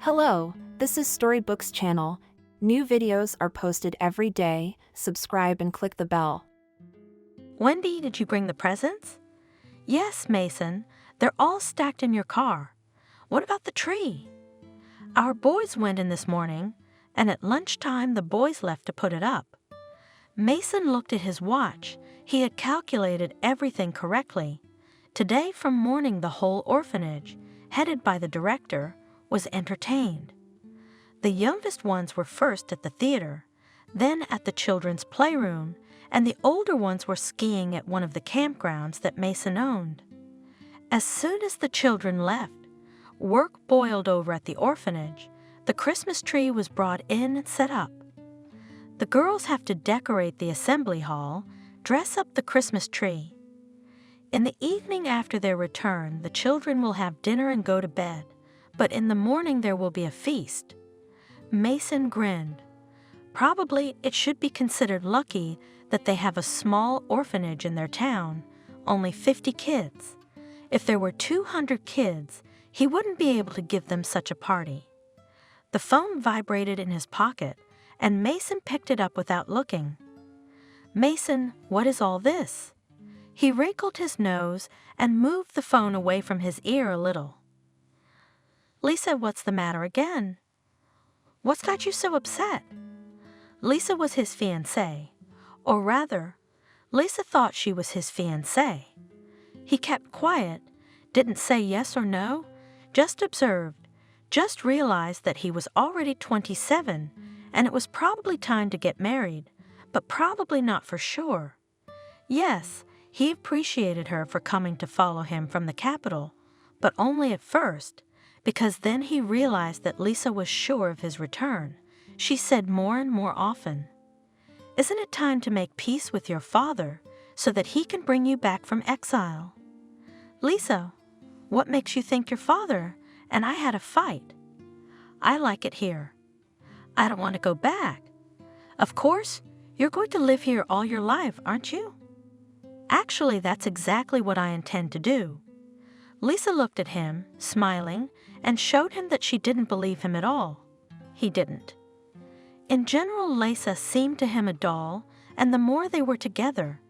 Hello, this is Storybooks channel. New videos are posted every day. Subscribe and click the bell. Wendy, did you bring the presents? Yes, Mason. They're all stacked in your car. What about the tree? Our boys went in this morning, and at lunchtime the boys left to put it up. Mason looked at his watch. He had calculated everything correctly. Today from morning the whole orphanage, headed by the director, was entertained. The youngest ones were first at the theater, then at the children's playroom, and the older ones were skiing at one of the campgrounds that Mason owned. As soon as the children left, work boiled over at the orphanage. The Christmas tree was brought in and set up. The girls have to decorate the assembly hall, dress up the Christmas tree. In the evening after their return, the children will have dinner and go to bed, but in the morning there will be a feast. Mason grinned. Probably it should be considered lucky that they have a small orphanage in their town, only 50 kids. If there were 200 kids, he wouldn't be able to give them such a party. The phone vibrated in his pocket, and Mason picked it up without looking. Mason, what is all this? He wrinkled his nose and moved the phone away from his ear a little. Lisa, what's the matter again? What's got you so upset? Lisa was his fiancée, or rather, Lisa thought she was his fiancée. He kept quiet, didn't say yes or no, just observed, just realized that he was already 27, and it was probably time to get married, but probably not for sure. Yes, he appreciated her for coming to follow him from the capital, but only at first, because then he realized that Lisa was sure of his return. She said more and more often, "Isn't it time to make peace with your father so that he can bring you back from exile?" Lisa, what makes you think your father and I had a fight? I like it here. I don't want to go back. Of course, you're going to live here all your life, aren't you? Actually, that's exactly what I intend to do. Lisa looked at him, smiling, and showed him that she didn't believe him at all. He didn't. In general, Lisa seemed to him a doll, and the more they were together,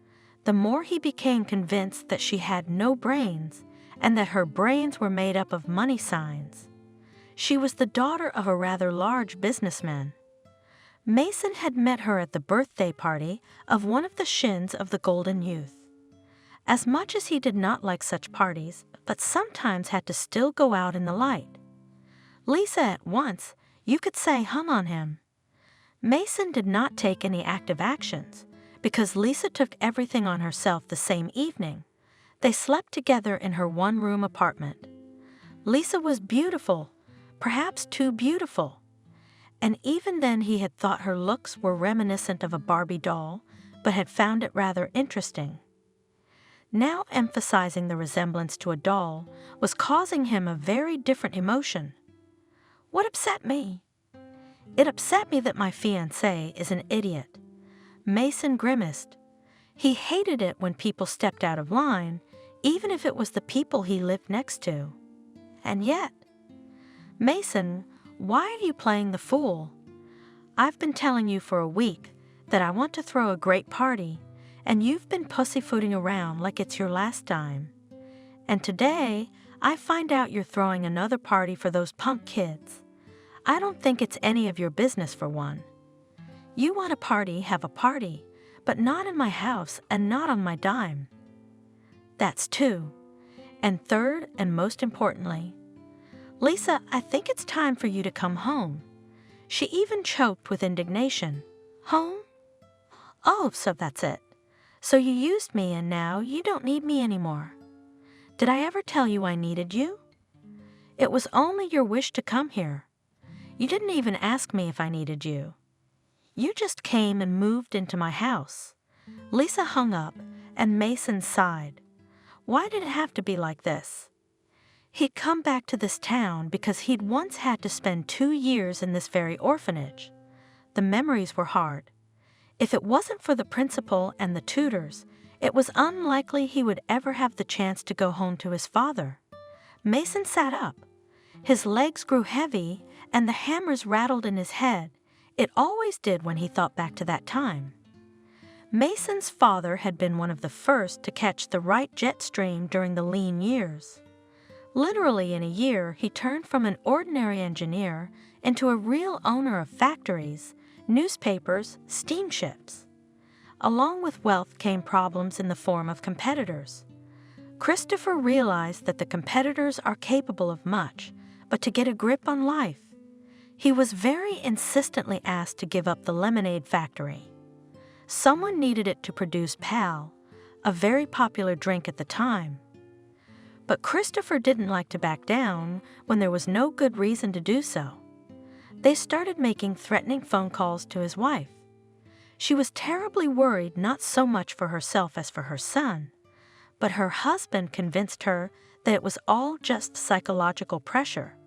the more he became convinced that she had no brains and that her brains were made up of money signs. She was the daughter of a rather large businessman. Mason had met her at the birthday party of one of the shins of the Golden Youth. As much as he did not like such parties, but sometimes had to still go out in the light. Lisa at once, you could say, hung on him. Mason did not take any active actions, because Lisa took everything on herself the same evening. They slept together in her one-room apartment. Lisa was beautiful, perhaps too beautiful. And even then he had thought her looks were reminiscent of a Barbie doll, but had found it rather interesting. Now emphasizing the resemblance to a doll was causing him a very different emotion. What upset me? It upset me that my fiancé is an idiot. Mason grimaced. He hated it when people stepped out of line, even if it was the people he lived next to. And yet, Mason, why are you playing the fool? I've been telling you for a week that I want to throw a great party, and you've been pussyfooting around like it's your last time. And today, I find out you're throwing another party for those punk kids. I don't think it's any of your business for one. You want a party, have a party, but not in my house and not on my dime. That's two. And third, and most importantly, Lisa, I think it's time for you to come home. She even choked with indignation. Home? Oh, so that's it. So you used me and now you don't need me anymore. Did I ever tell you I needed you? It was only your wish to come here. You didn't even ask me if I needed you. You just came and moved into my house. Lisa hung up, and Mason sighed. Why did it have to be like this? He'd come back to this town because he'd once had to spend 2 years in this very orphanage. The memories were hard. If it wasn't for the principal and the tutors, it was unlikely he would ever have the chance to go home to his father. Mason sat up. His legs grew heavy, and the hammers rattled in his head. It always did when he thought back to that time. Mason's father had been one of the first to catch the right jet stream during the lean years. Literally in a year, he turned from an ordinary engineer into a real owner of factories, newspapers, steamships. Along with wealth came problems in the form of competitors. Christopher realized that the competitors are capable of much, but to get a grip on life, he was very insistently asked to give up the lemonade factory. Someone needed it to produce Pal, a very popular drink at the time. But Christopher didn't like to back down when there was no good reason to do so. They started making threatening phone calls to his wife. She was terribly worried, not so much for herself as for her son, but her husband convinced her that it was all just psychological pressure.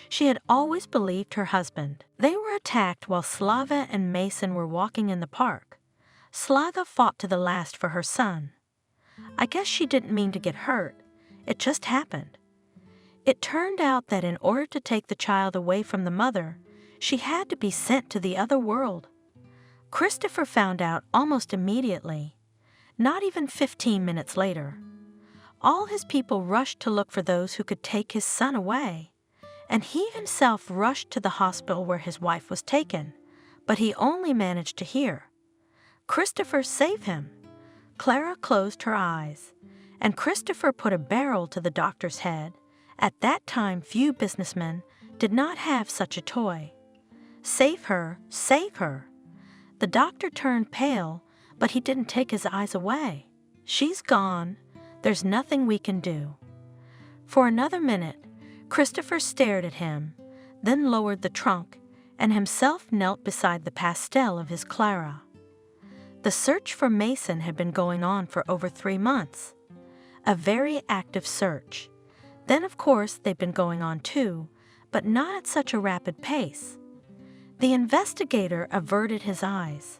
She had always believed her husband. They were attacked while Slava and Mason were walking in the park. Slava fought to the last for her son. I guess she didn't mean to get hurt. It just happened. It turned out that in order to take the child away from the mother, she had to be sent to the other world. Christopher found out almost immediately, not even 15 minutes later. All his people rushed to look for those who could take his son away, and he himself rushed to the hospital where his wife was taken, but he only managed to hear, "Christopher, save him." Clara closed her eyes, and Christopher put a barrel to the doctor's head. At that time, few businessmen did not have such a toy. "Save her, save her." The doctor turned pale, but he didn't take his eyes away. "She's gone. There's nothing we can do." For another minute, Christopher stared at him, then lowered the trunk, and himself knelt beside the pastel of his Clara. The search for Mason had been going on for over 3 months. A very active search. Then, of course, they'd been going on too, but not at such a rapid pace. The investigator averted his eyes.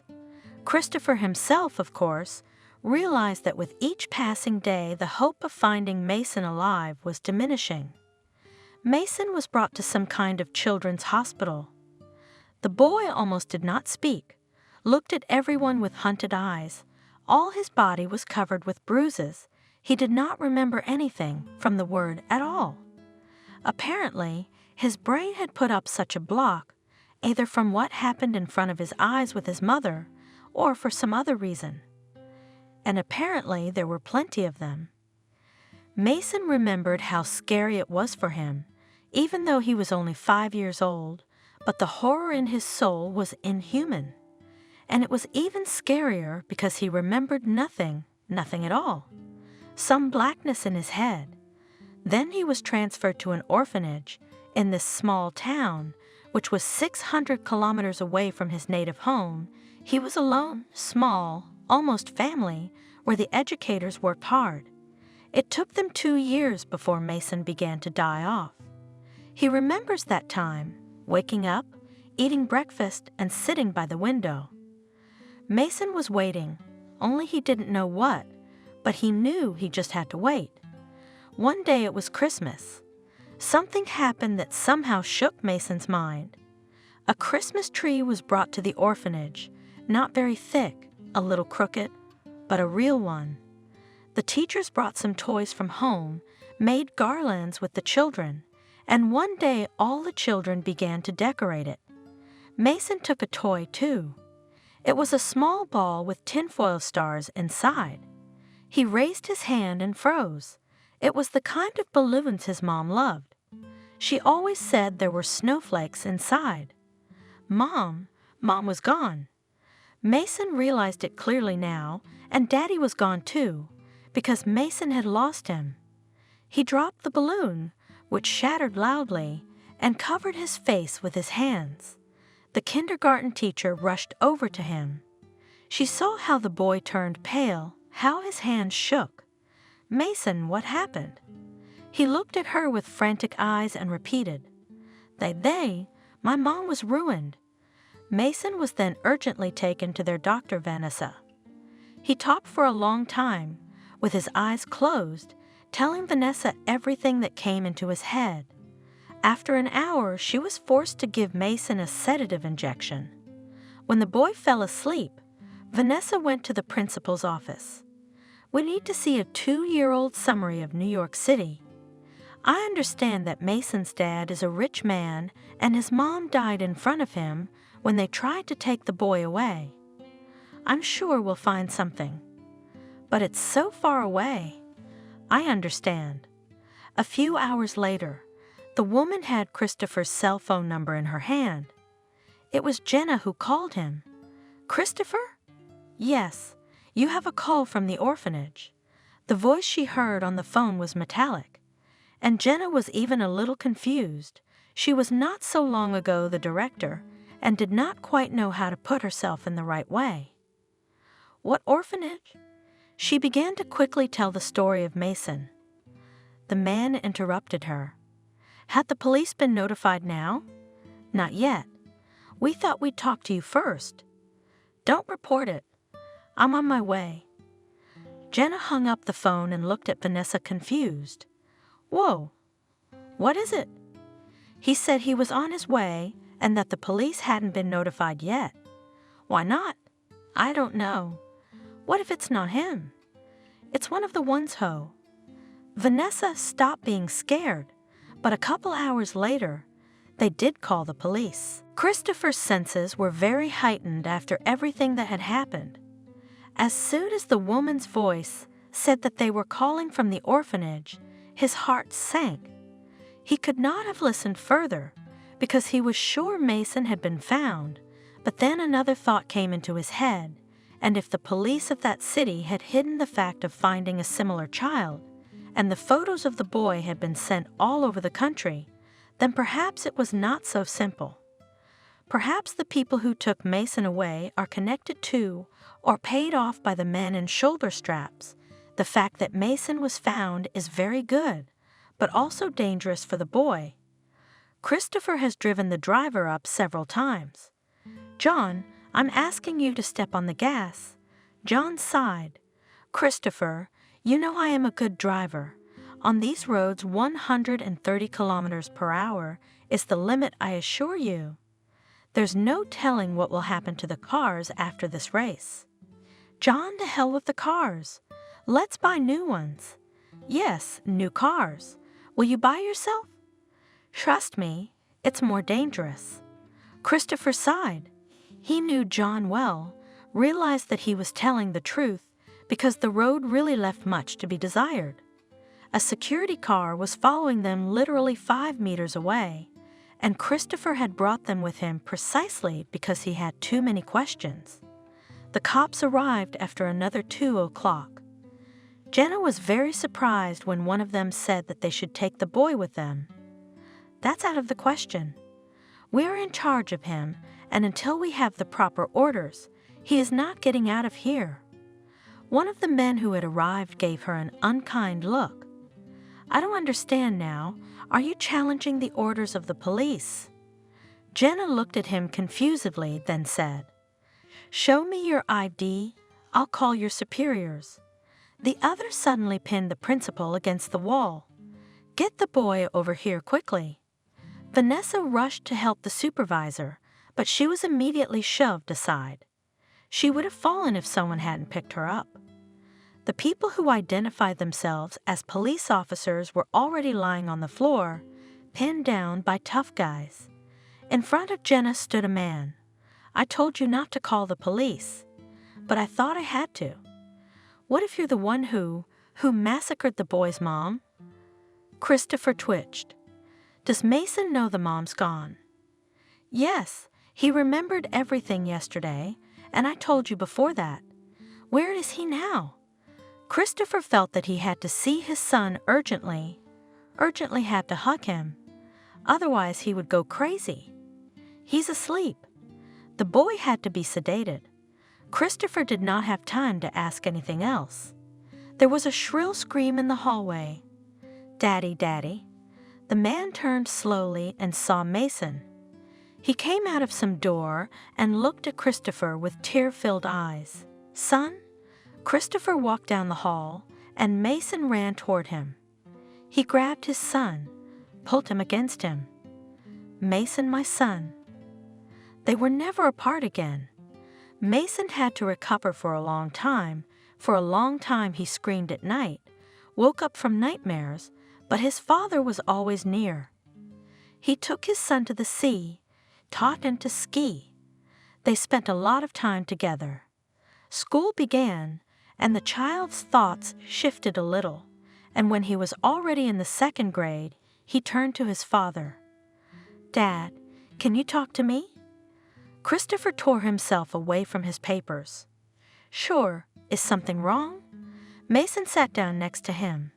Christopher himself, of course, realized that with each passing day the hope of finding Mason alive was diminishing. Mason was brought to some kind of children's hospital. The boy almost did not speak, looked at everyone with hunted eyes. All his body was covered with bruises. He did not remember anything from the word at all. Apparently, his brain had put up such a block, either from what happened in front of his eyes with his mother, or for some other reason. And apparently there were plenty of them. Mason remembered how scary it was for him, even though he was only 5 years old, but the horror in his soul was inhuman. And it was even scarier because he remembered nothing at all. Some blackness in his head. Then he was transferred to an orphanage in this small town, which was 600 kilometers away from his native home. He was alone, small, almost family, where the educators worked hard. It took them 2 years before Mason began to die off. He remembers that time, waking up, eating breakfast, and sitting by the window. Mason was waiting, only he didn't know what, but he knew he just had to wait. One day it was Christmas. Something happened that somehow shook Mason's mind. A Christmas tree was brought to the orphanage, not very thick, a little crooked, but a real one. The teachers brought some toys from home, made garlands with the children, and one day all the children began to decorate it. Mason took a toy too. It was a small ball with tinfoil stars inside. He raised his hand and froze. It was the kind of balloons his mom loved. She always said there were snowflakes inside. Mom was gone. Mason realized it clearly now, and Daddy was gone too, because Mason had lost him. He dropped the balloon, which shattered loudly, and covered his face with his hands. The kindergarten teacher rushed over to him. She saw how the boy turned pale, how his hands shook. "Mason, what happened?" He looked at her with frantic eyes and repeated, My mom was ruined." Mason was then urgently taken to their doctor, Vanessa. He talked for a long time, with his eyes closed, telling Vanessa everything that came into his head. After an hour, she was forced to give Mason a sedative injection. When the boy fell asleep, Vanessa went to the principal's office. "We need to see a 2-year-old summary of New York City. I understand that Mason's dad is a rich man and his mom died in front of him when they tried to take the boy away. I'm sure we'll find something. But it's so far away." "I understand." A few hours later, the woman had Christopher's cell phone number in her hand. It was Jenna who called him. "Christopher?" "Yes, you have a call from the orphanage." The voice she heard on the phone was metallic, and Jenna was even a little confused. She was not so long ago the director and did not quite know how to put herself in the right way. "What orphanage?" She began to quickly tell the story of Mason. The man interrupted her. "Had the police been notified now?" "Not yet. We thought we'd talk to you first." "Don't report it. I'm on my way." Jenna hung up the phone and looked at Vanessa confused. "Whoa, what is it?" "He said he was on his way and that the police hadn't been notified yet." "Why not?" "I don't know." "What if it's not him?" "It's one of the ones, Ho." Vanessa stopped being scared, but a couple hours later, they did call the police. Christopher's senses were very heightened after everything that had happened. As soon as the woman's voice said that they were calling from the orphanage, his heart sank. He could not have listened further because he was sure Mason had been found, but then another thought came into his head, and if the police of that city had hidden the fact of finding a similar child, and the photos of the boy had been sent all over the country, then perhaps it was not so simple. Perhaps the people who took Mason away are connected to or paid off by the men in shoulder straps. The fact that Mason was found is very good, but also dangerous for the boy. Christopher has driven the driver up several times. "John, I'm asking you to step on the gas." John sighed. "Christopher, you know I am a good driver. On these roads, 130 kilometers per hour is the limit, I assure you. There's no telling what will happen to the cars after this race." "John, to hell with the cars. Let's buy new ones." "Yes, new cars. Will you buy yourself?" "Trust me, it's more dangerous." Christopher sighed. He knew John well, realized that he was telling the truth because the road really left much to be desired. A security car was following them literally 5 meters away, and Christopher had brought them with him precisely because he had too many questions. The cops arrived after another 2 o'clock. Jenna was very surprised when one of them said that they should take the boy with them. "That's out of the question. We're in charge of him, and until we have the proper orders, he is not getting out of here." One of the men who had arrived gave her an unkind look. "I don't understand now. Are you challenging the orders of the police?" Jenna looked at him confusedly, then said, "Show me your ID. I'll call your superiors." The other suddenly pinned the principal against the wall. "Get the boy over here quickly." Vanessa rushed to help the supervisor, but she was immediately shoved aside. She would have fallen if someone hadn't picked her up. The people who identified themselves as police officers were already lying on the floor, pinned down by tough guys. In front of Jenna stood a man. "I told you not to call the police, but I thought I had to." "What if you're the one who massacred the boy's mom?" Christopher twitched. "Does Mason know the mom's gone?" "Yes, he remembered everything yesterday, and I told you before that." "Where is he now?" Christopher felt that he had to see his son urgently had to hug him. Otherwise he would go crazy. "He's asleep." The boy had to be sedated. Christopher did not have time to ask anything else. There was a shrill scream in the hallway. "Daddy, Daddy." The man turned slowly and saw Mason. He came out of some door and looked at Christopher with tear-filled eyes. "Son?" Christopher walked down the hall, and Mason ran toward him. He grabbed his son, pulled him against him. Mason, my son. They were never apart again. Mason had to recover for a long time. For a long time he screamed at night, woke up from nightmares, but his father was always near. He took his son to the sea, taught him to ski. They spent a lot of time together. School began, and the child's thoughts shifted a little, and when he was already in the 2nd grade, he turned to his father. "Dad, can you talk to me?" Christopher tore himself away from his papers. "Sure, is something wrong?" Mason sat down next to him.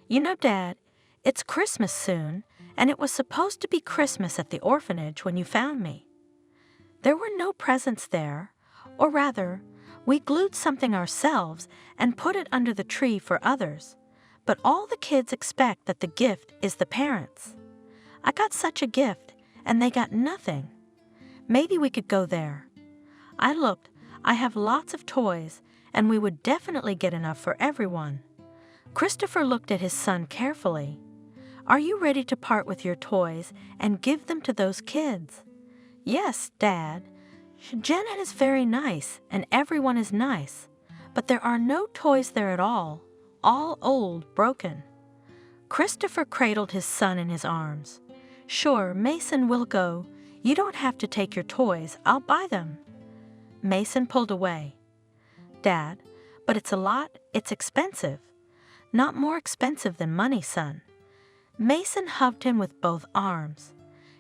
"You know, Dad, it's Christmas soon, and it was supposed to be Christmas at the orphanage when you found me. There were no presents there, or rather, we glued something ourselves and put it under the tree for others, but all the kids expect that the gift is the parents. I got such a gift, and they got nothing. Maybe we could go there. I looked, I have lots of toys, and we would definitely get enough for everyone." Christopher looked at his son carefully. "Are you ready to part with your toys and give them to those kids?" "Yes, Dad. Janet is very nice, and everyone is nice, but there are no toys there at all old, broken." Christopher cradled his son in his arms. "Sure, Mason will go. You don't have to take your toys. I'll buy them." Mason pulled away. "Dad, but it's expensive." "Not more expensive than money, son." Mason hugged him with both arms.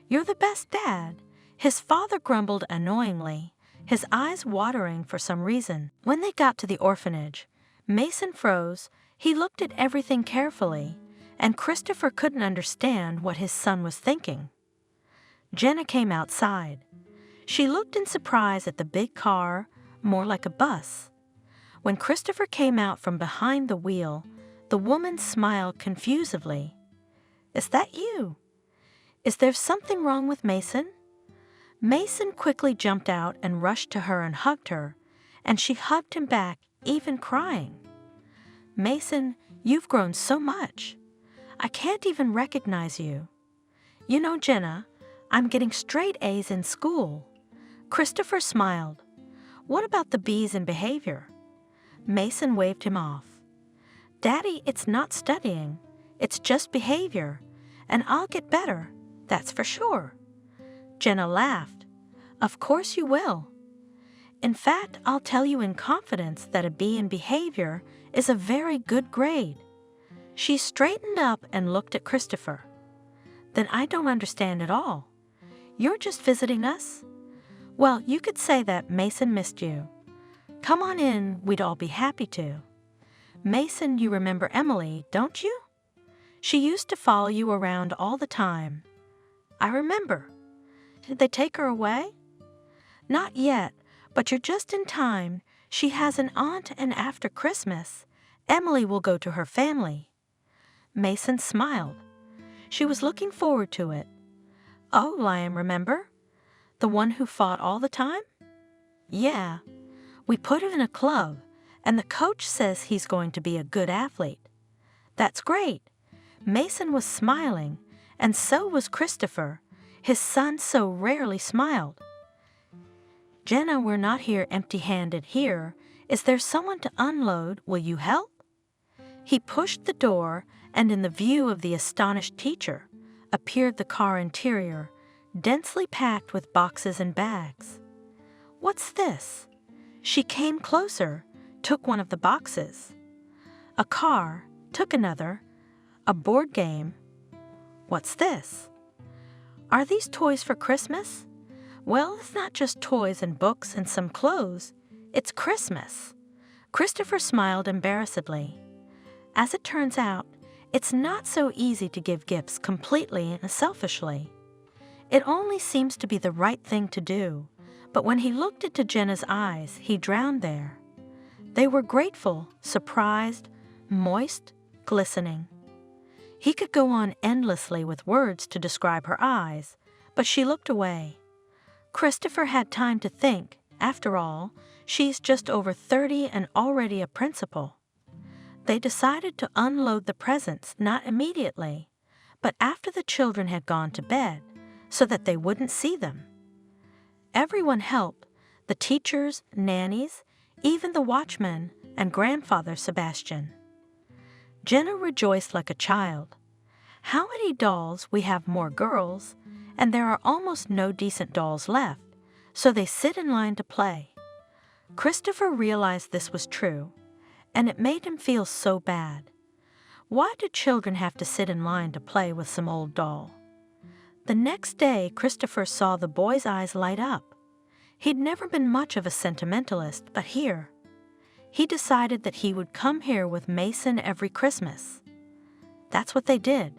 "You're the best dad." His father grumbled annoyingly, his eyes watering for some reason. When they got to the orphanage, Mason froze. He looked at everything carefully, and Christopher couldn't understand what his son was thinking. Jenna came outside. She looked in surprise at the big car, more like a bus. When Christopher came out from behind the wheel, the woman smiled confusedly. "Is that you? Is there something wrong with Mason?" Mason quickly jumped out and rushed to her and hugged her, and she hugged him back, even crying. "Mason, you've grown so much. I can't even recognize you. You know, Jenna, I'm getting straight A's in school." Christopher smiled. "What about the B's in behavior?" Mason waved him off. "Daddy, it's not studying. It's just behavior, and I'll get better, that's for sure." Jenna laughed. "Of course you will. In fact, I'll tell you in confidence that a B in behavior is a very good grade." She straightened up and looked at Christopher. "Then I don't understand at all. You're just visiting us? Well, you could say that Mason missed you. Come on in, we'd all be happy to. Mason, you remember Emily, don't you? She used to follow you around all the time." "I remember. Did they take her away?" "Not yet, but you're just in time. She has an aunt, and after Christmas, Emily will go to her family." Mason smiled. She was looking forward to it. "Oh, Liam, remember? The one who fought all the time?" "Yeah. We put him in a club, and the coach says he's going to be a good athlete." "That's great." Mason was smiling, and so was Christopher. His son so rarely smiled. "Jenna, we're not here empty-handed here. Is there someone to unload? Will you help?" He pushed the door, and in the view of the astonished teacher appeared the car interior, densely packed with boxes and bags. "What's this?" She came closer, took one of the boxes. A car, took another, a board game. "What's this?" "Are these toys for Christmas?" "Well, it's not just toys and books and some clothes. It's Christmas." Christopher smiled embarrassedly. As it turns out, it's not so easy to give gifts completely and selfishly. It only seems to be the right thing to do, but when he looked into Jenna's eyes, he drowned there. They were grateful, surprised, moist, glistening. He could go on endlessly with words to describe her eyes, but she looked away. Christopher had time to think. After all, she's just over 30 and already a principal. They decided to unload the presents, not immediately, but after the children had gone to bed, so that they wouldn't see them. Everyone helped, the teachers, nannies, even the watchman, and Grandfather Sebastian. Jenna rejoiced like a child. How many dolls? We have more girls, and there are almost no decent dolls left, so they sit in line to play. Christopher realized this was true, and it made him feel so bad. Why do children have to sit in line to play with some old doll? The next day, Christopher saw the boy's eyes light up. He'd never been much of a sentimentalist, but here, he decided that he would come here with Mason every Christmas. That's what they did,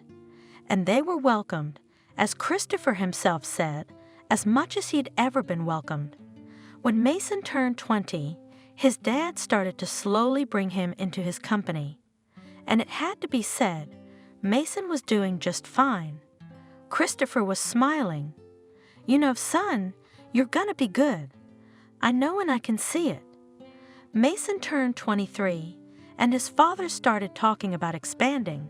and they were welcomed, as Christopher himself said, as much as he'd ever been welcomed. When Mason turned 20, his dad started to slowly bring him into his company. And it had to be said, Mason was doing just fine. Christopher was smiling. You know, son, you're gonna be good. I know and I can see it. Mason turned 23, and his father started talking about expanding.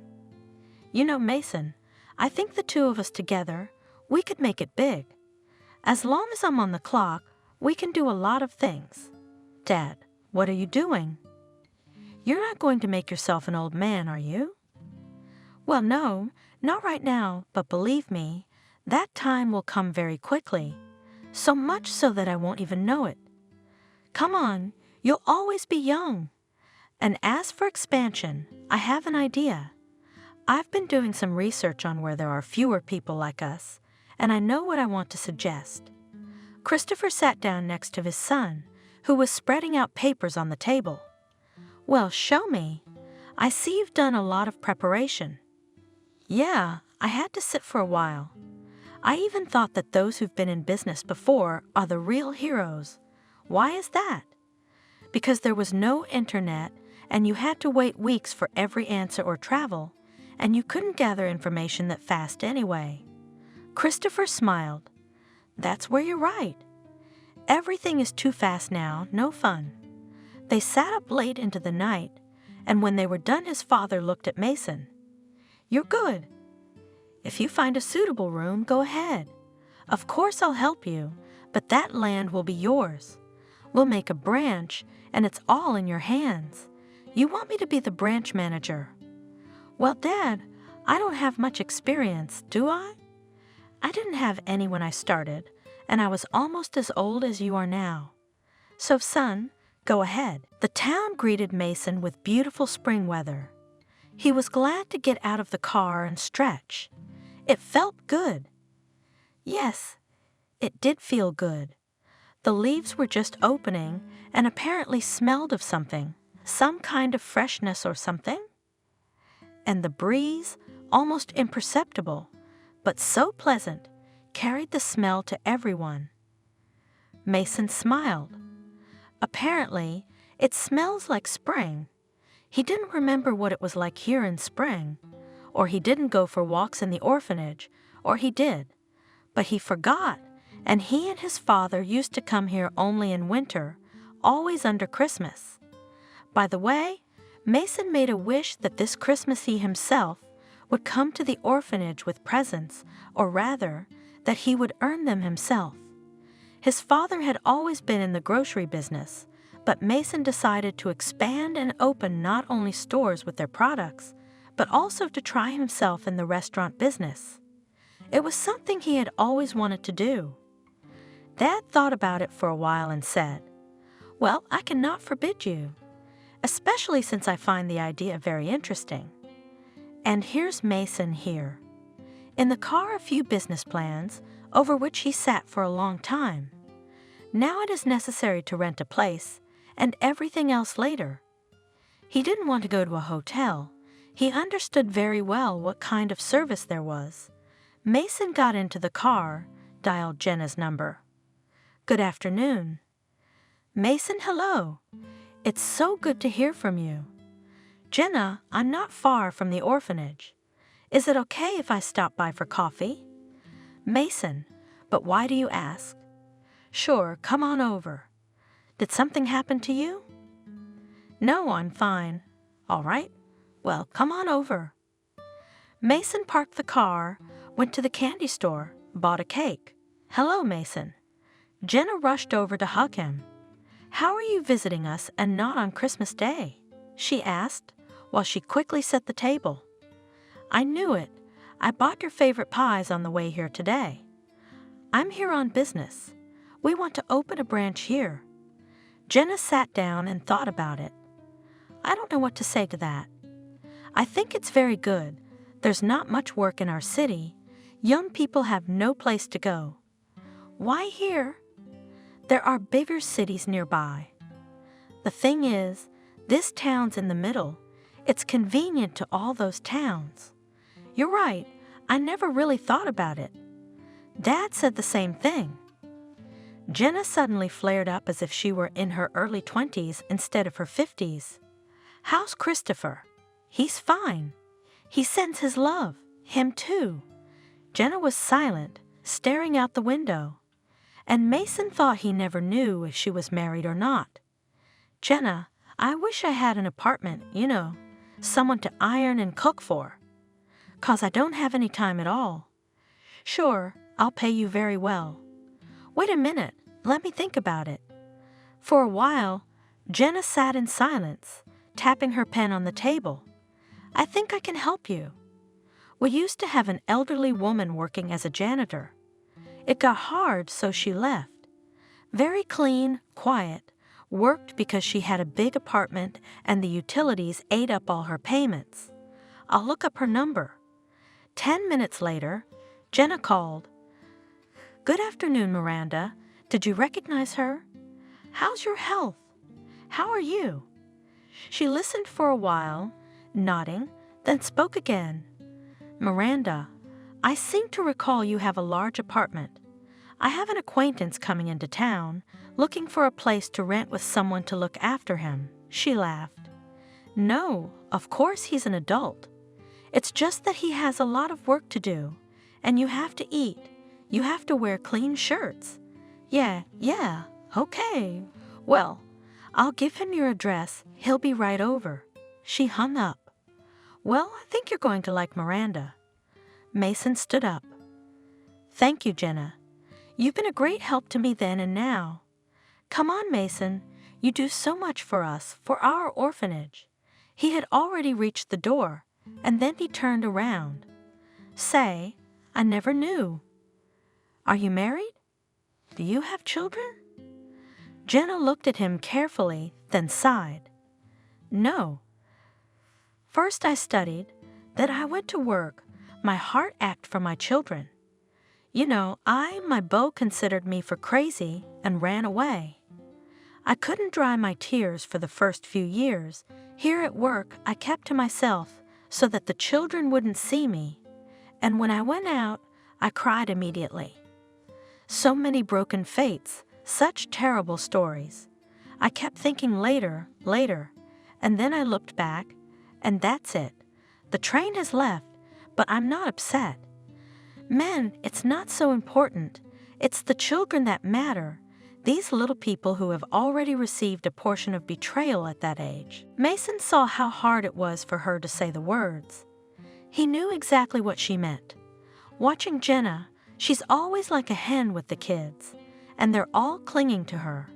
You know, Mason, I think the two of us together, we could make it big. As long as I'm on the clock, we can do a lot of things. Dad, what are you doing? You're not going to make yourself an old man, are you? Well, no, not right now, but believe me, that time will come very quickly, so much so that I won't even know it. Come on, you'll always be young. And as for expansion, I have an idea. I've been doing some research on where there are fewer people like us, and I know what I want to suggest. Christopher sat down next to his son, who was spreading out papers on the table. Well, show me. I see you've done a lot of preparation. Yeah, I had to sit for a while. I even thought that those who've been in business before are the real heroes. Why is that? Because there was no internet, and you had to wait weeks for every answer or travel, and you couldn't gather information that fast anyway. Christopher smiled. That's where you're right. Everything is too fast now, no fun. They sat up late into the night, and when they were done, his father looked at Mason. You're good. If you find a suitable room, go ahead. Of course I'll help you, but that land will be yours. We'll make a branch, and it's all in your hands. You want me to be the branch manager. Well, Dad, I don't have much experience, do I? I didn't have any when I started, and I was almost as old as you are now. So, son, go ahead. The town greeted Mason with beautiful spring weather. He was glad to get out of the car and stretch. It felt good. Yes, it did feel good. The leaves were just opening and apparently smelled of something, some kind of freshness or something. And the breeze, almost imperceptible, but so pleasant, carried the smell to everyone. Mason smiled. Apparently, it smells like spring. He didn't remember what it was like here in spring, or he didn't go for walks in the orphanage, or he did, but he forgot, and he and his father used to come here only in winter, always under Christmas. By the way, Mason made a wish that this Christmas he himself would come to the orphanage with presents, or rather, that he would earn them himself. His father had always been in the grocery business, but Mason decided to expand and open not only stores with their products, but also to try himself in the restaurant business. It was something he had always wanted to do. Dad thought about it for a while and said, Well, I cannot forbid you, especially since I find the idea very interesting. And here's Mason here. In the car, a few business plans, over which he sat for a long time. Now it is necessary to rent a place, and everything else later. He didn't want to go to a hotel. He understood very well what kind of service there was. Mason got into the car, dialed Jenna's number. Good afternoon. Mason, hello. It's so good to hear from you. Jenna, I'm not far from the orphanage. Is it okay if I stop by for coffee? Mason, but why do you ask? Sure, come on over. Did something happen to you? No, I'm fine. All right. Well, come on over. Mason parked the car, went to the candy store, bought a cake. "Hello, Mason." Jenna rushed over to hug him. "How are you visiting us and not on Christmas Day?" she asked, while she quickly set the table. "I knew it. I bought your favorite pies on the way here today. I'm here on business. We want to open a branch here." Jenna sat down and thought about it. "I don't know what to say to that. I think it's very good. There's not much work in our city. Young people have no place to go. Why here? There are bigger cities nearby. The thing is, this town's in the middle. It's convenient to all those towns." "You're right. I never really thought about it. Dad said the same thing." Jenna suddenly flared up as if she were in her early 20s instead of her 50s. "How's Christopher?" "He's fine. He sends his love. Him too." Jenna was silent, staring out the window, and Mason thought he never knew if she was married or not. "Jenna, I wish I had an apartment, someone to iron and cook for. 'Cause I don't have any time at all." "Sure, I'll pay you very well." "Wait a minute, let me think about it." For a while, Jenna sat in silence, tapping her pen on the table. "I think I can help you. We used to have an elderly woman working as a janitor. It got hard, so she left. Very clean, quiet, worked because she had a big apartment and the utilities ate up all her payments. I'll look up her number." 10 minutes later, Jenna called. "Good afternoon, Miranda. Did you recognize her? How's your health? How are you?" She listened for a while, nodding, then spoke again. "Miranda, I seem to recall you have a large apartment. I have an acquaintance coming into town, looking for a place to rent with someone to look after him." She laughed. "No, of course he's an adult. It's just that he has a lot of work to do, and you have to eat. You have to wear clean shirts." Yeah, okay. "Well, I'll give him your address. He'll be right over." She hung up. "Well, I think you're going to like Miranda." Mason stood up. "Thank you, Jenna. You've been a great help to me then and now. Come on, Mason. You do so much for us, for our orphanage." He had already reached the door, and then he turned around. "Say, I never knew. Are you married? Do you have children?" Jenna looked at him carefully, then sighed. "No. First I studied, then I went to work. My heart ached for my children. My beau considered me for crazy and ran away. I couldn't dry my tears for the first few years. Here at work, I kept to myself so that the children wouldn't see me. And when I went out, I cried immediately. So many broken fates, such terrible stories. I kept thinking later, and then I looked back, and that's it. The train has left, but I'm not upset. Men, it's not so important. It's the children that matter. These little people who have already received a portion of betrayal at that age." Mason saw how hard it was for her to say the words. He knew exactly what she meant. Watching Jenna, she's always like a hen with the kids, and they're all clinging to her.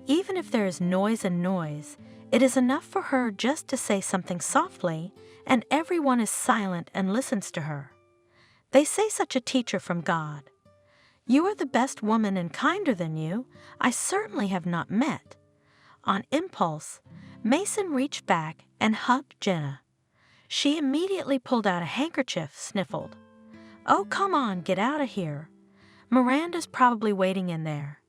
Even if there is noise, it is enough for her just to say something softly, and everyone is silent and listens to her. They say such a teacher from God. You are the best woman and kinder than you I certainly have not met. On impulse, Mason reached back and hugged Jenna. She immediately pulled out a handkerchief, sniffled. "Oh, come on, get out of here. Miranda's probably waiting in there."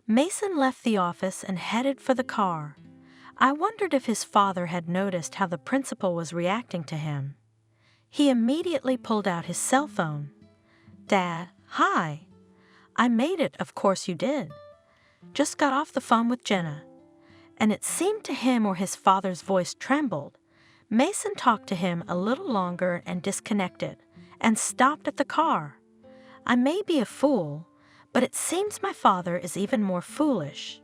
Mason left the office and headed for the car. I wondered if his father had noticed how the principal was reacting to him. He immediately pulled out his cell phone. "Dad, hi. I made it, of course you did. Just got off the phone with Jenna." And it seemed to him, or his father's voice trembled. Mason talked to him a little longer and disconnected, and stopped at the car. I may be a fool, but it seems my father is even more foolish.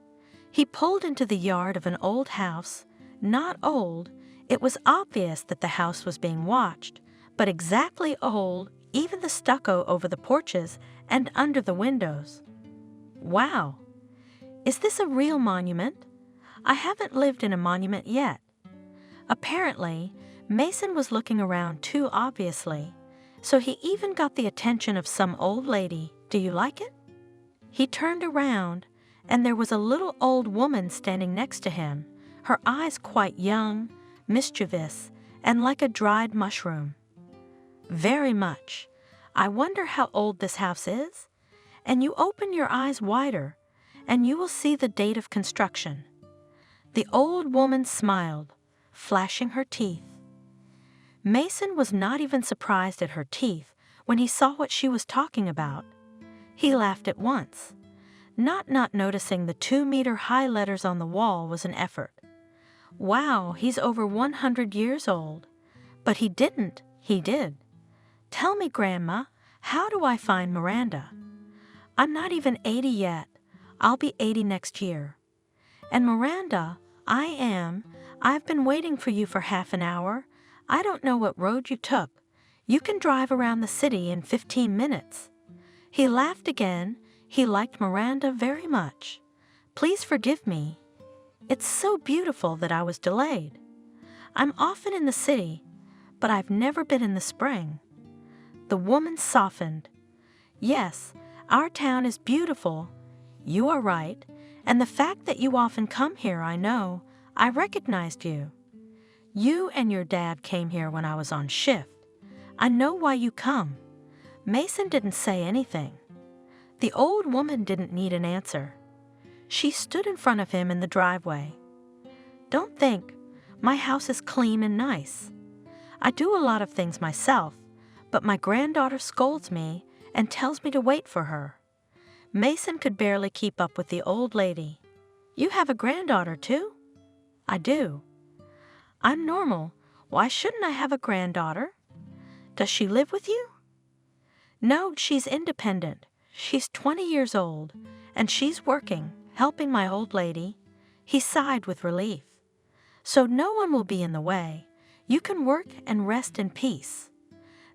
He pulled into the yard of an old house. Not old, it was obvious that the house was being watched, but exactly old, even the stucco over the porches and under the windows. Wow! Is this a real monument? I haven't lived in a monument yet. Apparently, Mason was looking around too obviously, so he even got the attention of some old lady. Do you like it? He turned around, and there was a little old woman standing next to him, her eyes quite young, mischievous, and like a dried mushroom. Very much. I wonder how old this house is? And you open your eyes wider, and you will see the date of construction. The old woman smiled, flashing her teeth. Mason was not even surprised at her teeth when he saw what she was talking about. He laughed at once. Not noticing the 2-meter-high letters on the wall was an effort. Wow, he's over 100 years old. But he didn't, he did. Tell me, Grandma, how do I find Miranda? I'm not even 80 yet. I'll be 80 next year. And Miranda, I've been waiting for you for half an hour. I don't know what road you took. You can drive around the city in 15 minutes. He laughed again. He liked Miranda very much. Please forgive me. It's so beautiful that I was delayed. I'm often in the city, but I've never been in the spring. The woman softened. Yes, our town is beautiful. You are right, and the fact that you often come here, I know. I recognized you. You and your dad came here when I was on shift. I know why you come. Mason didn't say anything. The old woman didn't need an answer. She stood in front of him in the driveway. Don't think. My house is clean and nice. I do a lot of things myself, but my granddaughter scolds me and tells me to wait for her. Mason could barely keep up with the old lady. You have a granddaughter too? I do. I'm normal. Why shouldn't I have a granddaughter? Does she live with you? No, she's independent. She's 20 years old, and she's working, helping my old lady. He sighed with relief. So no one will be in the way. You can work and rest in peace.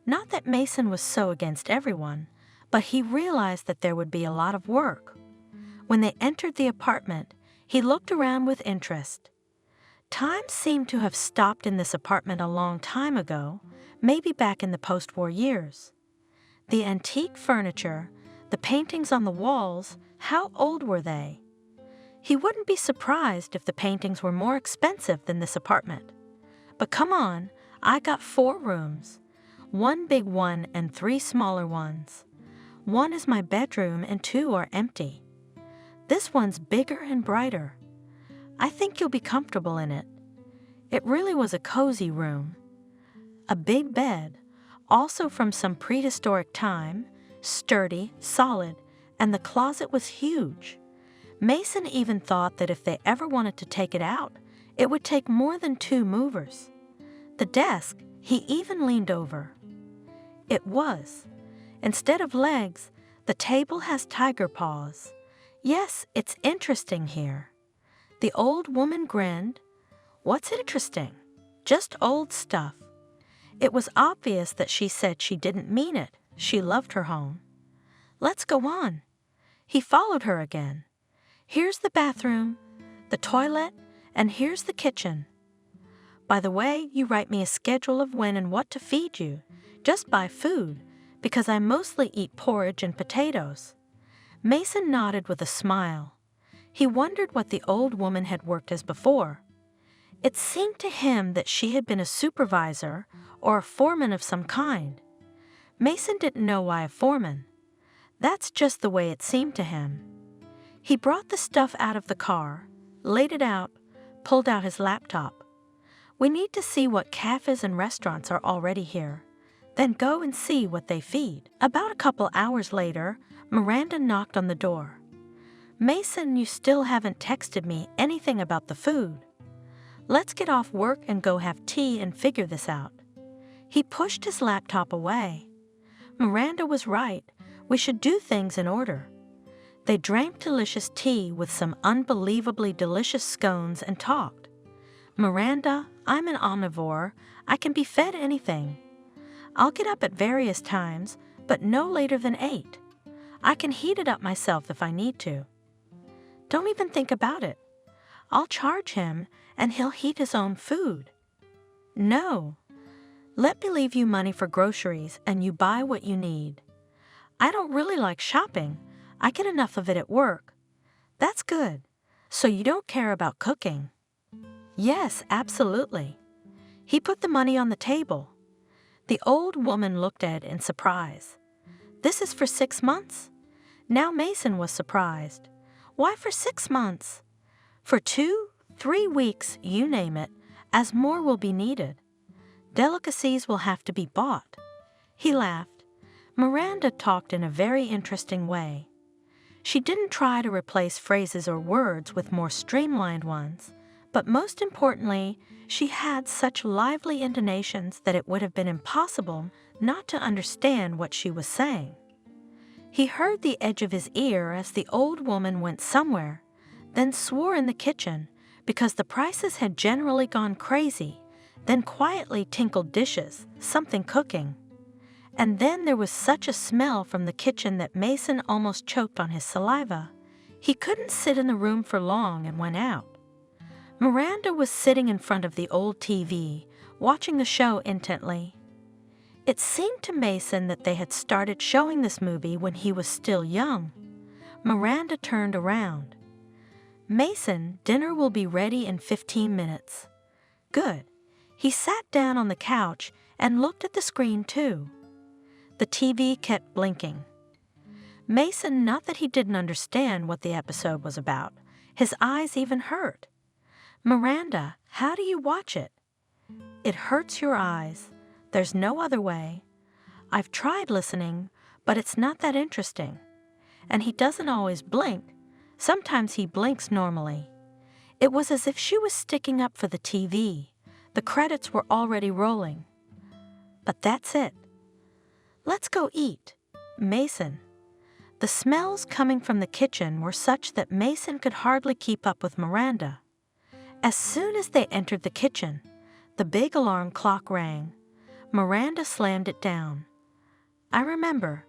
Not that Mason was so against everyone, but he realized that there would be a lot of work. When they entered the apartment, he looked around with interest. Time seemed to have stopped in this apartment a long time ago, maybe back in the post-war years. The antique furniture, the paintings on the walls, how old were they? He wouldn't be surprised if the paintings were more expensive than this apartment. But come on, I got 4 rooms. 1 big one and 3 smaller ones. 1 is my bedroom and 2 are empty. This one's bigger and brighter. I think you'll be comfortable in it. It really was a cozy room. A big bed, also from some prehistoric time, sturdy, solid, and the closet was huge. Mason even thought that if they ever wanted to take it out, it would take more than 2 movers. The desk, he even leaned over. It was. Instead of legs, the table has tiger paws. Yes, it's interesting here. The old woman grinned. What's interesting? Just old stuff. It was obvious that she said she didn't mean it. She loved her home. Let's go on. He followed her again. Here's the bathroom, the toilet, and here's the kitchen. By the way, you write me a schedule of when and what to feed you. Just buy food, because I mostly eat porridge and potatoes. Mason nodded with a smile. He wondered what the old woman had worked as before. It seemed to him that she had been a supervisor or a foreman of some kind. Mason didn't know why a foreman. That's just the way it seemed to him. He brought the stuff out of the car, laid it out, pulled out his laptop. We need to see what cafes and restaurants are already here, then go and see what they feed. About a couple hours later, Miranda knocked on the door. Mason, you still haven't texted me anything about the food. Let's get off work and go have tea and figure this out. He pushed his laptop away. Miranda was right. We should do things in order. They drank delicious tea with some unbelievably delicious scones and talked. Miranda, I'm an omnivore. I can be fed anything. I'll get up at various times, but no later than 8. I can heat it up myself if I need to. Don't even think about it. I'll charge him and he'll heat his own food. No. Let me leave you money for groceries and you buy what you need. I don't really like shopping. I get enough of it at work. That's good. So you don't care about cooking? Yes, absolutely. He put the money on the table. The old woman looked at it in surprise. This is for 6 months? Now Mason was surprised. Why for 6 months? For 2, 3 weeks, you name it, as more will be needed. Delicacies will have to be bought. He laughed. Miranda talked in a very interesting way. She didn't try to replace phrases or words with more streamlined ones, but most importantly, she had such lively intonations that it would have been impossible not to understand what she was saying. He heard the edge of his ear as the old woman went somewhere, then swore in the kitchen because the prices had generally gone crazy, then quietly tinkled dishes, something cooking. And then there was such a smell from the kitchen that Mason almost choked on his saliva. He couldn't sit in the room for long and went out. Miranda was sitting in front of the old TV, watching the show intently. It seemed to Mason that they had started showing this movie when he was still young. Miranda turned around. Mason, dinner will be ready in 15 minutes. Good. He sat down on the couch and looked at the screen too. The TV kept blinking. Mason, not that he didn't understand what the episode was about. His eyes even hurt. Miranda, how do you watch it? It hurts your eyes. There's no other way. I've tried listening, but it's not that interesting. And he doesn't always blink. Sometimes he blinks normally. It was as if she was sticking up for the TV. The credits were already rolling. But that's it. Let's go eat. Mason. The smells coming from the kitchen were such that Mason could hardly keep up with Miranda. As soon as they entered the kitchen, the big alarm clock rang. Miranda slammed it down. I remember.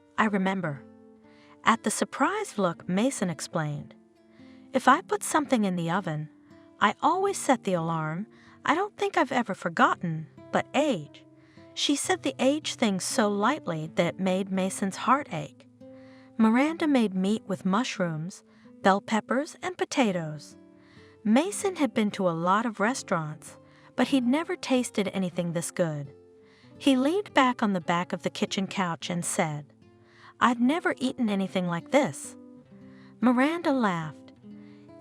At the surprised look, Mason explained. If I put something in the oven, I always set the alarm. I don't think I've ever forgotten, but age. She said the age thing so lightly that it made Mason's heart ache. Miranda made meat with mushrooms, bell peppers, and potatoes. Mason had been to a lot of restaurants, but he'd never tasted anything this good. He leaned back on the back of the kitchen couch and said, I've never eaten anything like this. Miranda laughed.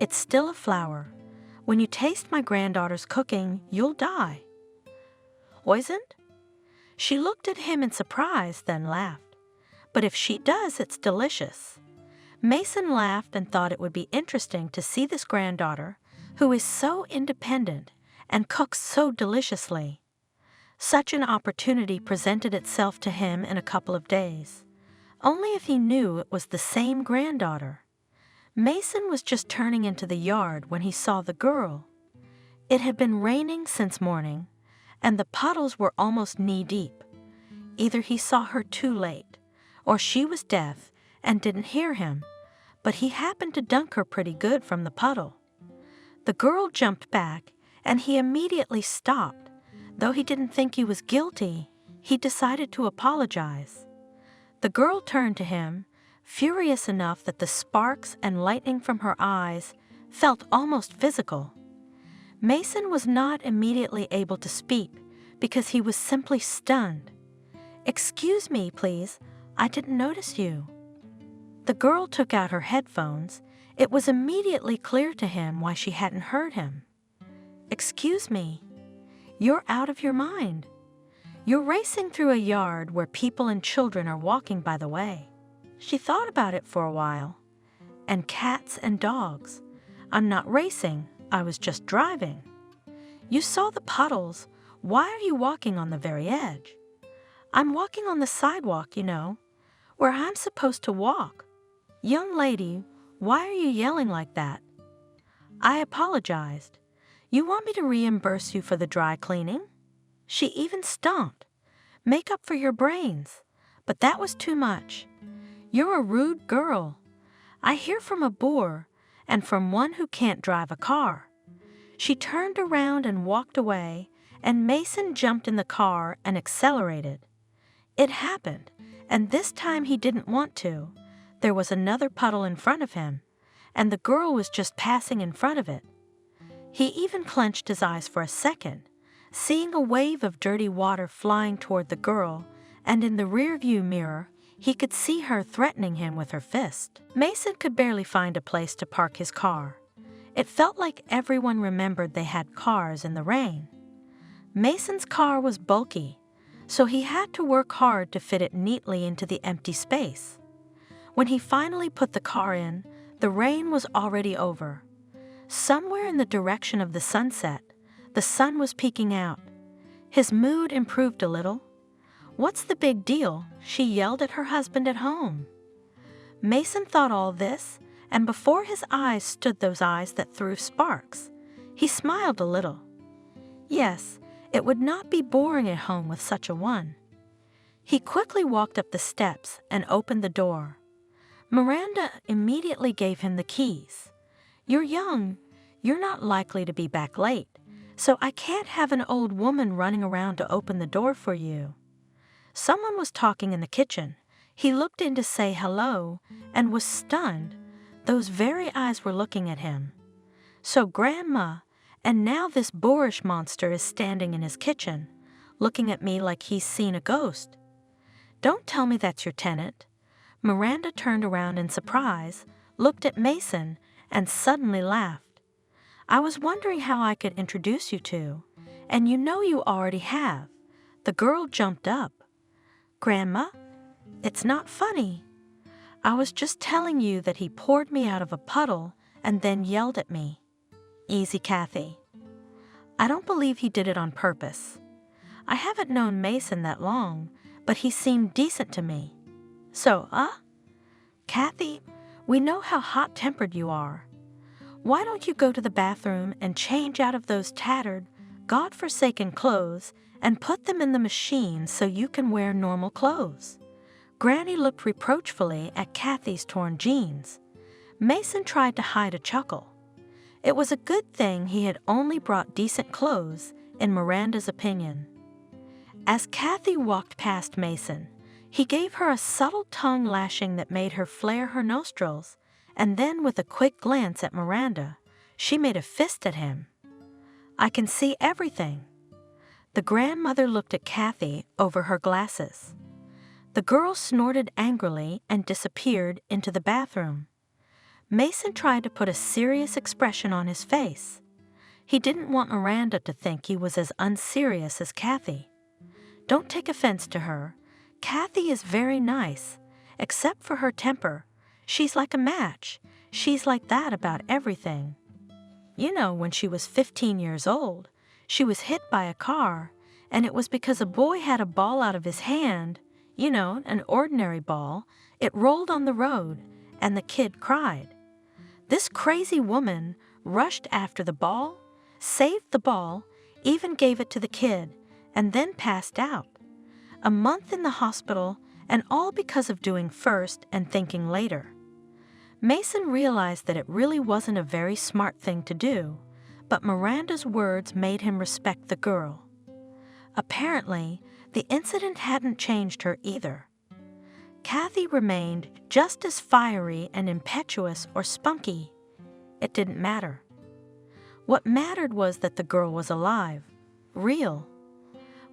It's still a flower. When you taste my granddaughter's cooking, you'll die. Poisoned? She looked at him in surprise, then laughed. But if she does, it's delicious. Mason laughed and thought it would be interesting to see this granddaughter, who is so independent and cooks so deliciously. Such an opportunity presented itself to him in a couple of days. Only if he knew it was the same granddaughter. Mason was just turning into the yard when he saw the girl. It had been raining since morning, and the puddles were almost knee-deep. Either he saw her too late, or she was deaf and didn't hear him, but he happened to dunk her pretty good from the puddle. The girl jumped back, and he immediately stopped. Though he didn't think he was guilty, he decided to apologize. The girl turned to him, furious enough that the sparks and lightning from her eyes felt almost physical. Mason was not immediately able to speak because he was simply stunned. Excuse me, please, I didn't notice you. The girl took out her headphones. It was immediately clear to him why she hadn't heard him. Excuse me, you're out of your mind. You're racing through a yard where people and children are walking by the way. She thought about it for a while. And cats and dogs. I'm not racing, I was just driving. You saw the puddles. Why are you walking on the very edge? I'm walking on the sidewalk, you know, where I'm supposed to walk. Young lady, why are you yelling like that? I apologized. You want me to reimburse you for the dry cleaning? She even stomped. Make up for your brains. But that was too much. You're a rude girl. I hear from a boor, and from one who can't drive a car." She turned around and walked away, and Mason jumped in the car and accelerated. It happened, and this time he didn't want to. There was another puddle in front of him, and the girl was just passing in front of it. He even clenched his eyes for a second, seeing a wave of dirty water flying toward the girl, and in the rearview mirror, he could see her threatening him with her fist. Mason could barely find a place to park his car. It felt like everyone remembered they had cars in the rain. Mason's car was bulky, so he had to work hard to fit it neatly into the empty space. When he finally put the car in, the rain was already over. Somewhere in the direction of the sunset, the sun was peeking out. His mood improved a little. "What's the big deal?" she yelled at her husband at home. Mason thought all this, and before his eyes stood those eyes that threw sparks. He smiled a little. Yes, it would not be boring at home with such a one. He quickly walked up the steps and opened the door. Miranda immediately gave him the keys. "You're young. You're not likely to be back late, so I can't have an old woman running around to open the door for you." Someone was talking in the kitchen. He looked in to say hello and was stunned. Those very eyes were looking at him. So Grandma, and now this boorish monster is standing in his kitchen, looking at me like he's seen a ghost. "Don't tell me that's your tenant." Miranda turned around in surprise, looked at Mason, and suddenly laughed. "I was wondering how I could introduce you to, and you know you already have." The girl jumped up. "Grandma, it's not funny. I was just telling you that he poured me out of a puddle and then yelled at me." "Easy, Kathy. I don't believe he did it on purpose. I haven't known Mason that long, but he seemed decent to me. So, Kathy, we know how hot-tempered you are. Why don't you go to the bathroom and change out of those tattered, God-forsaken clothes and put them in the machine so you can wear normal clothes?" Granny looked reproachfully at Kathy's torn jeans. Mason tried to hide a chuckle. It was a good thing he had only brought decent clothes, in Miranda's opinion. As Kathy walked past Mason, he gave her a subtle tongue lashing that made her flare her nostrils, and then with a quick glance at Miranda, she made a fist at him. "I can see everything." The grandmother looked at Kathy over her glasses. The girl snorted angrily and disappeared into the bathroom. Mason tried to put a serious expression on his face. He didn't want Miranda to think he was as unserious as Kathy. Don't take offense to her. Kathy is very nice, except for her temper. She's like a match. She's like that about everything. You know, when she was 15 years old, she was hit by a car, and it was because a boy had a ball out of his hand. You know, an ordinary ball. It rolled on the road, and the kid cried. This crazy woman rushed after the ball, saved the ball, even gave it to the kid, and then passed out. A month in the hospital, and all because of doing first and thinking later. Mason realized that it really wasn't a very smart thing to do, but Miranda's words made him respect the girl. Apparently, the incident hadn't changed her either. Kathy remained just as fiery and impetuous or spunky. It didn't matter. What mattered was that the girl was alive, real.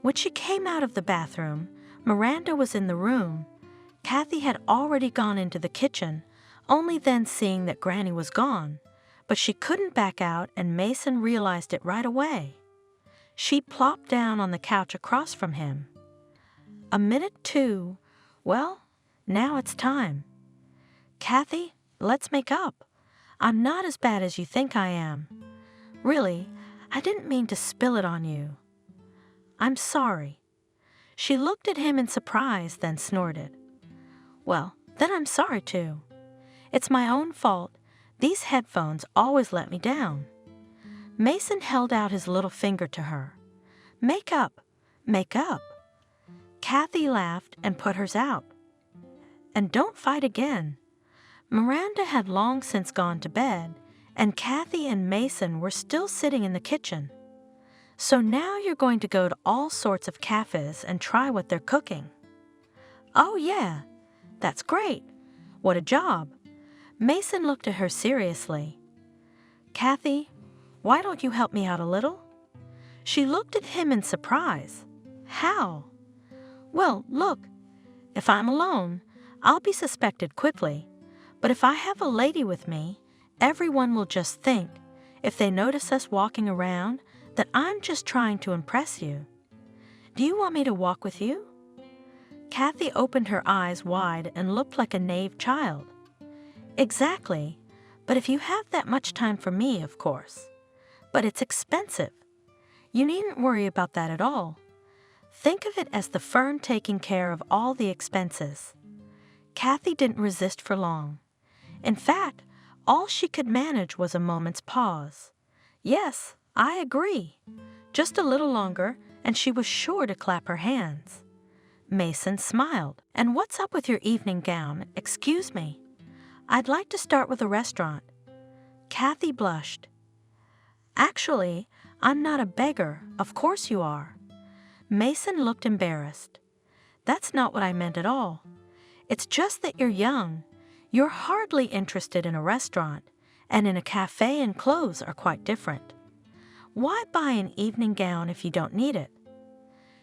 When she came out of the bathroom, Miranda was in the room. Kathy had already gone into the kitchen, only then seeing that Granny was gone, but she couldn't back out, and Mason realized it right away. She plopped down on the couch across from him. A minute, two. Well, now it's time. "Kathy, let's make up. I'm not as bad as you think I am. Really, I didn't mean to spill it on you. I'm sorry." She looked at him in surprise, then snorted. "Well, then I'm sorry too. It's my own fault. These headphones always let me down." Mason held out his little finger to her. "Make up. Make up." Kathy laughed and put hers out. And don't fight again. Miranda had long since gone to bed, and Kathy and Mason were still sitting in the kitchen. So now you're going to go to all sorts of cafes and try what they're cooking. Oh yeah, that's great. What a job. Mason looked at her seriously. Kathy, why don't you help me out a little? She looked at him in surprise. How? Well, look, if I'm alone, I'll be suspected quickly. But if I have a lady with me, everyone will just think, if they notice us walking around, that I'm just trying to impress you. Do you want me to walk with you? Kathy opened her eyes wide and looked like a naive child. Exactly, but if you have that much time for me, of course. But it's expensive. You needn't worry about that at all. Think of it as the firm taking care of all the expenses. Kathy didn't resist for long. In fact, all she could manage was a moment's pause. Yes, I agree. Just a little longer, and she was sure to clap her hands. Mason smiled. And what's up with your evening gown? Excuse me. I'd like to start with a restaurant. Kathy blushed. Actually, I'm not a beggar. Of course you are. Mason looked embarrassed. That's not what I meant at all. It's just that you're young. You're hardly interested in a restaurant, and in a cafe and clothes are quite different. Why buy an evening gown if you don't need it?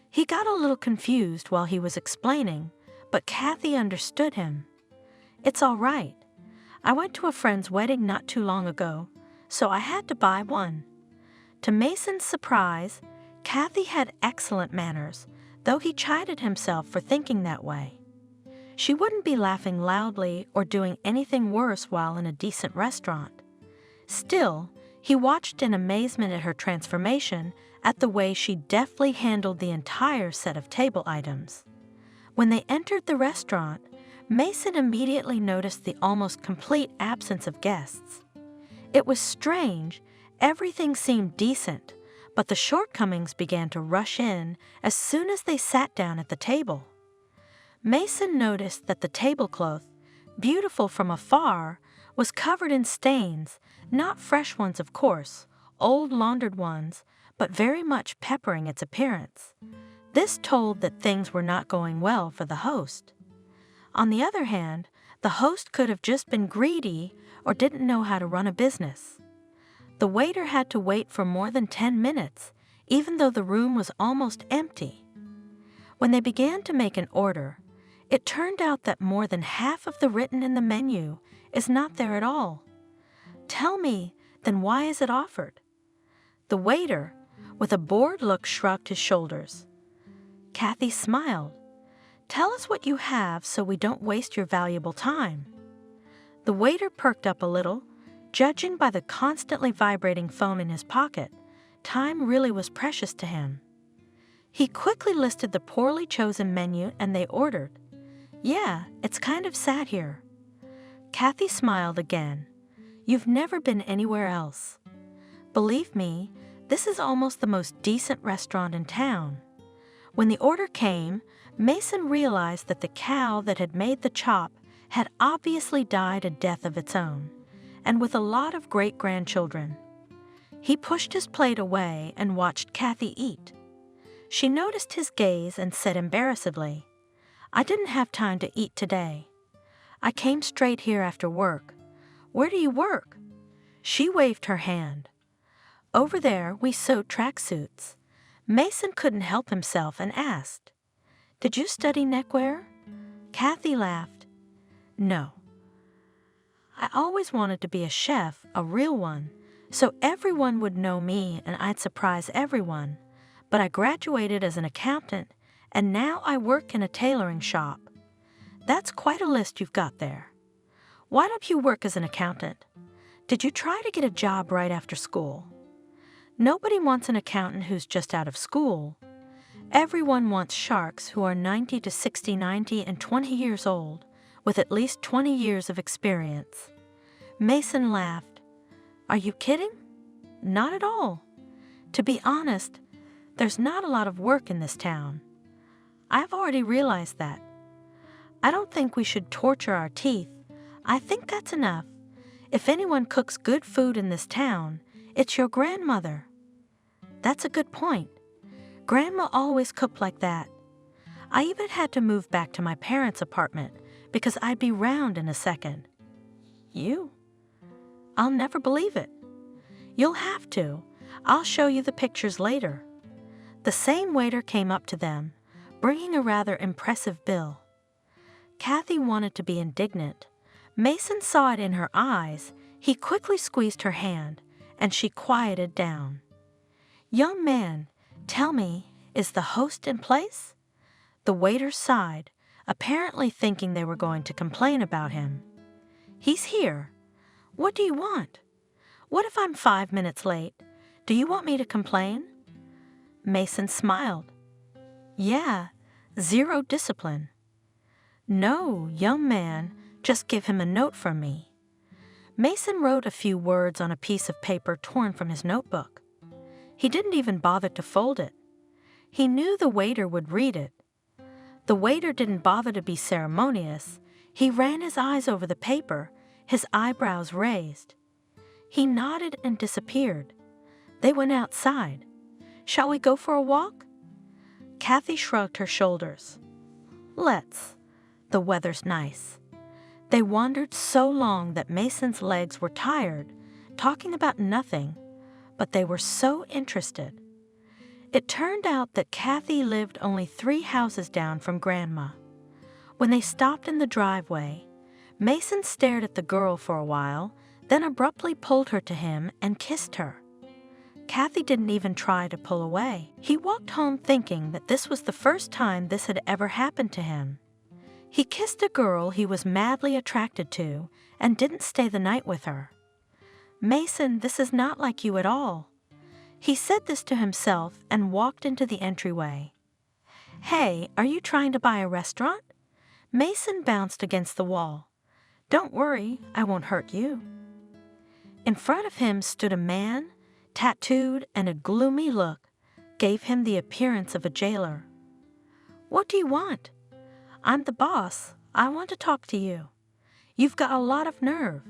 He got a little confused while he was explaining, but Kathy understood him. It's all right. I went to a friend's wedding not too long ago, so I had to buy one. To Mason's surprise, Kathy had excellent manners, though he chided himself for thinking that way. She wouldn't be laughing loudly or doing anything worse while in a decent restaurant. Still, he watched in amazement at her transformation at the way she deftly handled the entire set of table items. When they entered the restaurant, Mason immediately noticed the almost complete absence of guests. It was strange. Everything seemed decent, but the shortcomings began to rush in as soon as they sat down at the table. Mason noticed that the tablecloth, beautiful from afar, was covered in stains, not fresh ones of course, old laundered ones, but very much peppering its appearance. This told that things were not going well for the host. On the other hand, the host could have just been greedy or didn't know how to run a business. The waiter had to wait for more than 10 minutes, even though the room was almost empty. When they began to make an order, it turned out that more than half of the written in the menu is not there at all. Tell me, then why is it offered? The waiter, with a bored look, shrugged his shoulders. Kathy smiled. Tell us what you have so we don't waste your valuable time. The waiter perked up a little. Judging by the constantly vibrating phone in his pocket, time really was precious to him. He quickly listed the poorly chosen menu and they ordered. Yeah, it's kind of sad here. Kathy smiled again. You've never been anywhere else. Believe me, this is almost the most decent restaurant in town. When the order came, Mason realized that the cow that had made the chop had obviously died a death of its own, and with a lot of great-grandchildren. He pushed his plate away and watched Kathy eat. She noticed his gaze and said embarrassedly, I didn't have time to eat today. I came straight here after work. Where do you work? She waved her hand. Over there, we sewed tracksuits. Mason couldn't help himself and asked, Did you study neckwear? Kathy laughed. No. I always wanted to be a chef, a real one, so everyone would know me and I'd surprise everyone. But I graduated as an accountant, and now I work in a tailoring shop. That's quite a list you've got there. Why don't you work as an accountant? Did you try to get a job right after school? Nobody wants an accountant who's just out of school. Everyone wants sharks who are 90 to 60, 90, and 20 years old, with at least 20 years of experience. Mason laughed. Are you kidding? Not at all. To be honest, there's not a lot of work in this town. I've already realized that. I don't think we should torture our teeth. I think that's enough. If anyone cooks good food in this town, it's your grandmother. That's a good point. Grandma always cooked like that. I even had to move back to my parents' apartment because I'd be round in a second. You? I'll never believe it. You'll have to. I'll show you the pictures later. The same waiter came up to them, bringing a rather impressive bill. Kathy wanted to be indignant. Mason saw it in her eyes. He quickly squeezed her hand, and she quieted down. Young man, tell me, is the host in place? The waiter sighed, apparently thinking they were going to complain about him. He's here. What do you want? What if I'm 5 minutes late? Do you want me to complain? Mason smiled. Yeah, zero discipline. No, young man, just give him a note from me. Mason wrote a few words on a piece of paper torn from his notebook. He didn't even bother to fold it. He knew the waiter would read it. The waiter didn't bother to be ceremonious. He ran his eyes over the paper, his eyebrows raised. He nodded and disappeared. They went outside. Shall we go for a walk? Kathy shrugged her shoulders. Let's. The weather's nice. They wandered so long that Mason's legs were tired, talking about nothing, but they were so interested. It turned out that Kathy lived only 3 houses down from Grandma. When they stopped in the driveway, Mason stared at the girl for a while, then abruptly pulled her to him and kissed her. Kathy didn't even try to pull away. He walked home thinking that this was the first time this had ever happened to him. He kissed a girl he was madly attracted to and didn't stay the night with her. Mason, this is not like you at all. He said this to himself and walked into the entryway. Hey, are you trying to buy a restaurant? Mason bounced against the wall. Don't worry, I won't hurt you. In front of him stood a man, tattooed, and a gloomy look gave him the appearance of a jailer. What do you want? I'm the boss. I want to talk to you. You've got a lot of nerve.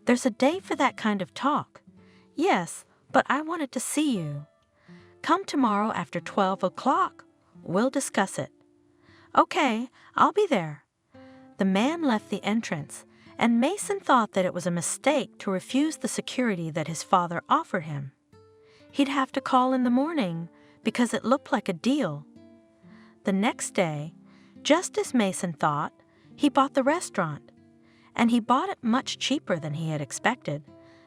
There's a day for that kind of talk. Yes, but I wanted to see you. Come tomorrow after 12 o'clock. We'll discuss it. Okay, I'll be there. The man left the entrance, and Mason thought that it was a mistake to refuse the security that his father offered him. He'd have to call in the morning because it looked like a deal. The next day, just as Mason thought, he bought the restaurant, and he bought it much cheaper than he had expected.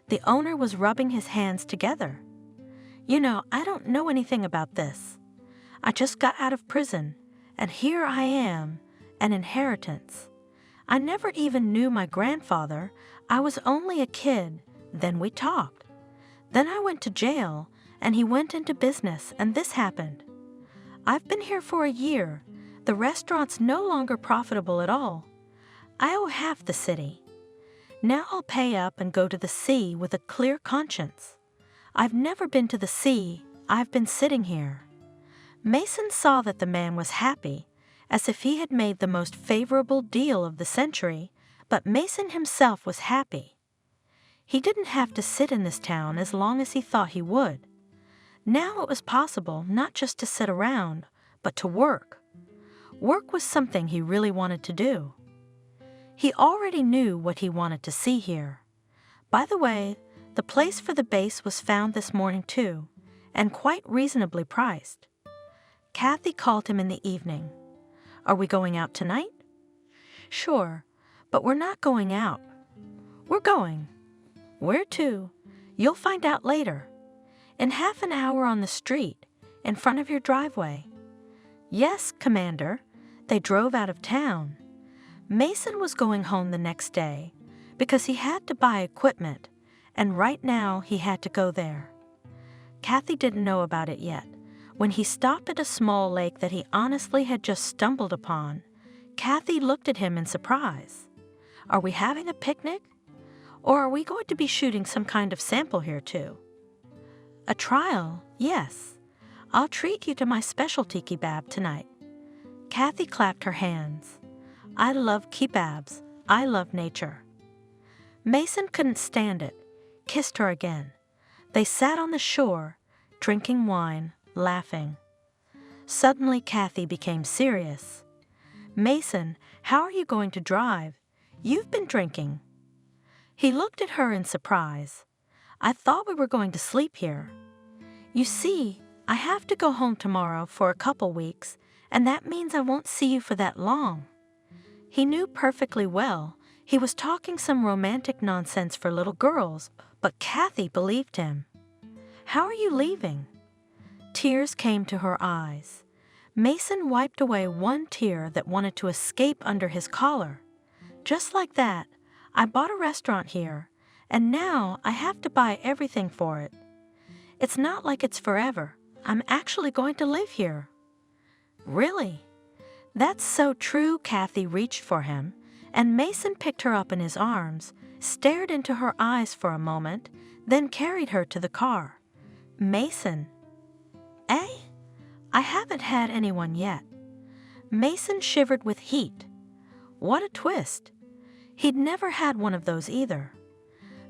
The owner was rubbing his hands together. You know, I don't know anything about this. I just got out of prison, and here I am, an inheritance. I never even knew my grandfather. I was only a kid. Then we talked. Then I went to jail, and he went into business, and this happened. I've been here for a year. The restaurant's no longer profitable at all. I owe half the city. Now I'll pay up and go to the sea with a clear conscience. I've never been to the sea. I've been sitting here. Mason saw that the man was happy, as if he had made the most favorable deal of the century, but Mason himself was happy. He didn't have to sit in this town as long as he thought he would. Now it was possible not just to sit around, but to work. Work was something he really wanted to do. He already knew what he wanted to see here. By the way, the place for the base was found this morning too, and quite reasonably priced. Kathy called him in the evening. Are we going out tonight? Sure, but we're not going out. We're going. Where to? You'll find out later. In half an hour on the street, in front of your driveway. Yes, Commander. They drove out of town. Mason was going home the next day because he had to buy equipment, and right now he had to go there. Kathy didn't know about it yet. When he stopped at a small lake that he honestly had just stumbled upon, Kathy looked at him in surprise. Are we having a picnic? Or are we going to be shooting some kind of sample here too? A trial, yes. I'll treat you to my specialty kebab tonight. Kathy clapped her hands. I love kebabs. I love nature. Mason couldn't stand it, kissed her again. They sat on the shore, drinking wine, laughing. Suddenly Kathy became serious. Mason, how are you going to drive? You've been drinking. He looked at her in surprise. I thought we were going to sleep here. You see, I have to go home tomorrow for a couple weeks, and that means I won't see you for that long. He knew perfectly well he was talking some romantic nonsense for little girls, but Kathy believed him. How are you leaving? Tears came to her eyes. Mason wiped away one tear that wanted to escape under his collar. Just like that, I bought a restaurant here, and now I have to buy everything for it. It's not like it's forever. I'm actually going to live here. Really? That's so true. Kathy reached for him, and Mason picked her up in his arms, stared into her eyes for a moment, then carried her to the car. Mason. Eh? I haven't had anyone yet. Mason shivered with heat. What a twist. He'd never had one of those either.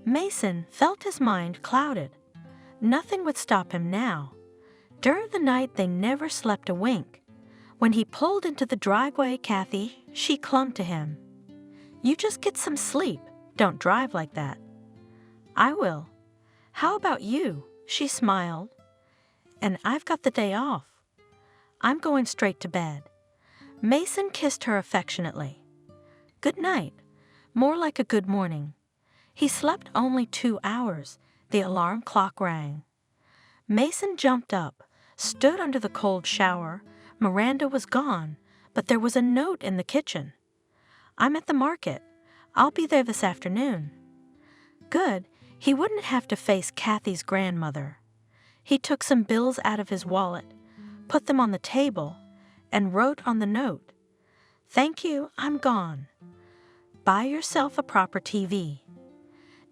Mason felt his mind clouded. Nothing would stop him now. During the night they never slept a wink. When he pulled into the driveway, Kathy, she clung to him. You just get some sleep. Don't drive like that. I will. How about you? She smiled. And I've got the day off. I'm going straight to bed. Mason kissed her affectionately. Good night. More like a good morning. He slept only 2 hours. The alarm clock rang. Mason jumped up, stood under the cold shower. Miranda was gone, but there was a note in the kitchen. I'm at the market. I'll be there this afternoon. Good. He wouldn't have to face Kathy's grandmother. He took some bills out of his wallet, put them on the table, and wrote on the note, Thank you, I'm gone. Buy yourself a proper TV.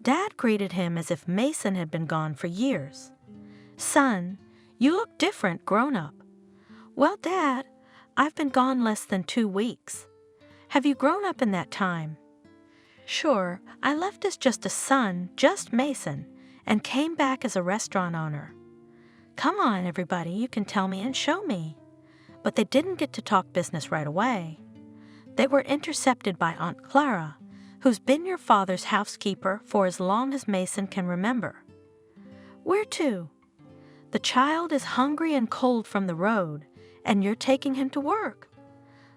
Dad greeted him as if Mason had been gone for years. Son, you look different grown up. Well, Dad, I've been gone less than 2 weeks. Have you grown up in that time? Sure, I left as just a son, just Mason, and came back as a restaurant owner. Come on, everybody, you can tell me and show me. But they didn't get to talk business right away. They were intercepted by Aunt Clara, who's been your father's housekeeper for as long as Mason can remember. Where to? The child is hungry and cold from the road, and you're taking him to work.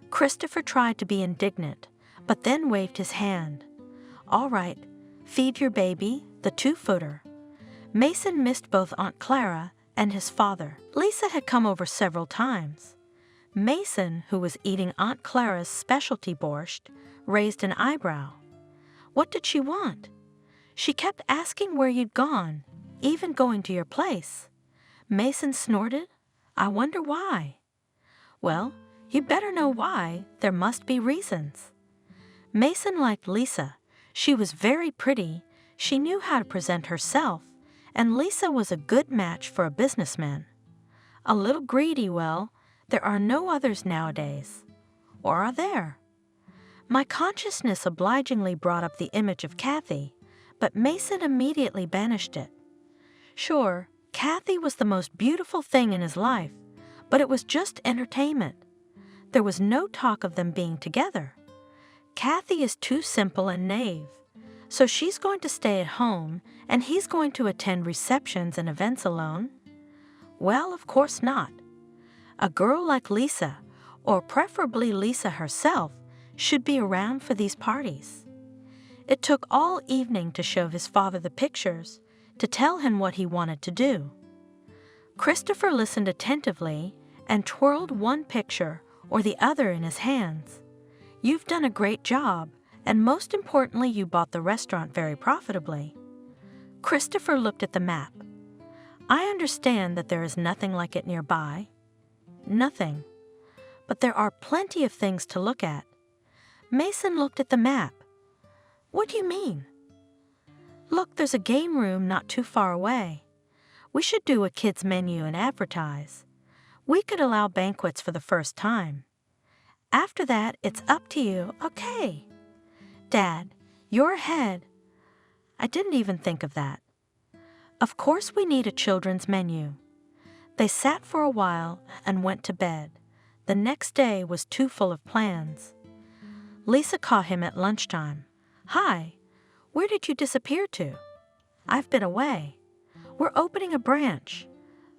Christopher tried to be indignant, but then waved his hand. All right, feed your baby, the 2-footer. Mason missed both Aunt Clara and his father. Lisa had come over several times. Mason, who was eating Aunt Clara's specialty borscht, raised an eyebrow. What did she want? She kept asking where you'd gone, even going to your place. Mason snorted. I wonder why. Well, you better know why. There must be reasons. Mason liked Lisa. She was very pretty. She knew how to present herself, and Lisa was a good match for a businessman. A little greedy, well, there are no others nowadays. Or are there? My consciousness obligingly brought up the image of Kathy, but Mason immediately banished it. Sure, Kathy was the most beautiful thing in his life, but it was just entertainment. There was no talk of them being together. Kathy is too simple and naive, so she's going to stay at home and he's going to attend receptions and events alone? Well, of course not. A girl like Lisa, or preferably Lisa herself, should be around for these parties. It took all evening to show his father the pictures, to tell him what he wanted to do. Christopher listened attentively and twirled one picture or the other in his hands. You've done a great job, and most importantly, you bought the restaurant very profitably. Christopher looked at the map. I understand that there is nothing like it nearby. Nothing. But there are plenty of things to look at. Mason looked at the map. What do you mean? Look, there's a game room not too far away. We should do a kids' menu and advertise. We could allow banquets for the first time. After that, it's up to you, okay? Dad, you're ahead. I didn't even think of that. Of course we need a children's menu. They sat for a while and went to bed. The next day was too full of plans. Lisa caught him at lunchtime. Hi, where did you disappear to? I've been away. We're opening a branch.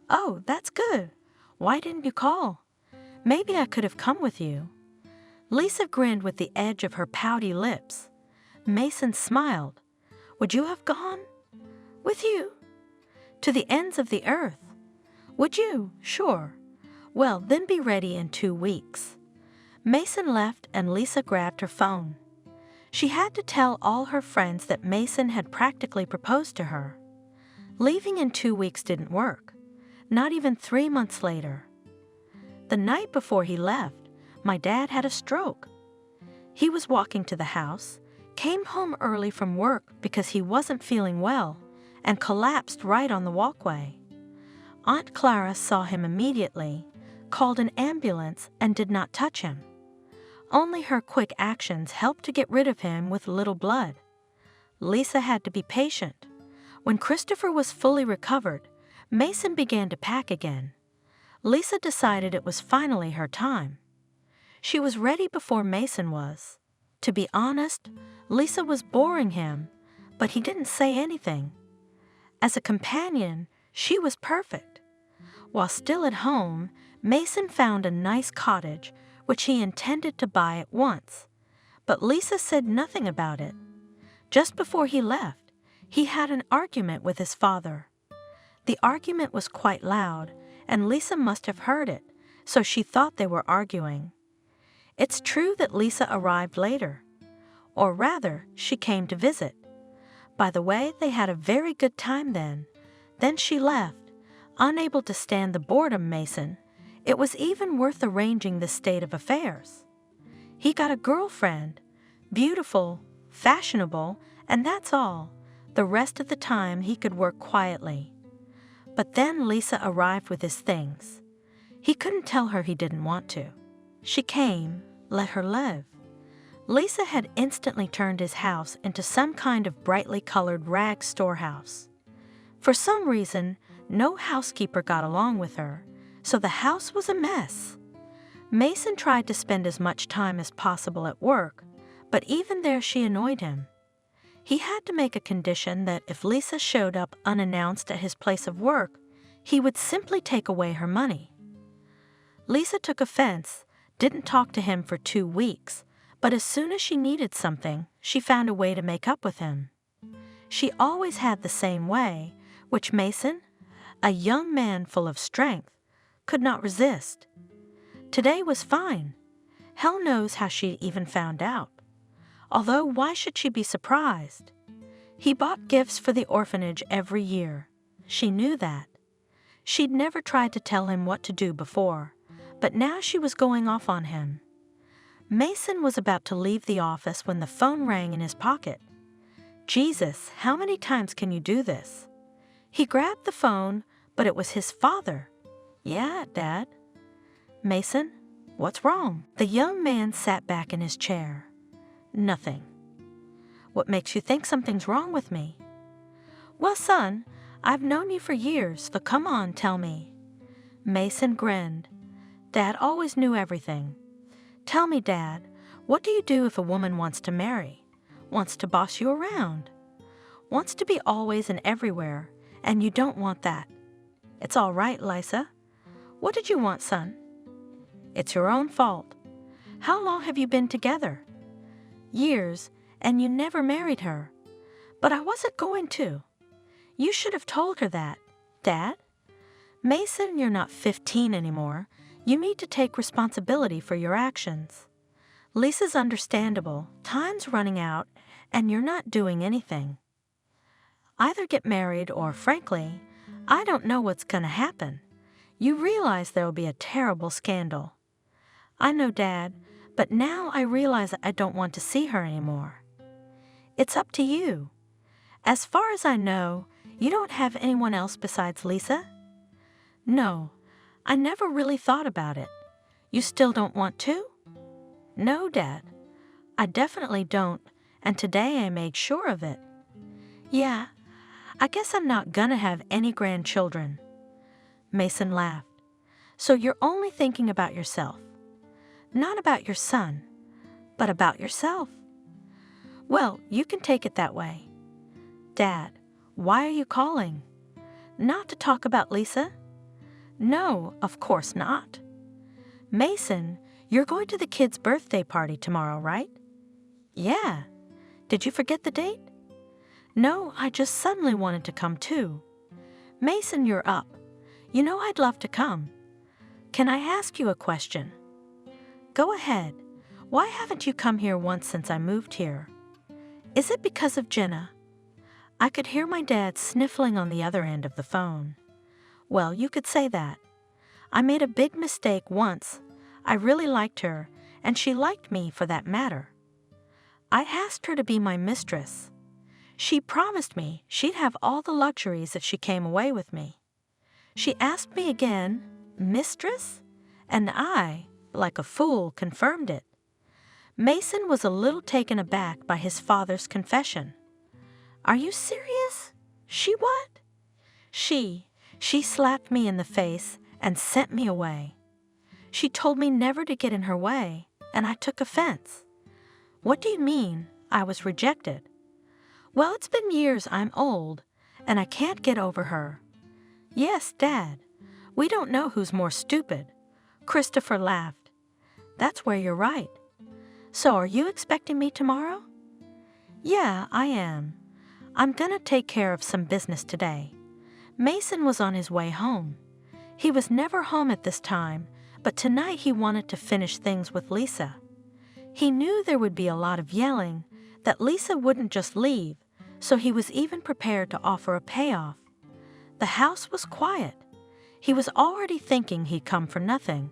Oh, that's good. Why didn't you call? Maybe I could have come with you. Lisa grinned with the edge of her pouty lips. Mason smiled. Would you have gone? With you? To the ends of the earth. Would you? Sure. Well, then be ready in 2 weeks. Mason left and Lisa grabbed her phone. She had to tell all her friends that Mason had practically proposed to her. Leaving in 2 weeks didn't work, not even 3 months later. The night before he left, my dad had a stroke. He was walking to the house, came home early from work because he wasn't feeling well, and collapsed right on the walkway. Aunt Clara saw him immediately, called an ambulance, and did not touch him. Only her quick actions helped to get rid of him with little blood. Lisa had to be patient. When Christopher was fully recovered, Mason began to pack again. Lisa decided it was finally her time. She was ready before Mason was. To be honest, Lisa was boring him, but he didn't say anything. As a companion, she was perfect. While still at home, Mason found a nice cottage which he intended to buy at once, but Lisa said nothing about it. Just before he left, he had an argument with his father. The argument was quite loud, and Lisa must have heard it, so she thought they were arguing. It's true that Lisa arrived later, or rather, she came to visit. By the way, they had a very good time then. Then she left, unable to stand the boredom Mason. It was even worth arranging this state of affairs. He got a girlfriend, beautiful, fashionable, and that's all. The rest of the time he could work quietly. But then Lisa arrived with his things. He couldn't tell her he didn't want to. She came, let her live. Lisa had instantly turned his house into some kind of brightly colored rag storehouse. For some reason, no housekeeper got along with her, so the house was a mess. Mason tried to spend as much time as possible at work, but even there she annoyed him. He had to make a condition that if Lisa showed up unannounced at his place of work, he would simply take away her money. Lisa took offense, didn't talk to him for 2 weeks, but as soon as she needed something, she found a way to make up with him. She always had the same way, which Mason, a young man full of strength, could not resist. Today was fine. Hell knows how she even found out. Although why should she be surprised? He bought gifts for the orphanage every year. She knew that. She'd never tried to tell him what to do before, but now she was going off on him. Mason was about to leave the office when the phone rang in his pocket. Jesus, how many times can you do this? He grabbed the phone, but it was his father. Yeah, Dad. Mason, what's wrong? The young man sat back in his chair. Nothing. What makes you think something's wrong with me? Well, son, I've known you for years, so come on, tell me. Mason grinned. Dad always knew everything. Tell me, Dad, what do you do if a woman wants to marry, wants to boss you around, wants to be always and everywhere, and you don't want that? It's all right, Lisa. What did you want, son? It's your own fault. How long have you been together? Years, and you never married her. But I wasn't going to. You should have told her that, Dad. Mason, you're not 15 anymore. You need to take responsibility for your actions. Lisa's understandable. Time's running out, and you're not doing anything. Either get married or, frankly, I don't know what's going to happen. You realize there will be a terrible scandal. I know, Dad, but now I realize I don't want to see her anymore. It's up to you. As far as I know, you don't have anyone else besides Lisa? No, I never really thought about it. You still don't want to? No, Dad, I definitely don't, and today I made sure of it. Yeah, I guess I'm not gonna have any grandchildren. Mason laughed. So you're only thinking about yourself. Not about your son, but about yourself. Well, you can take it that way. Dad, why are you calling? Not to talk about Lisa? No, of course not. Mason, you're going to the kid's birthday party tomorrow, right? Yeah. Did you forget the date? No, I just suddenly wanted to come too. Mason, you're up. You know I'd love to come. Can I ask you a question? Go ahead. Why haven't you come here once since I moved here? Is it because of Jenna? I could hear my dad sniffling on the other end of the phone. Well, you could say that. I made a big mistake once. I really liked her, and she liked me for that matter. I asked her to be my mistress. She promised me she'd have all the luxuries if she came away with me. She asked me again, mistress? And I, like a fool, confirmed it. Mason was a little taken aback by his father's confession. Are you serious? She what? She slapped me in the face and sent me away. She told me never to get in her way, and I took offense. What do you mean, I was rejected? Well, it's been years. I'm old, and I can't get over her. Yes, Dad, we don't know who's more stupid. Christopher laughed. That's where you're right. So are you expecting me tomorrow? Yeah, I am. I'm gonna take care of some business today. Mason was on his way home. He was never home at this time, but tonight he wanted to finish things with Lisa. He knew there would be a lot of yelling, that Lisa wouldn't just leave, so he was even prepared to offer a payoff. The house was quiet. He was already thinking he'd come for nothing.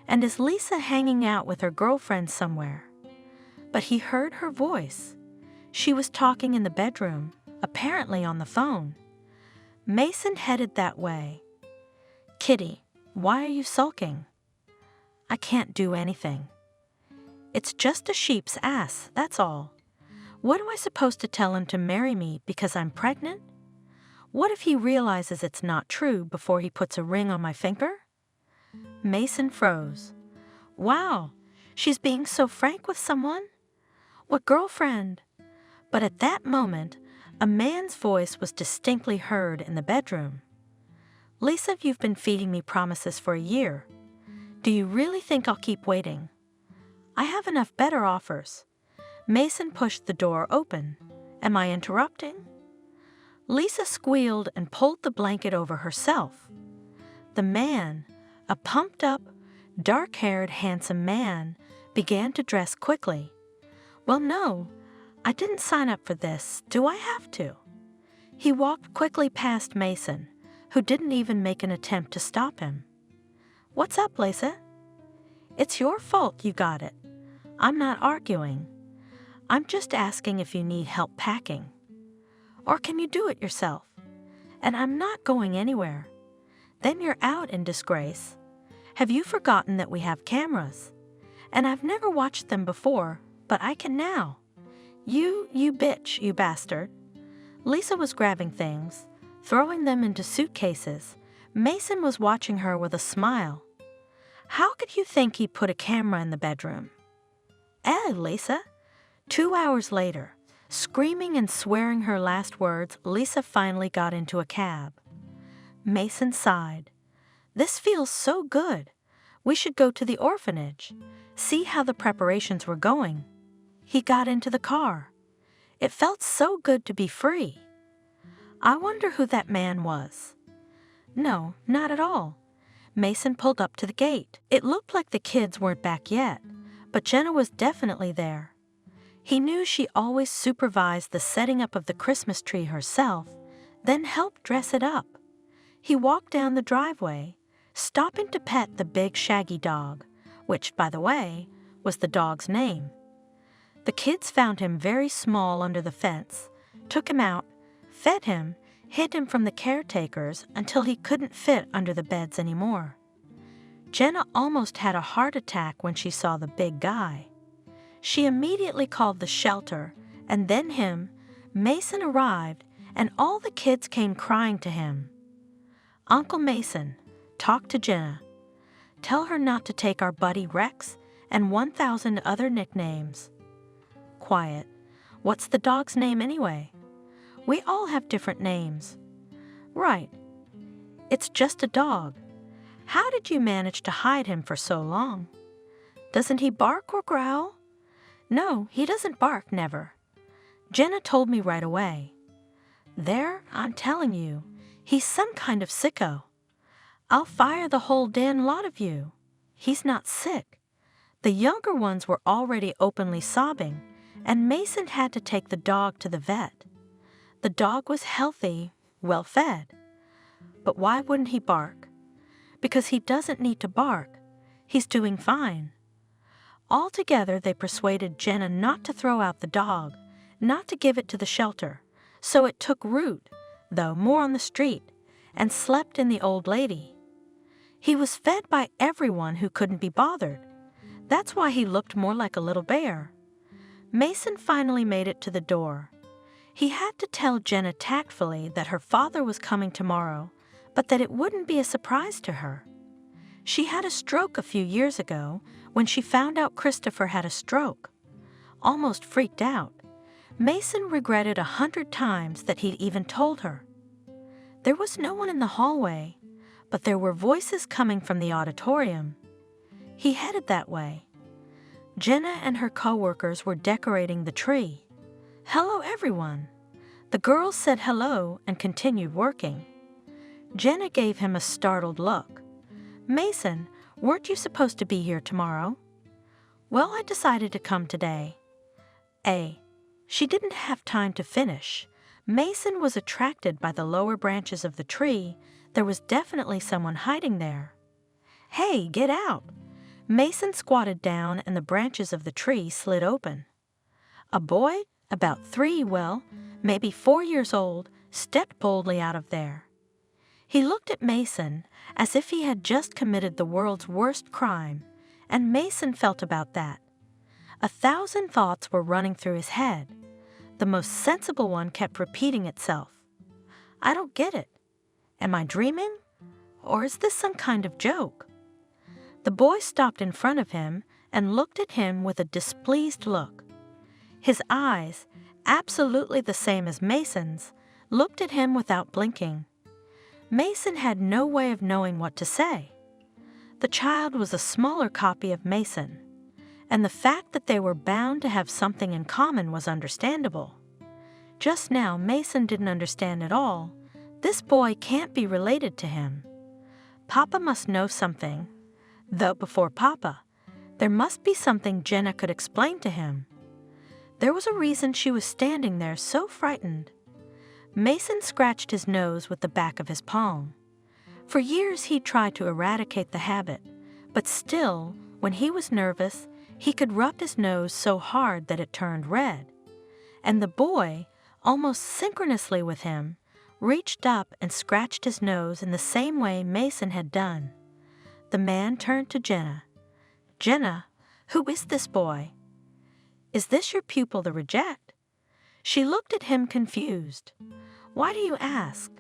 And is Lisa hanging out with her girlfriend somewhere? But he heard her voice. She was talking in the bedroom, apparently on the phone. Mason headed that way. Kitty, why are you sulking? I can't do anything. It's just a sheep's ass, that's all. What am I supposed to tell him to marry me because I'm pregnant? What if he realizes it's not true before he puts a ring on my finger? Mason froze. Wow, she's being so frank with someone? What girlfriend? But at that moment, a man's voice was distinctly heard in the bedroom. Lisa, you've been feeding me promises for a year. Do you really think I'll keep waiting? I have enough better offers. Mason pushed the door open. Am I interrupting? Lisa squealed and pulled the blanket over herself. The man, a pumped-up, dark-haired, handsome man, began to dress quickly. Well, no, I didn't sign up for this. Do I have to? He walked quickly past Mason, who didn't even make an attempt to stop him. What's up, Lisa? It's your fault you got it. I'm not arguing. I'm just asking if you need help packing. Or can you do it yourself? And I'm not going anywhere. Then you're out in disgrace. Have you forgotten that we have cameras? And I've never watched them before, but I can now. You bitch, you bastard. Lisa was grabbing things, throwing them into suitcases. Mason was watching her with a smile. How could you think he put a camera in the bedroom? Lisa. 2 hours later, screaming and swearing her last words, Lisa finally got into a cab. Mason sighed. This feels so good. We should go to the orphanage, see how the preparations were going. He got into the car. It felt so good to be free. I wonder who that man was. No, not at all. Mason pulled up to the gate. It looked like the kids weren't back yet, but Jenna was definitely there. He knew she always supervised the setting up of the Christmas tree herself, then helped dress it up. He walked down the driveway, stopping to pet the big shaggy dog, which, by the way, was the dog's name. The kids found him very small under the fence, took him out, fed him, hid him from the caretakers until he couldn't fit under the beds anymore. Jenna almost had a heart attack when she saw the big guy. She immediately called the shelter, and then him. Mason arrived, and all the kids came crying to him. "Uncle Mason, talk to Jenna. Tell her not to take our buddy Rex and 1,000 other nicknames." "Quiet. What's the dog's name anyway? We all have different names." "Right. It's just a dog. How did you manage to hide him for so long? Doesn't he bark or growl?" "No, he doesn't bark, never. Jenna told me right away." "There, I'm telling you, he's some kind of sicko. I'll fire the whole damn lot of you." "He's not sick." The younger ones were already openly sobbing, and Mason had to take the dog to the vet. The dog was healthy, well fed. But why wouldn't he bark? Because he doesn't need to bark. He's doing fine. Altogether, they persuaded Jenna not to throw out the dog, not to give it to the shelter, so it took root, though more on the street, and slept in the old lady. He was fed by everyone who couldn't be bothered. That's why he looked more like a little bear. Mason finally made it to the door. He had to tell Jenna tactfully that her father was coming tomorrow, but that it wouldn't be a surprise to her. She had a stroke a few years ago when she found out Christopher had a stroke. Almost freaked out. Mason regretted 100 times that he'd even told her. There was no one in the hallway, but there were voices coming from the auditorium. He headed that way. Jenna and her co-workers were decorating the tree. "Hello, everyone." The girls said hello and continued working. Jenna gave him a startled look. "Mason, weren't you supposed to be here tomorrow?" "Well, I decided to come today." She didn't have time to finish. Mason was attracted by the lower branches of the tree. There was definitely someone hiding there. "Hey, get out!" Mason squatted down and the branches of the tree slid open. A boy, about 3, well, maybe 4 years old, stepped boldly out of there. He looked at Mason as if he had just committed the world's worst crime, and Mason felt about that. 1,000 thoughts were running through his head. The most sensible one kept repeating itself. "I don't get it. Am I dreaming? Or is this some kind of joke?" The boy stopped in front of him and looked at him with a displeased look. His eyes, absolutely the same as Mason's, looked at him without blinking. Mason had no way of knowing what to say. The child was a smaller copy of Mason, and the fact that they were bound to have something in common was understandable. Just now, Mason didn't understand at all. This boy can't be related to him. Papa must know something. Though before Papa, there must be something Jenna could explain to him. There was a reason she was standing there so frightened. Mason scratched his nose with the back of his palm. For years he'd tried to eradicate the habit, but still, when he was nervous, he could rub his nose so hard that it turned red. And the boy, almost synchronously with him, reached up and scratched his nose in the same way Mason had done. The man turned to Jenna. "Jenna, who is this boy? Is this your pupil the reject?" She looked at him confused. "Why do you ask?"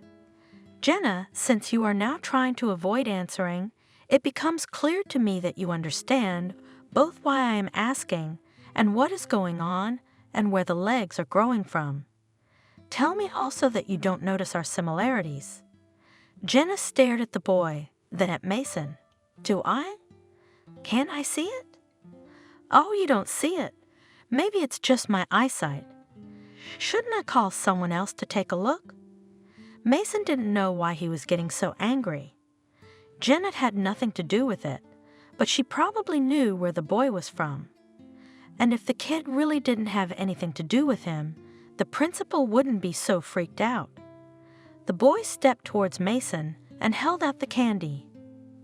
"Jenna, since you are now trying to avoid answering, it becomes clear to me that you understand both why I am asking and what is going on and where the legs are growing from. Tell me also that you don't notice our similarities." Jenna stared at the boy, then at Mason. "Do I? Can't I see it?" "Oh, you don't see it. Maybe it's just my eyesight. Shouldn't I call someone else to take a look?" Mason didn't know why he was getting so angry. Jenna had nothing to do with it, but she probably knew where the boy was from. And if the kid really didn't have anything to do with him, the principal wouldn't be so freaked out. The boy stepped towards Mason and held out the candy.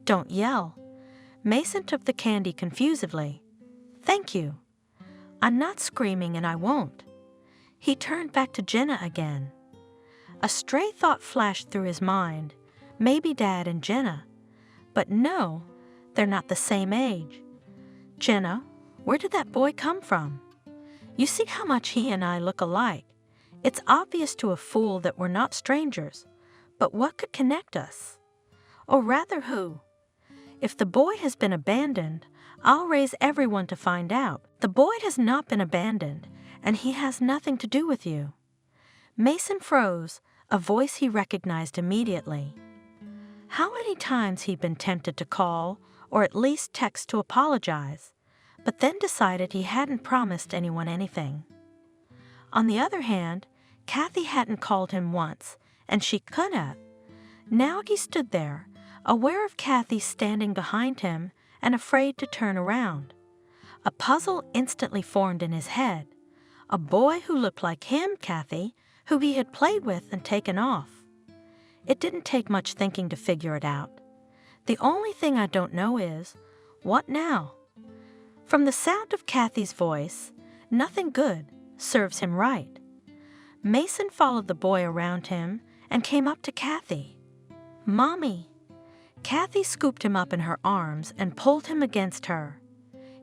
"Don't yell." Mason took the candy confusedly. "Thank you. I'm not screaming and I won't." He turned back to Jenna again. A stray thought flashed through his mind, maybe Dad and Jenna. But no, They're not the same age. Jenna, where did that boy come from? You see how much he and I look alike. It's obvious to a fool that we're not strangers, but what could connect us? Or rather, who? If the boy has been abandoned, I'll raise everyone to find out. The boy has not been abandoned, and he has nothing to do with you. Mason froze, a voice he recognized immediately. How many times he'd been tempted to call, or at least text to apologize, but then decided he hadn't promised anyone anything. On the other hand, Kathy hadn't called him once, and she could have. Now he stood there, aware of Kathy standing behind him and afraid to turn around. A puzzle instantly formed in his head. A boy who looked like him, Kathy, who he had played with and taken off. It didn't take much thinking to figure it out. The only thing I don't know is, what now? From the sound of Kathy's voice, nothing good serves him right. Mason followed the boy around him and came up to Kathy. Mommy. Kathy scooped him up in her arms and pulled him against her.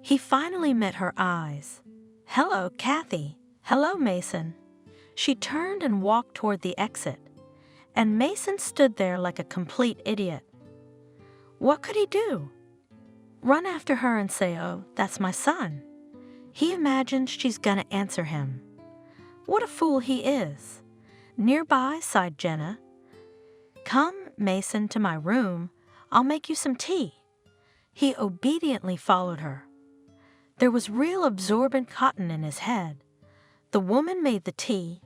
He finally met her eyes. Hello, Kathy. Hello, Mason. She turned and walked toward the exit, and Mason stood there like a complete idiot. What could he do? Run after her and say, "Oh, that's my son." He imagines she's gonna answer him. What a fool he is. Nearby sighed Jenna. Come, Mason, to my room. I'll make you some tea. He obediently followed her. There was real absorbent cotton in his head. The woman made the tea,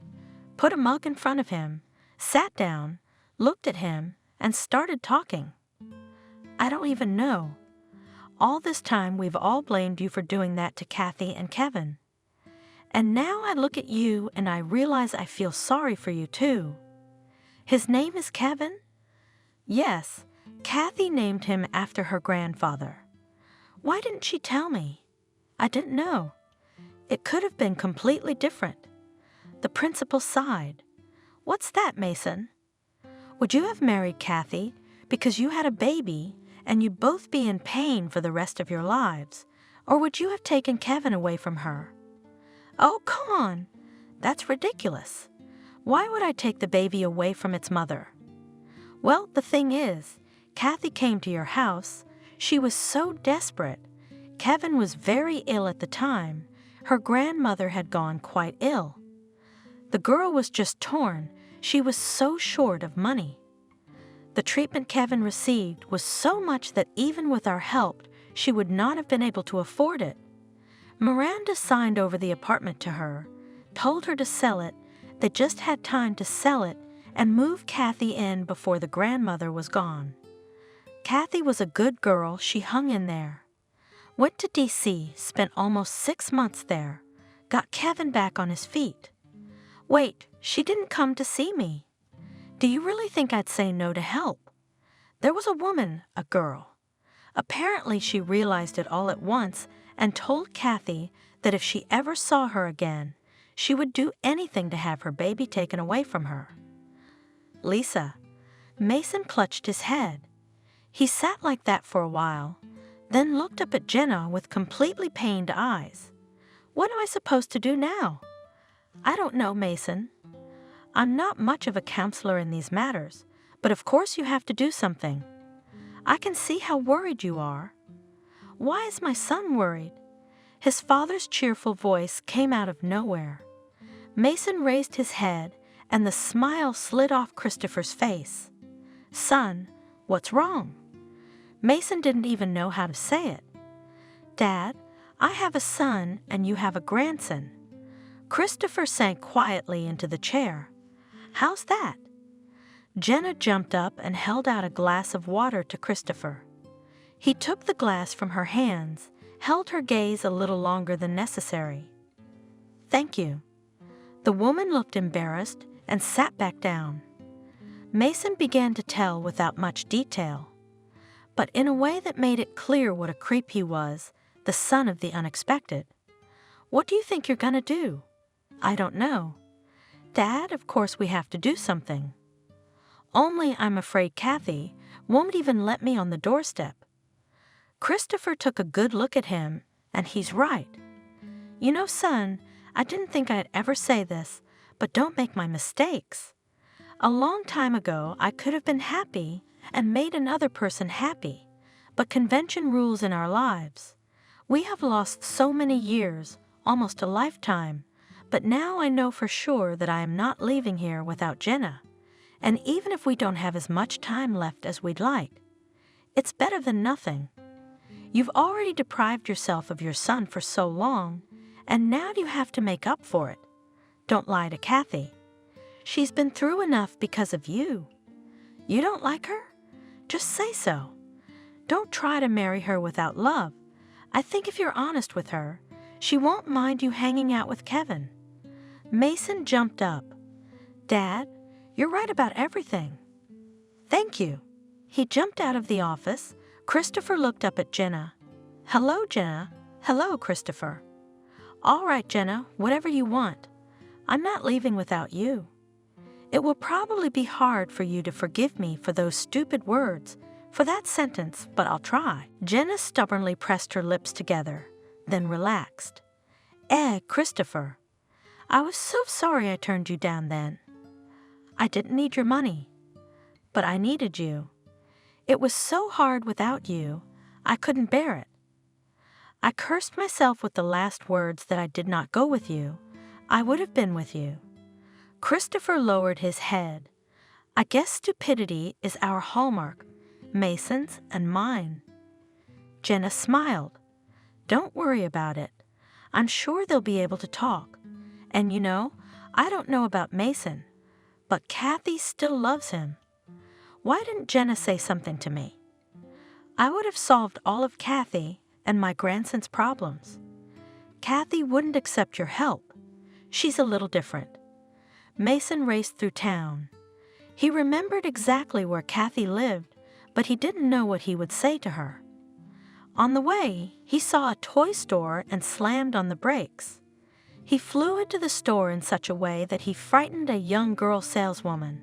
put a mug in front of him, sat down, looked at him, and started talking. I don't even know. All this time we've all blamed you for doing that to Kathy and Kevin. And now I look at you and I realize I feel sorry for you too. His name is Kevin? Yes, Kathy named him after her grandfather. Why didn't she tell me? I didn't know. It could have been completely different. The principal sighed. What's that, Mason? Would you have married Kathy because you had a baby and you'd both be in pain for the rest of your lives, or would you have taken Kevin away from her? Oh, come on. That's ridiculous. Why would I take the baby away from its mother? Well, the thing is, Kathy came to your house. She was so desperate. Kevin was very ill at the time. Her grandmother had gone quite ill. The girl was just torn. She was so short of money. The treatment Kevin received was so much that even with our help, she would not have been able to afford it. Miranda signed over the apartment to her, told her to sell it. They just had time to sell it and move Kathy in before the grandmother was gone. Kathy was a good girl. She hung in there. Went to D.C., spent almost 6 months there, got Kevin back on his feet. Wait, she didn't come to see me. Do you really think I'd say no to help? There was a woman, a girl. Apparently she realized it all at once and told Kathy that if she ever saw her again, she would do anything to have her baby taken away from her. Lisa. Mason clutched his head. He sat like that for a while, then looked up at Jenna with completely pained eyes. What am I supposed to do now? I don't know, Mason. I'm not much of a counselor in these matters, but of course you have to do something. I can see how worried you are. Why is my son worried? His father's cheerful voice came out of nowhere. Mason raised his head, and the smile slid off Christopher's face. Son, what's wrong? Mason didn't even know how to say it. Dad, I have a son and you have a grandson. Christopher sank quietly into the chair. How's that? Jenna jumped up and held out a glass of water to Christopher. He took the glass from her hands, held her gaze a little longer than necessary. Thank you. The woman looked embarrassed and sat back down. Mason began to tell without much detail, but in a way that made it clear what a creep he was, the son of the unexpected. What do you think you're going to do? I don't know. Dad, of course we have to do something. Only I'm afraid Kathy won't even let me on the doorstep. Christopher took a good look at him, and he's right. You know, son, I didn't think I'd ever say this, but don't make my mistakes. A long time ago, I could have been happy and made another person happy, but convention rules in our lives. We have lost so many years, almost a lifetime, but now I know for sure that I am not leaving here without Jenna. And even if we don't have as much time left as we'd like, it's better than nothing. You've already deprived yourself of your son for so long, and now you have to make up for it. Don't lie to Kathy. She's been through enough because of you. You don't like her? Just say so. Don't try to marry her without love. I think if you're honest with her, she won't mind you hanging out with Kevin. Mason jumped up. Dad, you're right about everything. Thank you. He jumped out of the office. Christopher looked up at Jenna. Hello, Jenna. Hello, Christopher. All right, Jenna, whatever you want. I'm not leaving without you. It will probably be hard for you to forgive me for those stupid words, for that sentence, but I'll try. Jenna stubbornly pressed her lips together, then relaxed. Christopher, I was so sorry I turned you down then. I didn't need your money, but I needed you. It was so hard without you, I couldn't bear it. I cursed myself with the last words that I did not go with you. I would have been with you. Christopher lowered his head. I guess stupidity is our hallmark, Mason's and mine. Jenna smiled. Don't worry about it. I'm sure they'll be able to talk. And you know, I don't know about Mason, but Kathy still loves him. Why didn't Jenna say something to me? I would have solved all of Kathy and my grandson's problems. Kathy wouldn't accept your help. She's a little different. Mason raced through town. He remembered exactly where Kathy lived, but he didn't know what he would say to her. On the way, he saw a toy store and slammed on the brakes. He flew into the store in such a way that he frightened a young girl saleswoman.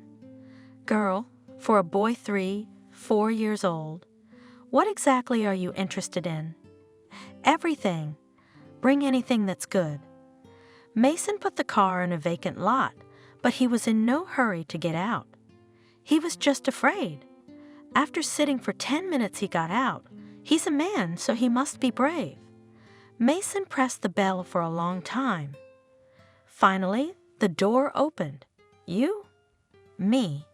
Girl, for a boy 3, 4 years old, what exactly are you interested in? Everything. Bring anything that's good. Mason put the car in a vacant lot, but he was in no hurry to get out. He was just afraid. After sitting for 10 minutes, he got out. He's a man, so he must be brave. Mason pressed the bell for a long time. Finally, the door opened. You? Me.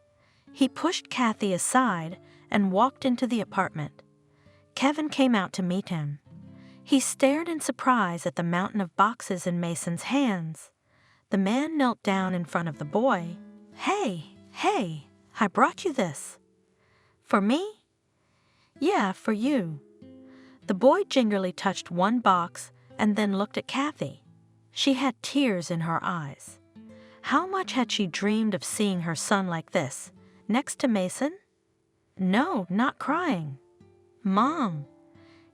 He pushed Kathy aside and walked into the apartment. Kevin came out to meet him. He stared in surprise at the mountain of boxes in Mason's hands. The man knelt down in front of the boy. Hey, I brought you this. For me? Yeah, for you. The boy gingerly touched one box and then looked at Kathy. She had tears in her eyes. How much had she dreamed of seeing her son like this, next to Mason? No, not crying. Mom.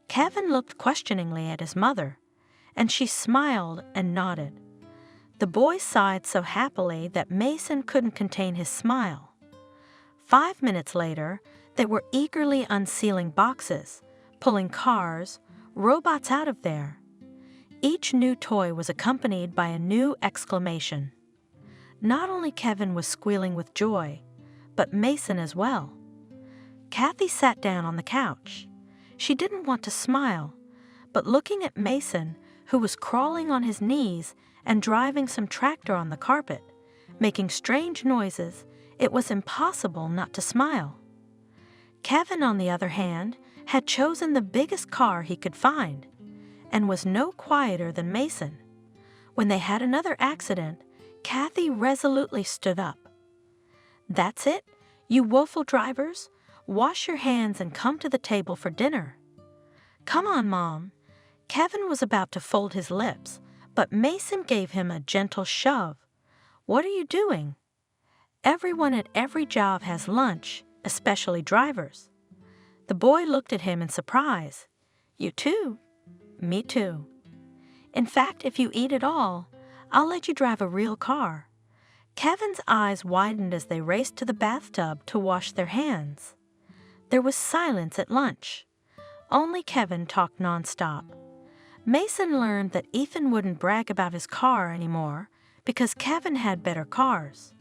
Kevin looked questioningly at his mother, and she smiled and nodded. The boy sighed so happily that Mason couldn't contain his smile. 5 minutes later, they were eagerly unsealing boxes, pulling cars, robots out of there. Each new toy was accompanied by a new exclamation. Not only Kevin was squealing with joy, but Mason as well. Kathy sat down on the couch. She didn't want to smile, but looking at Mason, who was crawling on his knees and driving some tractor on the carpet, making strange noises, it was impossible not to smile. Kevin, on the other hand, had chosen the biggest car he could find, and was no quieter than Mason. When they had another accident, Kathy resolutely stood up. That's it, you woeful drivers. Wash your hands and come to the table for dinner. Come on, Mom. Kevin was about to fold his lips, but Mason gave him a gentle shove. What are you doing? Everyone at every job has lunch, especially drivers. The boy looked at him in surprise. You too? Me too. In fact, if you eat it all, I'll let you drive a real car. Kevin's eyes widened as they raced to the bathtub to wash their hands. There was silence at lunch. Only Kevin talked nonstop. Mason learned that Ethan wouldn't brag about his car anymore because Kevin had better cars.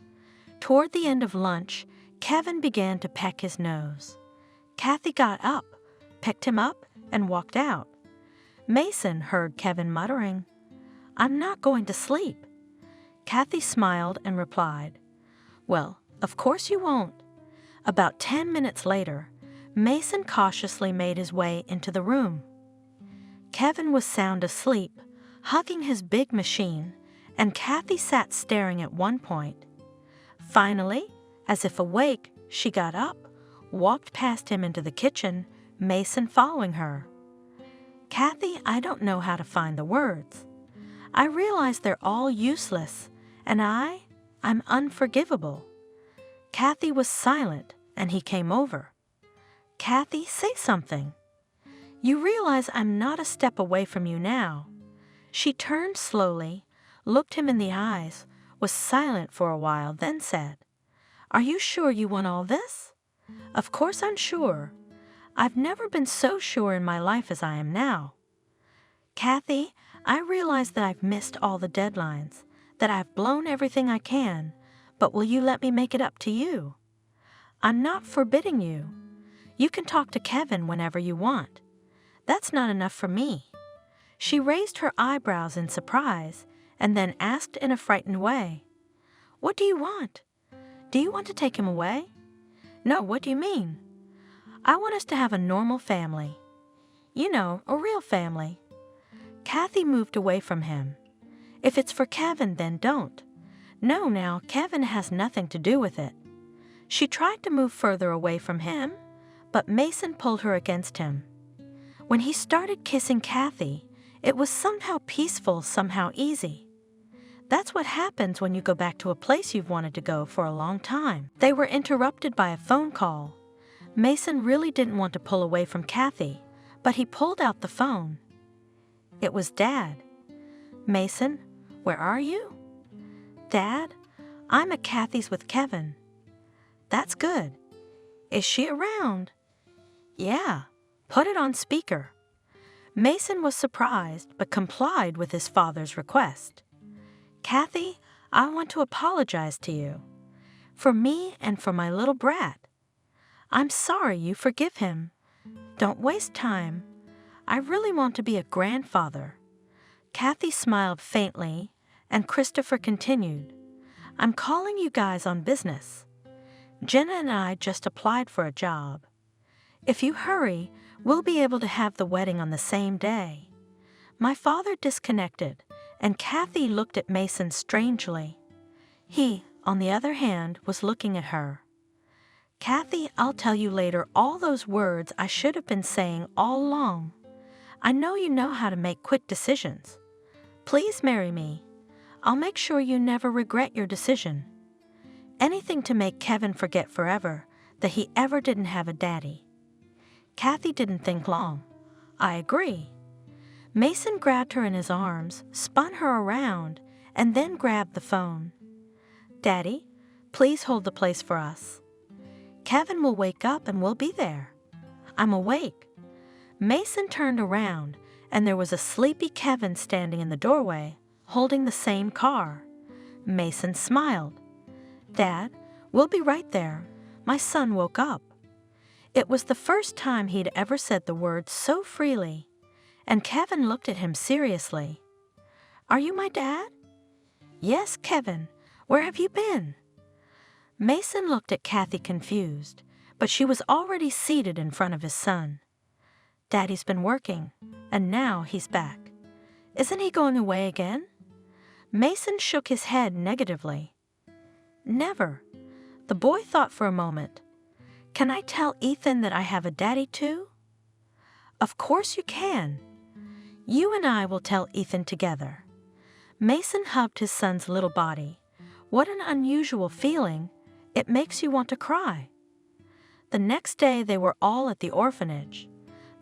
Toward the end of lunch, Kevin began to peck his nose. Kathy got up, picked him up, and walked out. Mason heard Kevin muttering, "I'm not going to sleep." Kathy smiled and replied, "Well, of course you won't." About 10 minutes later, Mason cautiously made his way into the room. Kevin was sound asleep, hugging his big machine, and Kathy sat staring at one point. Finally, as if awake, she got up, walked past him into the kitchen, Mason following her. "Kathy, I don't know how to find the words. I realize they're all useless, and I'm unforgivable." Kathy was silent, and he came over. "Kathy, say something. You realize I'm not a step away from you now." She turned slowly, looked him in the eyes, was silent for a while, then said, "Are you sure you want all this?" "Of course I'm sure. I've never been so sure in my life as I am now." "Kathy, I realize that I've missed all the deadlines, that I've blown everything I can, but will you let me make it up to you? I'm not forbidding you. You can talk to Kevin whenever you want. That's not enough for me." She raised her eyebrows in surprise and then asked in a frightened way, "What do you want? Do you want to take him away?" "No, what do you mean?" "I want us to have a normal family. You know, a real family." Kathy moved away from him. "If it's for Kevin, then don't." "No, now, Kevin has nothing to do with it." She tried to move further away from him, but Mason pulled her against him. When he started kissing Kathy, it was somehow peaceful, somehow easy. That's what happens when you go back to a place you've wanted to go for a long time. They were interrupted by a phone call. Mason really didn't want to pull away from Kathy, but he pulled out the phone. It was Dad. "Mason, where are you?" "Dad, I'm at Kathy's with Kevin." "That's good. Is she around?" "Yeah, put it on speaker." Mason was surprised but complied with his father's request. "Kathy, I want to apologize to you. For me and for my little brat. I'm sorry, you forgive him. Don't waste time. I really want to be a grandfather." Kathy smiled faintly, and Christopher continued, "I'm calling you guys on business. Jenna and I just applied for a job. If you hurry, we'll be able to have the wedding on the same day." My father disconnected, and Kathy looked at Mason strangely. He, on the other hand, was looking at her. "Kathy, I'll tell you later all those words I should have been saying all along. I know you know how to make quick decisions. Please marry me. I'll make sure you never regret your decision. Anything to make Kevin forget forever that he ever didn't have a daddy." Kathy didn't think long. "I agree." Mason grabbed her in his arms, spun her around, and then grabbed the phone. "Daddy, please hold the place for us. Kevin will wake up and we'll be there." "I'm awake." Mason turned around, and there was a sleepy Kevin standing in the doorway, holding the same car. Mason smiled. "Dad, we'll be right there. My son woke up." It was the first time he'd ever said the words so freely, and Kevin looked at him seriously. "Are you my dad?" "Yes, Kevin. Where have you been?" Mason looked at Kathy confused, but she was already seated in front of his son. "Daddy's been working, and now he's back. Isn't he going away again?" Mason shook his head negatively. "Never." The boy thought for a moment. "Can I tell Ethan that I have a daddy too?" "Of course you can. You and I will tell Ethan together." Mason hugged his son's little body. What an unusual feeling. It makes you want to cry. The next day they were all at the orphanage.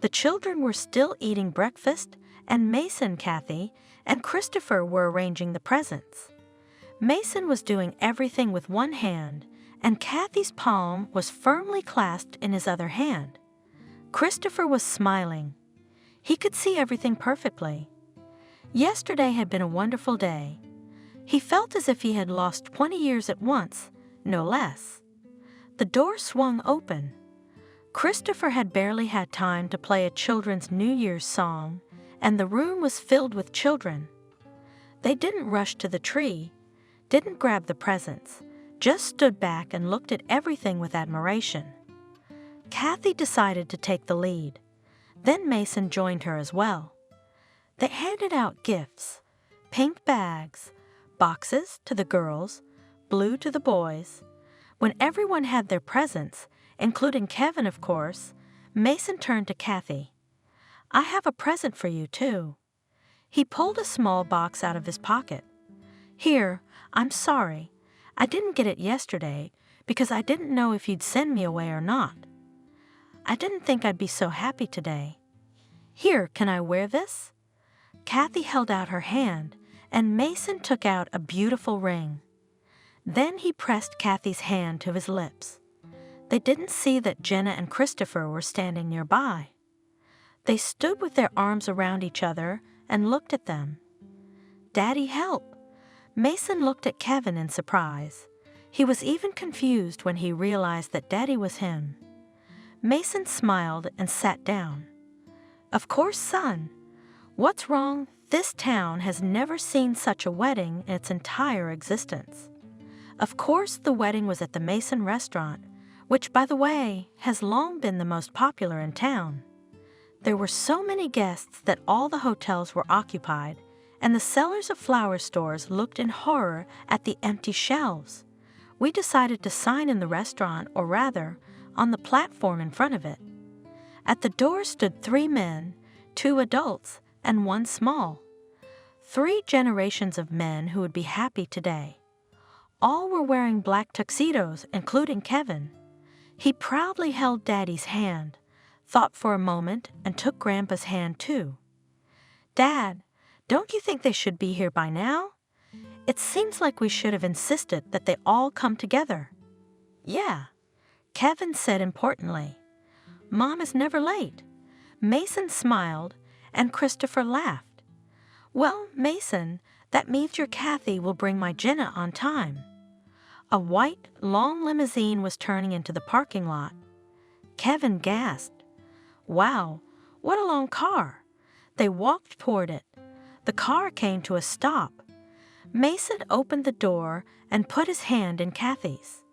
The children were still eating breakfast, and Mason, Kathy, and Christopher were arranging the presents. Mason was doing everything with one hand, and Kathy's palm was firmly clasped in his other hand. Christopher was smiling. He could see everything perfectly. Yesterday had been a wonderful day. He felt as if he had lost 20 years at once, no less. The door swung open. Christopher had barely had time to play a children's New Year's song, and the room was filled with children. They didn't rush to the tree, didn't grab the presents, just stood back and looked at everything with admiration. Kathy decided to take the lead. Then Mason joined her as well. They handed out gifts, pink bags, boxes to the girls, blue to the boys. When everyone had their presents, including Kevin, of course, Mason turned to Kathy. "I have a present for you, too." He pulled a small box out of his pocket. "Here, I'm sorry. I didn't get it yesterday because I didn't know if you'd send me away or not. I didn't think I'd be so happy today. Here, can I wear this?" Kathy held out her hand, and Mason took out a beautiful ring. Then he pressed Kathy's hand to his lips. They didn't see that Jenna and Christopher were standing nearby. They stood with their arms around each other and looked at them. "Daddy, help!" Mason looked at Kevin in surprise. He was even confused when he realized that Daddy was him. Mason smiled and sat down. "Of course, son. What's wrong? This town has never seen such a wedding in its entire existence." Of course, the wedding was at the Mason restaurant, which, by the way, has long been the most popular in town. There were so many guests that all the hotels were occupied, and the sellers of flower stores looked in horror at the empty shelves. We decided to sign in the restaurant, or rather, on the platform in front of it. At the door stood 3 men, 2 adults, and 1 small. 3 generations of men who would be happy today. All were wearing black tuxedos, including Kevin. He proudly held Daddy's hand, thought for a moment, and took Grandpa's hand too. "Dad, don't you think they should be here by now? It seems like we should have insisted that they all come together." "Yeah," Kevin said importantly. "Mom is never late." Mason smiled, and Christopher laughed. "Well, Mason, that means your Kathy will bring my Jenna on time." A white, long limousine was turning into the parking lot. Kevin gasped. "Wow, what a long car." They walked toward it. The car came to a stop. Mason opened the door and put his hand in Kathy's.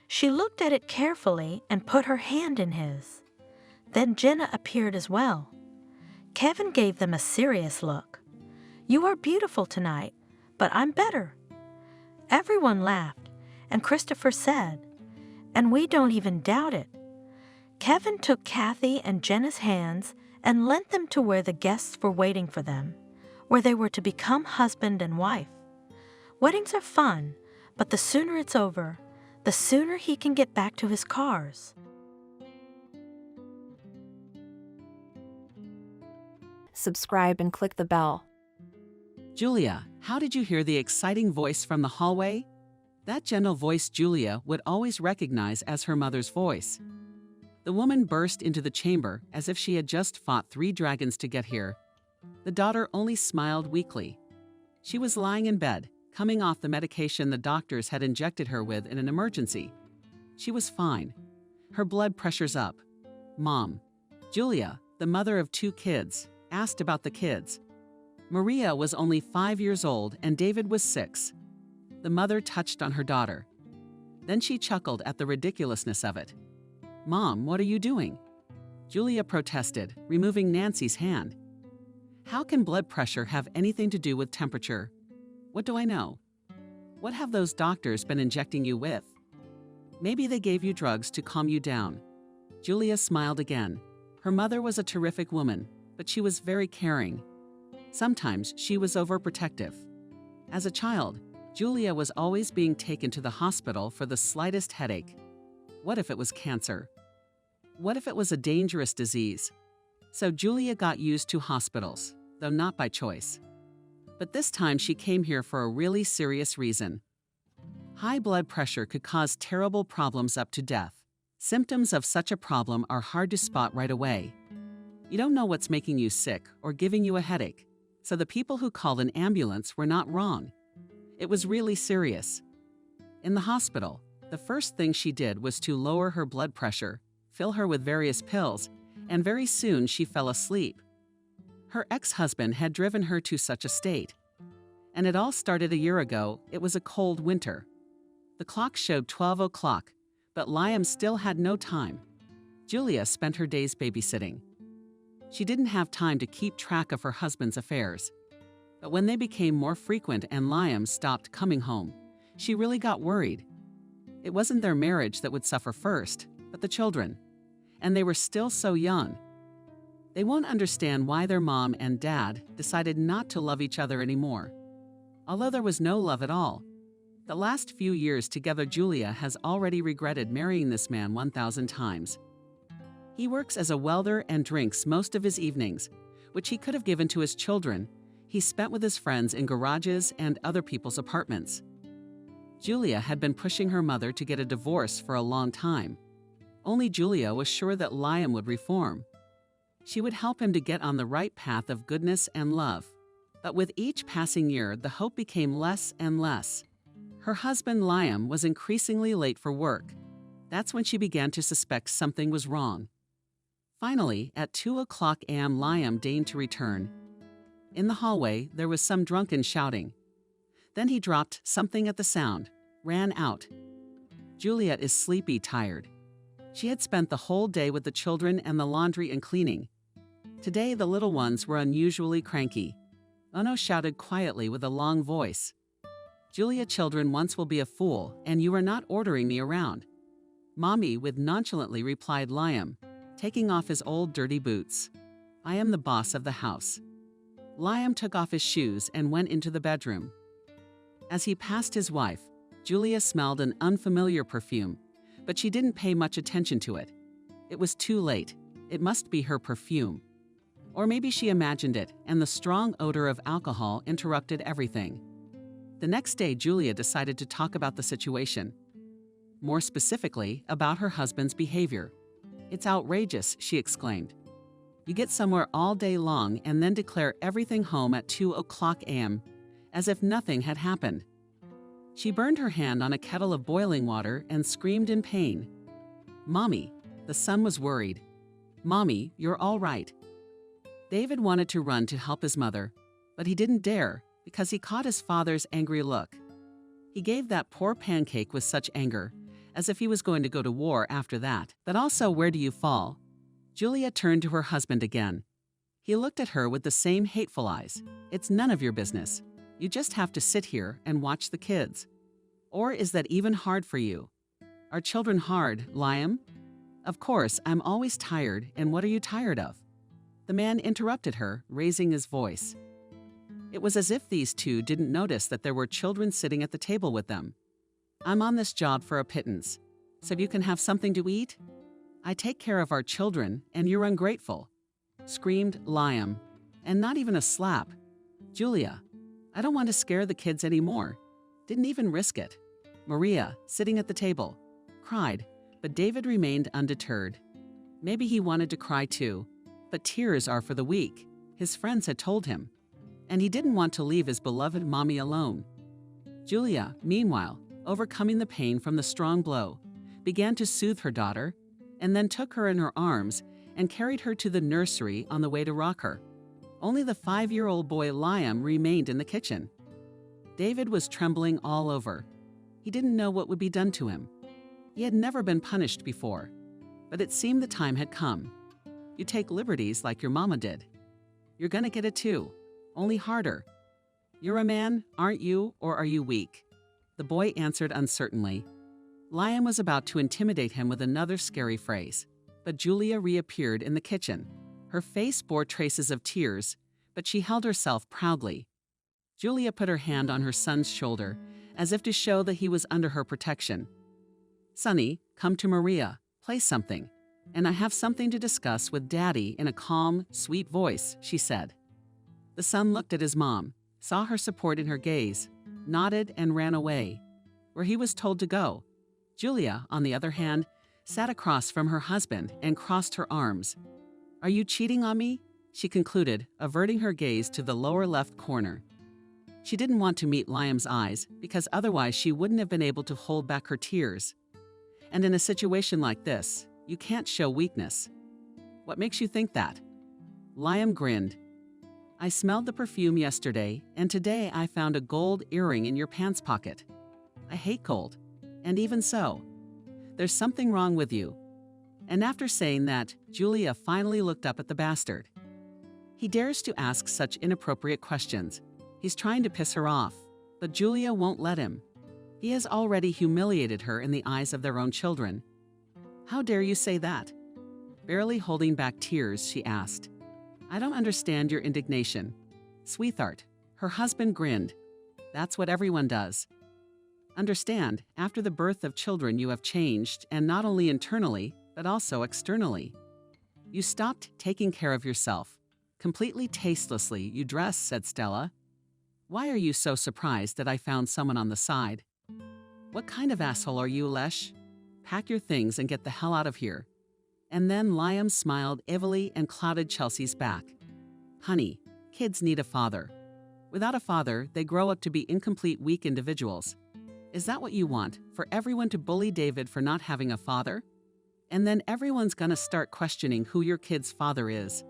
She looked at it carefully and put her hand in his. Then Jenna appeared as well. Kevin gave them a serious look. "You are beautiful tonight, but I'm better." Everyone laughed, and Christopher said, "And we don't even doubt it." Kevin took Kathy and Jenna's hands and lent them to where the guests were waiting for them, where they were to become husband and wife. Weddings are fun, but the sooner it's over, the sooner he can get back to his cars. Subscribe and click the bell. Julia, how did you hear the exciting voice from the hallway? That gentle voice Julia would always recognize as her mother's voice. The woman burst into the chamber as if she had just fought 3 dragons to get here. The daughter only smiled weakly. She was lying in bed, coming off the medication the doctors had injected her with in an emergency. She was fine. Her blood pressure's up. Mom, Julia, the mother of 2 kids, asked about the kids. Maria was only 5 years old and David was 6. The mother touched on her daughter. Then she chuckled at the ridiculousness of it. "Mom, what are you doing?" Julia protested, removing Nancy's hand. "How can blood pressure have anything to do with temperature? What do I know? What have those doctors been injecting you with? Maybe they gave you drugs to calm you down." Julia smiled again. Her mother was a terrific woman, but she was very caring. Sometimes she was overprotective. As a child, Julia was always being taken to the hospital for the slightest headache. What if it was cancer? What if it was a dangerous disease? So Julia got used to hospitals, though not by choice. But this time she came here for a really serious reason. High blood pressure could cause terrible problems up to death. Symptoms of such a problem are hard to spot right away. You don't know what's making you sick or giving you a headache, so the people who called an ambulance were not wrong. It was really serious. In the hospital, the first thing she did was to lower her blood pressure, fill her with various pills, and very soon she fell asleep. Her ex-husband had driven her to such a state. And it all started a year ago. It was a cold winter. The clock showed 12 o'clock, but Liam still had no time. Julia spent her days babysitting. She didn't have time to keep track of her husband's affairs. But when they became more frequent and Liam stopped coming home, she really got worried. It wasn't their marriage that would suffer first, but the children. And they were still so young. They won't understand why their mom and dad decided not to love each other anymore. Although there was no love at all. The last few years together, Julia has already regretted marrying this man 1,000 times. He works as a welder and drinks most of his evenings, which he could have given to his children. He spent with his friends in garages and other people's apartments. Julia had been pushing her mother to get a divorce for a long time. Only Julia was sure that Liam would reform. She would help him to get on the right path of goodness and love. But with each passing year, the hope became less and less. Her husband, Liam, was increasingly late for work. That's when she began to suspect something was wrong. Finally, at 2 o'clock a.m., Liam deigned to return. In the hallway, there was some drunken shouting. Then he dropped something at the sound, ran out. Juliet is sleepy, tired. She had spent the whole day with the children and the laundry and cleaning. Today, the little ones were unusually cranky. Ono shouted quietly with a long voice. Julia, children once will be a fool, and you are not ordering me around. Mommy, with nonchalantly replied Liam, taking off his old dirty boots. I am the boss of the house. Liam took off his shoes and went into the bedroom. As he passed his wife, Julia smelled an unfamiliar perfume, but she didn't pay much attention to it. It was too late. It must be her perfume. Or maybe she imagined it, and the strong odor of alcohol interrupted everything. The next day, Julia decided to talk about the situation. More specifically, about her husband's behavior. It's outrageous, she exclaimed. You get somewhere all day long and then declare everything home at 2 o'clock a.m., as if nothing had happened. She burned her hand on a kettle of boiling water and screamed in pain. Mommy, the son was worried. Mommy, you're all right. David wanted to run to help his mother, but he didn't dare because he caught his father's angry look. He gave that poor pancake with such anger, as if he was going to go to war after that. But also, where do you fall? Julia turned to her husband again. He looked at her with the same hateful eyes. It's none of your business. You just have to sit here and watch the kids. Or is that even hard for you? Are children hard, Liam? Of course, I'm always tired, and what are you tired of? The man interrupted her, raising his voice. It was as if these two didn't notice that there were children sitting at the table with them. I'm on this job for a pittance, so you can have something to eat? I take care of our children, and you're ungrateful, screamed Liam, and not even a slap. Julia, I don't want to scare the kids anymore. Didn't even risk it. Maria, sitting at the table, cried, but David remained undeterred. Maybe he wanted to cry too, but tears are for the weak, his friends had told him, and he didn't want to leave his beloved mommy alone. Julia, meanwhile, overcoming the pain from the strong blow, began to soothe her daughter, and then took her in her arms and carried her to the nursery on the way to rock her. Only the 5-year-old boy Liam remained in the kitchen. David was trembling all over. He didn't know what would be done to him. He had never been punished before, but it seemed the time had come. You take liberties like your mama did. You're gonna get it too, only harder. You're a man, aren't you, or are you weak? The boy answered uncertainly. Liam was about to intimidate him with another scary phrase, but Julia reappeared in the kitchen. Her face bore traces of tears, but she held herself proudly. Julia put her hand on her son's shoulder, as if to show that he was under her protection. Sonny, come to Maria, play something, and I have something to discuss with Daddy in a calm, sweet voice, she said. The son looked at his mom, saw her support in her gaze, nodded and ran away, where he was told to go. Julia, on the other hand, sat across from her husband and crossed her arms. "Are you cheating on me?" she concluded, averting her gaze to the lower left corner. She didn't want to meet Liam's eyes because otherwise she wouldn't have been able to hold back her tears. And in a situation like this, you can't show weakness. "What makes you think that?" Liam grinned. "I smelled the perfume yesterday, and today I found a gold earring in your pants pocket. I hate gold. And even so, there's something wrong with you." And after saying that, Julia finally looked up at the bastard. He dares to ask such inappropriate questions. He's trying to piss her off, but Julia won't let him. He has already humiliated her in the eyes of their own children. "How dare you say that?" Barely holding back tears, she asked. "I don't understand your indignation." "Sweetheart," her husband grinned. "That's what everyone does. Understand, after the birth of children you have changed, and not only internally, but also externally. You stopped taking care of yourself. Completely tastelessly, you dress," said Stella. "Why are you so surprised that I found someone on the side?" "What kind of asshole are you, Lesh? Pack your things and get the hell out of here." And then Liam smiled evilly and clouded Chelsea's back. "Honey, kids need a father. Without a father, they grow up to be incomplete, weak individuals. Is that what you want, for everyone to bully David for not having a father? And then everyone's gonna start questioning who your kid's father is.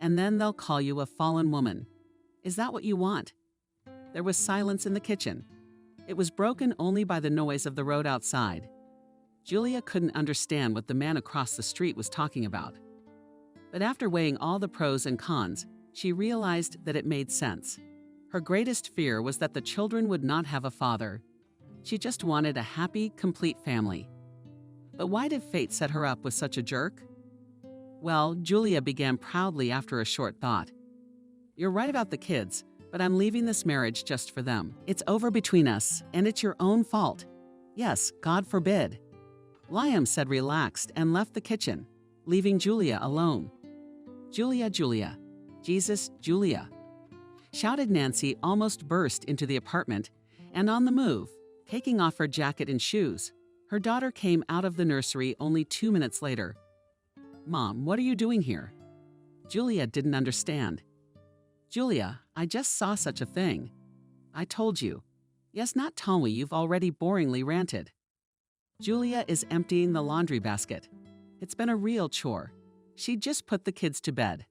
And then they'll call you a fallen woman. Is that what you want?" There was silence in the kitchen. It was broken only by the noise of the road outside. Julia couldn't understand what the man across the street was talking about. But after weighing all the pros and cons, she realized that it made sense. Her greatest fear was that the children would not have a father. She just wanted a happy, complete family. But why did fate set her up with such a jerk? Well, Julia began proudly after a short thought. "You're right about the kids, but I'm leaving this marriage just for them. It's over between us, and it's your own fault. Yes, God forbid." Liam said relaxed and left the kitchen, leaving Julia alone. "Julia, Julia. Jesus, Julia," shouted Nancy, almost burst into the apartment, and on the move, taking off her jacket and shoes. Her daughter came out of the nursery only 2 minutes later. "Mom, what are you doing here?" Julia didn't understand. "Julia, I just saw such a thing. I told you. Yes, not Tommy, you've already boringly ranted." Julia is emptying the laundry basket. It's been a real chore. She'd just put the kids to bed.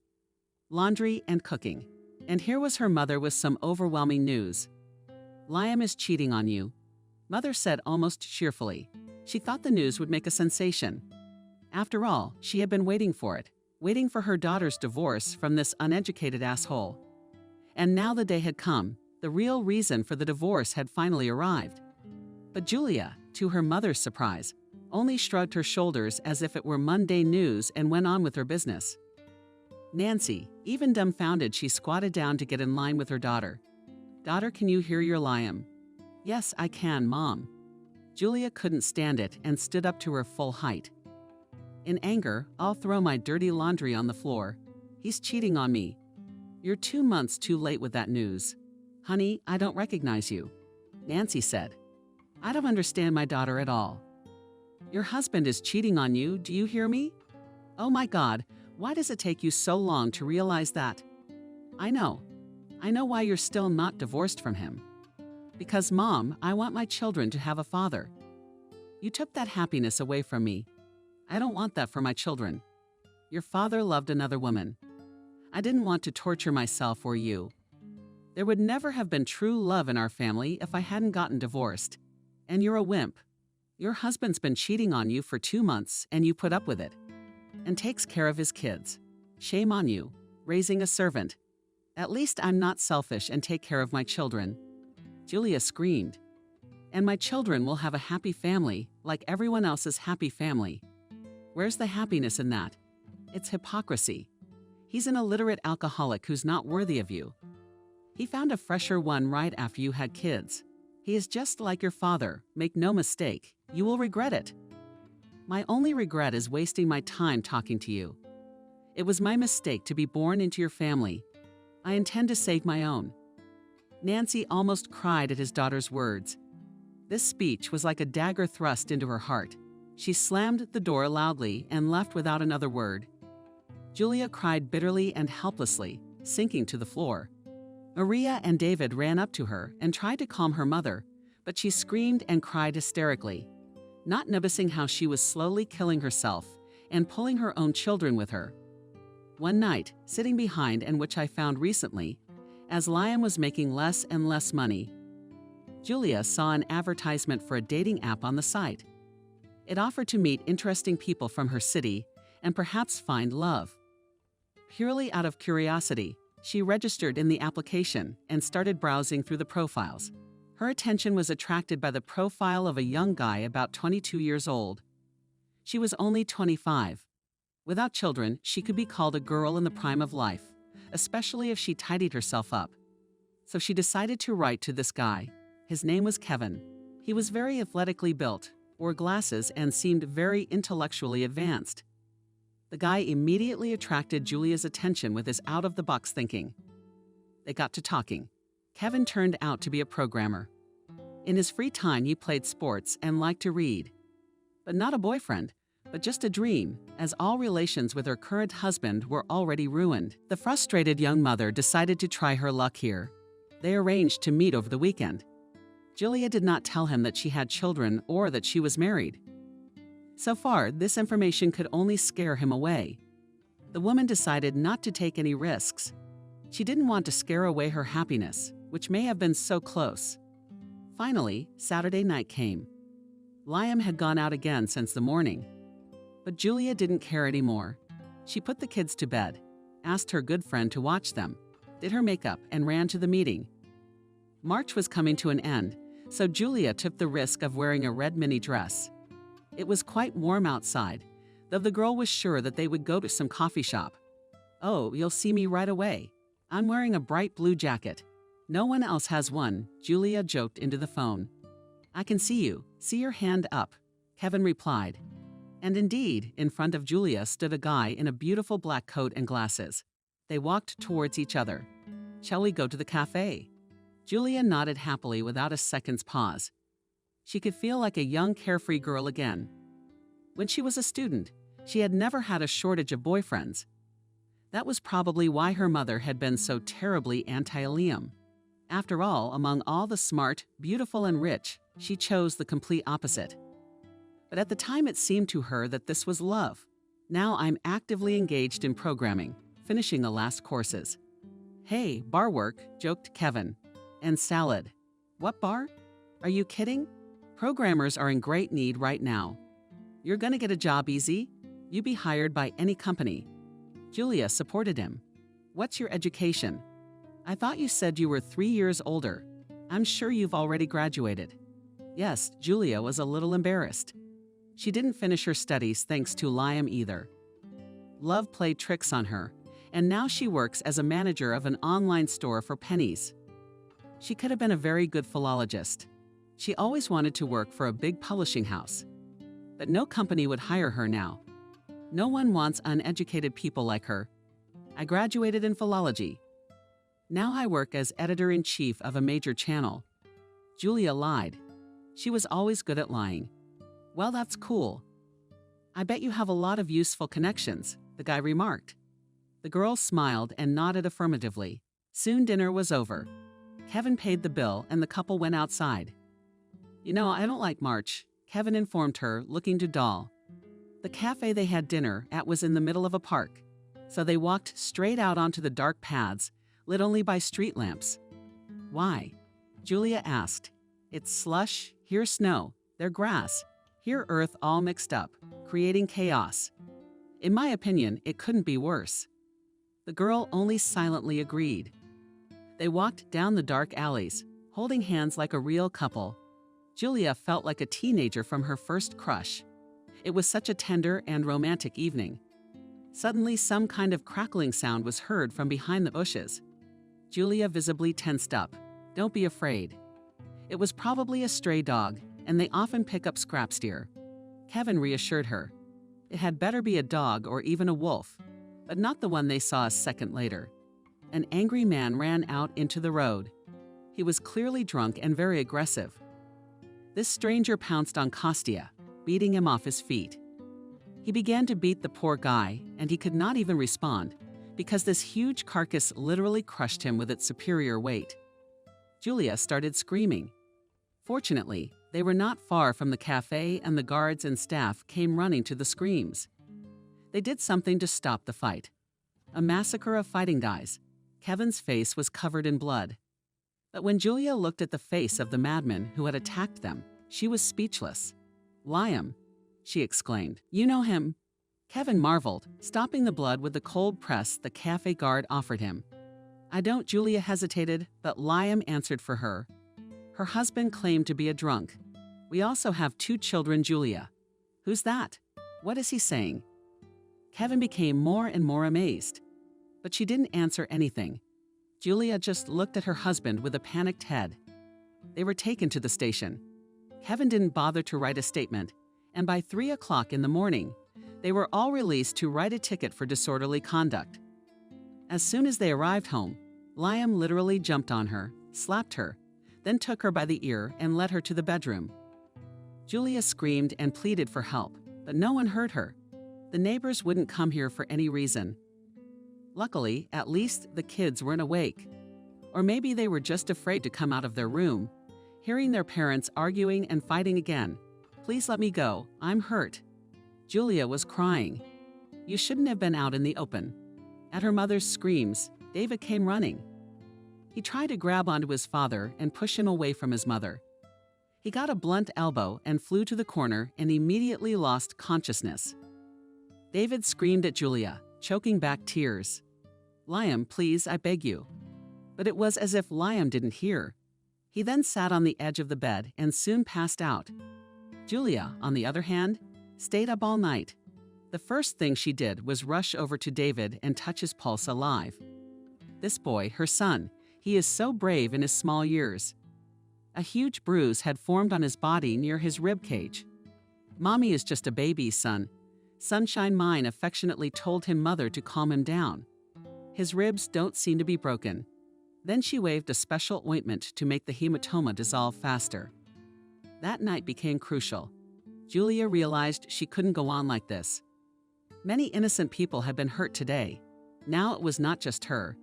Laundry and cooking. And here was her mother with some overwhelming news. "Liam is cheating on you," Mother said almost cheerfully. She thought the news would make a sensation. After all, she had been waiting for it, waiting for her daughter's divorce from this uneducated asshole. And now the day had come. The real reason for the divorce had finally arrived. But Julia, to her mother's surprise, only shrugged her shoulders as if it were mundane news and went on with her business. Nancy, even dumbfounded, she squatted down to get in line with her daughter. "Daughter, can you hear your Liam?" "Yes, I can, Mom." Julia couldn't stand it and stood up to her full height. In anger, "I'll throw my dirty laundry on the floor. He's cheating on me. You're 2 months too late with that news." "Honey, I don't recognize you," Nancy said. "I don't understand my daughter at all. Your husband is cheating on you, do you hear me? Oh my God, why does it take you so long to realize that? I know why you're still not divorced from him. Because, Mom, I want my children to have a father. You took that happiness away from me. I don't want that for my children. Your father loved another woman. I didn't want to torture myself or you. There would never have been true love in our family if I hadn't gotten divorced. And you're a wimp. Your husband's been cheating on you for 2 months and you put up with it. And takes care of his kids. Shame on you, raising a servant. At least I'm not selfish and take care of my children." Julia screamed. "And my children will have a happy family, like everyone else's happy family. Where's the happiness in that? It's hypocrisy. He's an illiterate alcoholic who's not worthy of you. He found a fresher one right after you had kids. He is just like your father, make no mistake, you will regret it. My only regret is wasting my time talking to you. It was my mistake to be born into your family. I intend to save my own." Nancy almost cried at his daughter's words. This speech was like a dagger thrust into her heart. She slammed the door loudly and left without another word. Julia cried bitterly and helplessly, sinking to the floor. Maria and David ran up to her and tried to calm her mother, but she screamed and cried hysterically, not noticing how she was slowly killing herself and pulling her own children with her. One night, sitting behind and which I found recently, as Liam was making less and less money, Julia saw an advertisement for a dating app on the site. It offered to meet interesting people from her city and perhaps find love. Purely out of curiosity, she registered in the application and started browsing through the profiles. Her attention was attracted by the profile of a young guy about 22 years old. She was only 25. Without children, she could be called a girl in the prime of life, especially if she tidied herself up. So she decided to write to this guy. His name was Kevin. He was very athletically built, wore glasses, and seemed very intellectually advanced. The guy immediately attracted Julia's attention with his out-of-the-box thinking. They got to talking. Kevin turned out to be a programmer. In his free time, he played sports and liked to read. But not a boyfriend, but just a dream, as all relations with her current husband were already ruined. The frustrated young mother decided to try her luck here. They arranged to meet over the weekend. Julia did not tell him that she had children or that she was married. So far, this information could only scare him away. The woman decided not to take any risks. She didn't want to scare away her happiness, which may have been so close. Finally, Saturday night came. Liam had gone out again since the morning. But Julia didn't care anymore. She put the kids to bed, asked her good friend to watch them, did her makeup, and ran to the meeting. March was coming to an end, so Julia took the risk of wearing a red mini dress. It was quite warm outside, though the girl was sure that they would go to some coffee shop. "Oh, you'll see me right away. I'm wearing a bright blue jacket. No one else has one," Julia joked into the phone. "I can see you. See your hand up," Kevin replied. And indeed, in front of Julia stood a guy in a beautiful black coat and glasses. They walked towards each other. "Shall we go to the cafe?" Julia nodded happily without a second's pause. She could feel like a young, carefree girl again. When she was a student, she had never had a shortage of boyfriends. That was probably why her mother had been so terribly anti-Liam. After all, among all the smart, beautiful, and rich, she chose the complete opposite. But at the time it seemed to her that this was love. "Now I'm actively engaged in programming, finishing the last courses." "Hey, bar work," joked Kevin. "And salad." "What bar? Are you kidding? Programmers are in great need right now. You're gonna get a job easy. You'd be hired by any company." Julia supported him. "What's your education? I thought you said you were 3 years older. I'm sure you've already graduated." Yes, Julia was a little embarrassed. She didn't finish her studies thanks to Liam either. Love played tricks on her, and now she works as a manager of an online store for pennies. She could have been a very good philologist. She always wanted to work for a big publishing house. But no company would hire her now. No one wants uneducated people like her. "I graduated in philology. Now I work as editor-in-chief of a major channel." Julia lied. She was always good at lying. "Well, that's cool. I bet you have a lot of useful connections," the guy remarked. The girl smiled and nodded affirmatively. Soon dinner was over. Kevin paid the bill and the couple went outside. "You know, I don't like March," Kevin informed her, looking to dull. The cafe they had dinner at was in the middle of a park, so they walked straight out onto the dark paths, lit only by street lamps. "Why?" Julia asked. "It's slush, here snow, there grass, here earth, all mixed up, creating chaos. In my opinion, it couldn't be worse." The girl only silently agreed. They walked down the dark alleys, holding hands like a real couple. Julia felt like a teenager from her first crush. It was such a tender and romantic evening. Suddenly, some kind of crackling sound was heard from behind the bushes. Julia visibly tensed up. "Don't be afraid." It was probably a stray dog, and they often pick up scraps here. Kevin reassured her. It had better be a dog or even a wolf, but not the one they saw a second later. An angry man ran out into the road. He was clearly drunk and very aggressive. This stranger pounced on Kostya. beating him off his feet. He began to beat the poor guy, and he could not even respond because this huge carcass literally crushed him with its superior weight. Julia started screaming. Fortunately, they were not far from the cafe, and the guards and staff came running to the screams. They did something to stop the fight. A massacre of fighting guys. Kevin's face was covered in blood. But when Julia looked at the face of the madman who had attacked them, she was speechless. "Liam," she exclaimed. "You know him?" Kevin marveled, stopping the blood with the cold press the cafe guard offered him. "I don't," Julia hesitated, but Liam answered for her. Her husband claimed to be a drunk. "We also have 2 children, Julia." "Who's that? What is he saying?" Kevin became more and more amazed. But she didn't answer anything. Julia just looked at her husband with a panicked head. They were taken to the station. Kevin didn't bother to write a statement, and by 3 o'clock in the morning, they were all released to write a ticket for disorderly conduct. As soon as they arrived home, Liam literally jumped on her, slapped her, then took her by the ear and led her to the bedroom. Julia screamed and pleaded for help, but no one heard her. The neighbors wouldn't come here for any reason. Luckily, at least the kids weren't awake. Or maybe they were just afraid to come out of their room, hearing their parents arguing and fighting again. "Please let me go, I'm hurt." Julia was crying. "You shouldn't have been out in the open." At her mother's screams, David came running. He tried to grab onto his father and push him away from his mother. He got a blunt elbow and flew to the corner and immediately lost consciousness. David screamed at Julia, choking back tears. "Liam, please, I beg you." But it was as if Liam didn't hear. He then sat on the edge of the bed and soon passed out. Julia, on the other hand, stayed up all night. The first thing she did was rush over to David and touch his pulse alive. This boy, her son, he is so brave in his small years. A huge bruise had formed on his body near his rib cage. "Mommy is just a baby, son." Sunshine Mine affectionately told him mother to calm him down. "His ribs don't seem to be broken." Then she waved a special ointment to make the hematoma dissolve faster. That night became crucial. Julia realized she couldn't go on like this. Many innocent people had been hurt today. Now it was not just her.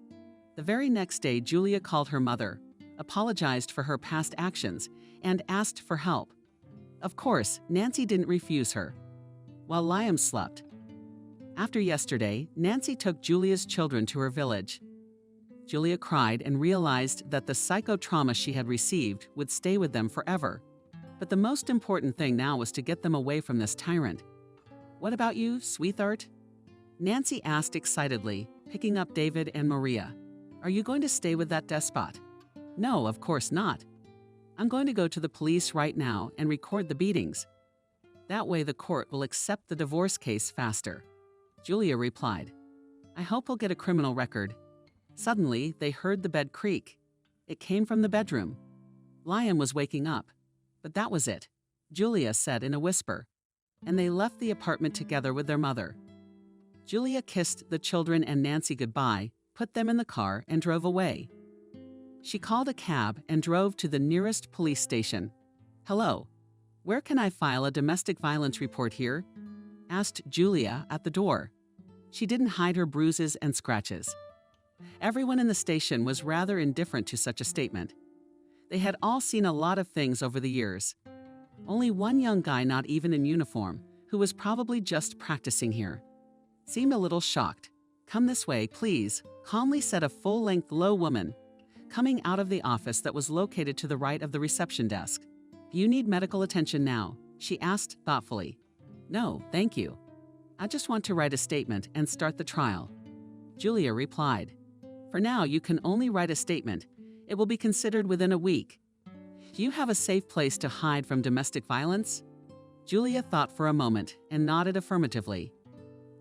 The very next day, Julia called her mother, apologized for her past actions, and asked for help. Of course, Nancy didn't refuse her. While Liam slept. After yesterday, Nancy took Julia's children to her village. Julia cried and realized that the psychotrauma she had received would stay with them forever. But the most important thing now was to get them away from this tyrant. "What about you, sweetheart?" Nancy asked excitedly, picking up David and Maria. "Are you going to stay with that despot?" "No, of course not. I'm going to go to the police right now and record the beatings. That way the court will accept the divorce case faster." Julia replied, "I hope we'll get a criminal record." Suddenly, they heard the bed creak. It came from the bedroom. Liam was waking up. But that was it, Julia said in a whisper, and they left the apartment together with their mother. Julia kissed the children and Nancy goodbye, put them in the car, and drove away. She called a cab and drove to the nearest police station. "Hello, where can I file a domestic violence report here?" asked Julia at the door. She didn't hide her bruises and scratches. Everyone in the station was rather indifferent to such a statement. They had all seen a lot of things over the years. Only one young guy, not even in uniform, who was probably just practicing here, seemed a little shocked. "Come this way, please," calmly said a full-length low woman, coming out of the office that was located to the right of the reception desk. "Do you need medical attention now?" she asked thoughtfully. "No, thank you. I just want to write a statement and start the trial," Julia replied. "For now, you can only write a statement. It will be considered within a week. Do you have a safe place to hide from domestic violence?" Julia thought for a moment and nodded affirmatively.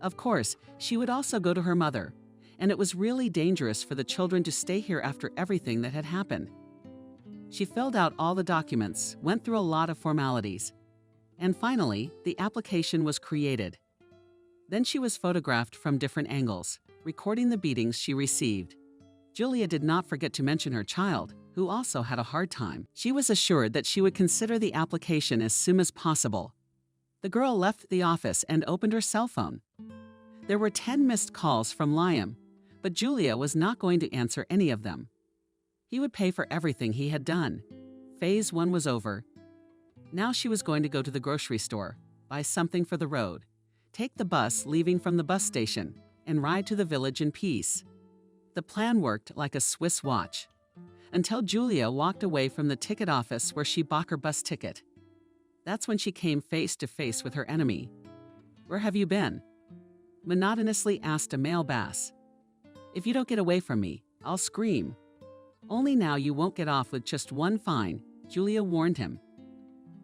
Of course, she would also go to her mother, and it was really dangerous for the children to stay here after everything that had happened. She filled out all the documents, went through a lot of formalities, and finally, the application was created. Then she was photographed from different angles, recording the beatings she received. Julia did not forget to mention her child, who also had a hard time. She was assured that she would consider the application as soon as possible. The girl left the office and opened her cell phone. There were 10 missed calls from Liam, but Julia was not going to answer any of them. He would pay for everything he had done. Phase 1 was over. Now she was going to go to the grocery store, buy something for the road, take the bus leaving from the bus station, and ride to the village in peace. The plan worked like a Swiss watch, until Julia walked away from the ticket office where she bought her bus ticket. That's when she came face to face with her enemy. "Where have you been?" monotonously asked a male bass. "If you don't get away from me, I'll scream." "Only now you won't get off with just one fine," Julia warned him.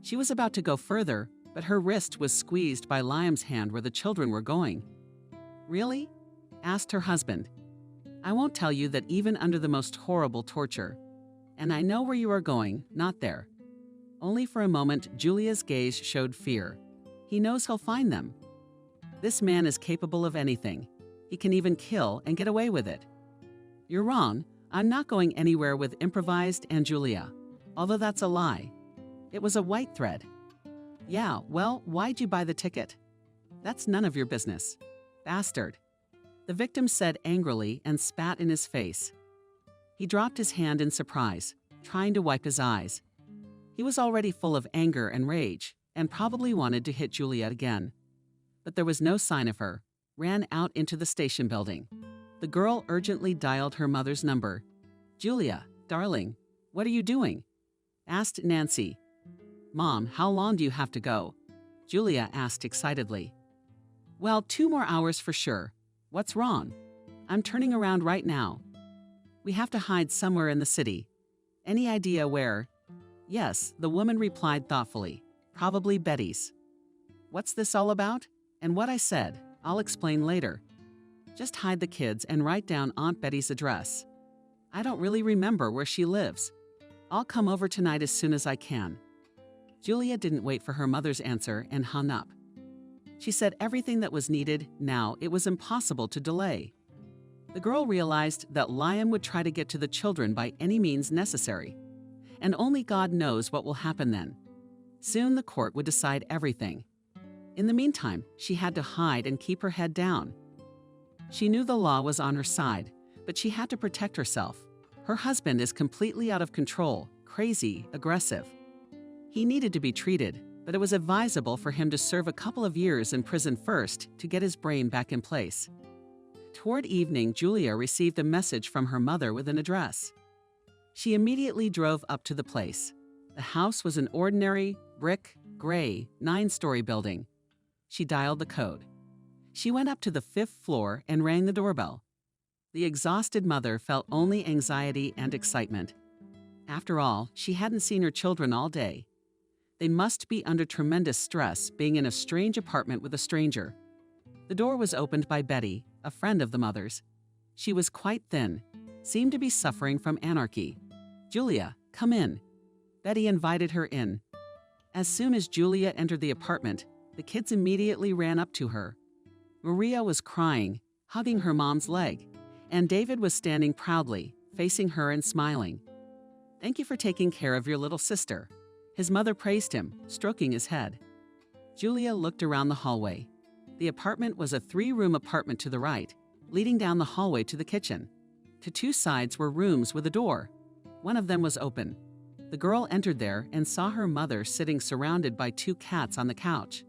She was about to go further, but her wrist was squeezed by Liam's hand where the children were going. "Really?" asked her husband. "I won't tell you that even under the most horrible torture. And I know where you are going, not there." Only for a moment, Julia's gaze showed fear. He knows he'll find them. This man is capable of anything. He can even kill and get away with it. "You're wrong. I'm not going anywhere with improvised and Julia. Although that's a lie. It was a white thread." "Yeah, well, why'd you buy the ticket?" "That's none of your business." "Bastard," the victim said angrily and spat in his face. He dropped his hand in surprise, trying to wipe his eyes. He was already full of anger and rage, and probably wanted to hit Julia again. But there was no sign of her. Ran out into the station building. The girl urgently dialed her mother's number. "Julia, darling, what are you doing?" asked Nancy. "Mom, how long do you have to go?" Julia asked excitedly. "Well, 2 more hours for sure. What's wrong?" "I'm turning around right now. We have to hide somewhere in the city." "Any idea where?" "Yes," the woman replied thoughtfully. "Probably Betty's." "What's this all about?" "And what I said. I'll explain later. Just hide the kids and write down Aunt Betty's address. I don't really remember where she lives. I'll come over tonight as soon as I can." Julia didn't wait for her mother's answer and hung up. She said everything that was needed. Now it was impossible to delay. The girl realized that Liam would try to get to the children by any means necessary. And only God knows what will happen then. Soon the court would decide everything. In the meantime, she had to hide and keep her head down. She knew the law was on her side, but she had to protect herself. Her husband is completely out of control, crazy, aggressive. He needed to be treated, but it was advisable for him to serve a couple of years in prison first to get his brain back in place. Toward evening, Julia received a message from her mother with an address. She immediately drove up to the place. The house was an ordinary, brick, gray, 9-story building. She dialed the code. She went up to the 5th floor and rang the doorbell. The exhausted mother felt only anxiety and excitement. After all, she hadn't seen her children all day. They must be under tremendous stress being in a strange apartment with a stranger. The door was opened by Betty, a friend of the mother's. She was quite thin, seemed to be suffering from anarchy. "Julia, come in." Betty invited her in. As soon as Julia entered the apartment, the kids immediately ran up to her. Maria was crying, hugging her mom's leg, and David was standing proudly, facing her and smiling. "Thank you for taking care of your little sister." His mother praised him, stroking his head. Julia looked around the hallway. The apartment was a 3-room apartment to the right, leading down the hallway to the kitchen. To 2 sides were rooms with a door. One of them was open. The girl entered there and saw her mother sitting surrounded by 2 cats on the couch.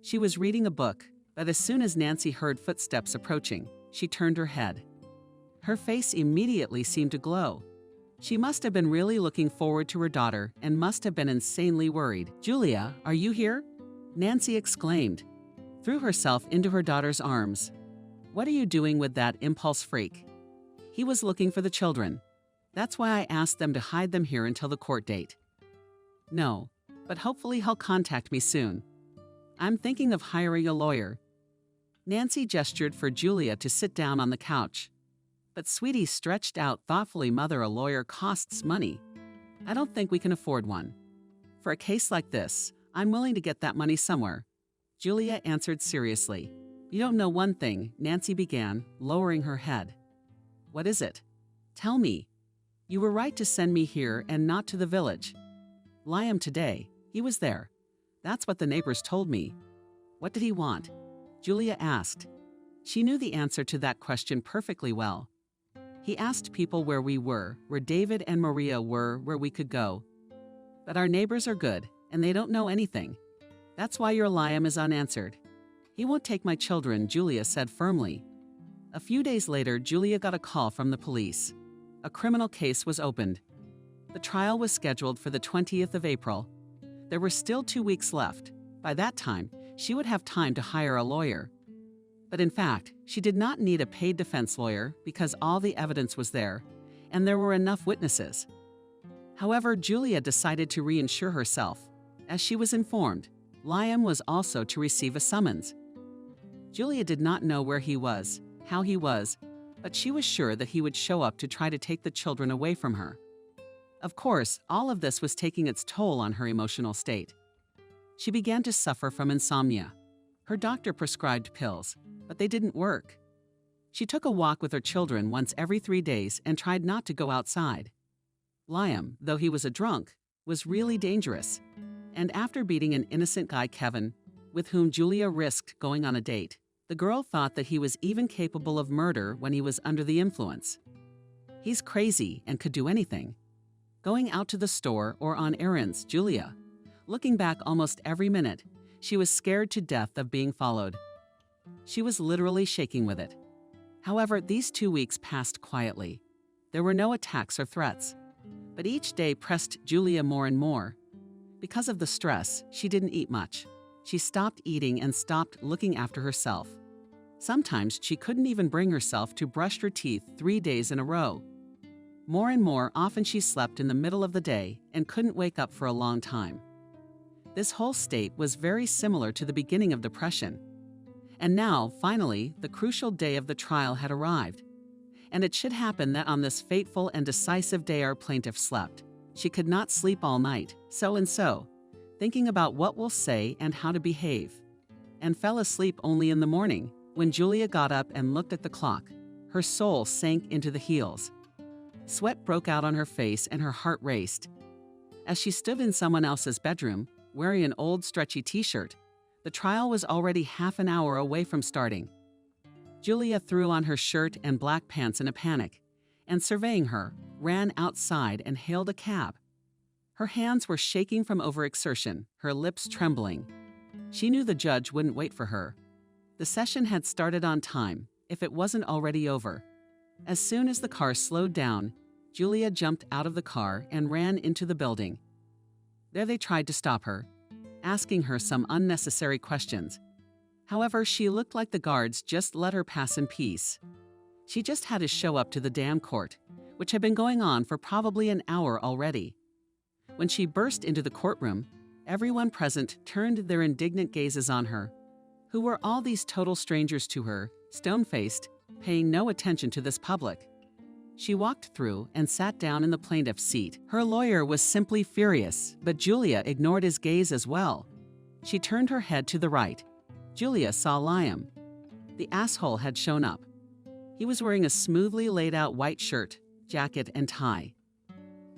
She was reading a book, but as soon as Nancy heard footsteps approaching, she turned her head. Her face immediately seemed to glow. She must have been really looking forward to her daughter and must have been insanely worried. "Julia, are you here?" Nancy exclaimed, threw herself into her daughter's arms. "What are you doing with that impulse freak?" "He was looking for the children. That's why I asked them to hide them here until the court date." "No, but hopefully he'll contact me soon. I'm thinking of hiring a lawyer." Nancy gestured for Julia to sit down on the couch. But Sweetie stretched out thoughtfully. "Mother, a lawyer costs money. I don't think we can afford one. For a case like this, I'm willing to get that money somewhere." Julia answered seriously. "You don't know one thing," Nancy began, lowering her head. "What is it? Tell me. You were right to send me here and not to the village. Liam today, he was there. That's what the neighbors told me. What did he want? Julia asked. She knew the answer to that question perfectly well. He asked people where we were, where David and Maria were, where we could go. But our neighbors are good, and they don't know anything. That's why your Liam is unanswered. He won't take my children, Julia said firmly. A few days later, Julia got a call from the police. A criminal case was opened. The trial was scheduled for the 20th of April. There were still 2 weeks left. By that time, she would have time to hire a lawyer. But in fact, she did not need a paid defense lawyer because all the evidence was there, and there were enough witnesses. However, Julia decided to reinsure herself. As she was informed, Liam was also to receive a summons. Julia did not know where he was, how he was, but she was sure that he would show up to try to take the children away from her. Of course, all of this was taking its toll on her emotional state. She began to suffer from insomnia. Her doctor prescribed pills, but they didn't work. She took a walk with her children once every 3 days and tried not to go outside. Liam, though he was a drunk, was really dangerous. And after beating an innocent guy, Kevin, with whom Julia risked going on a date, the girl thought that he was even capable of murder when he was under the influence. He's crazy and could do anything. Going out to the store or on errands, Julia. Looking back almost every minute, she was scared to death of being followed. She was literally shaking with it. However, these 2 weeks passed quietly. There were no attacks or threats. But each day pressed Julia more and more. Because of the stress, she didn't eat much. She stopped eating and stopped looking after herself. Sometimes she couldn't even bring herself to brush her teeth 3 days in a row. More and more often she slept in the middle of the day and couldn't wake up for a long time. This whole state was very similar to the beginning of depression. And now, finally, the crucial day of the trial had arrived. And it should happen that on this fateful and decisive day our plaintiff slept. She could not sleep all night, thinking about what we'll say and how to behave, and fell asleep only in the morning. When Julia got up and looked at the clock, her soul sank into the heels. Sweat broke out on her face and her heart raced. As she stood in someone else's bedroom, wearing an old stretchy t-shirt, the trial was already half an hour away from starting. Julia threw on her shirt and black pants in a panic, and surveying her, ran outside and hailed a cab. Her hands were shaking from overexertion, her lips trembling. She knew the judge wouldn't wait for her. The session had started on time, if it wasn't already over. As soon as the car slowed down, Julia jumped out of the car and ran into the building. There they tried to stop her, asking her some unnecessary questions. However, she looked like the guards just let her pass in peace. She just had to show up to the damn court, which had been going on for probably an hour already. When she burst into the courtroom, everyone present turned their indignant gazes on her. Who were all these total strangers to her, stone-faced, paying no attention to this public? She walked through and sat down in the plaintiff's seat. Her lawyer was simply furious, but Julia ignored his gaze as well. She turned her head to the right. Julia saw Liam. The asshole had shown up. He was wearing a smoothly laid out white shirt, jacket, and tie.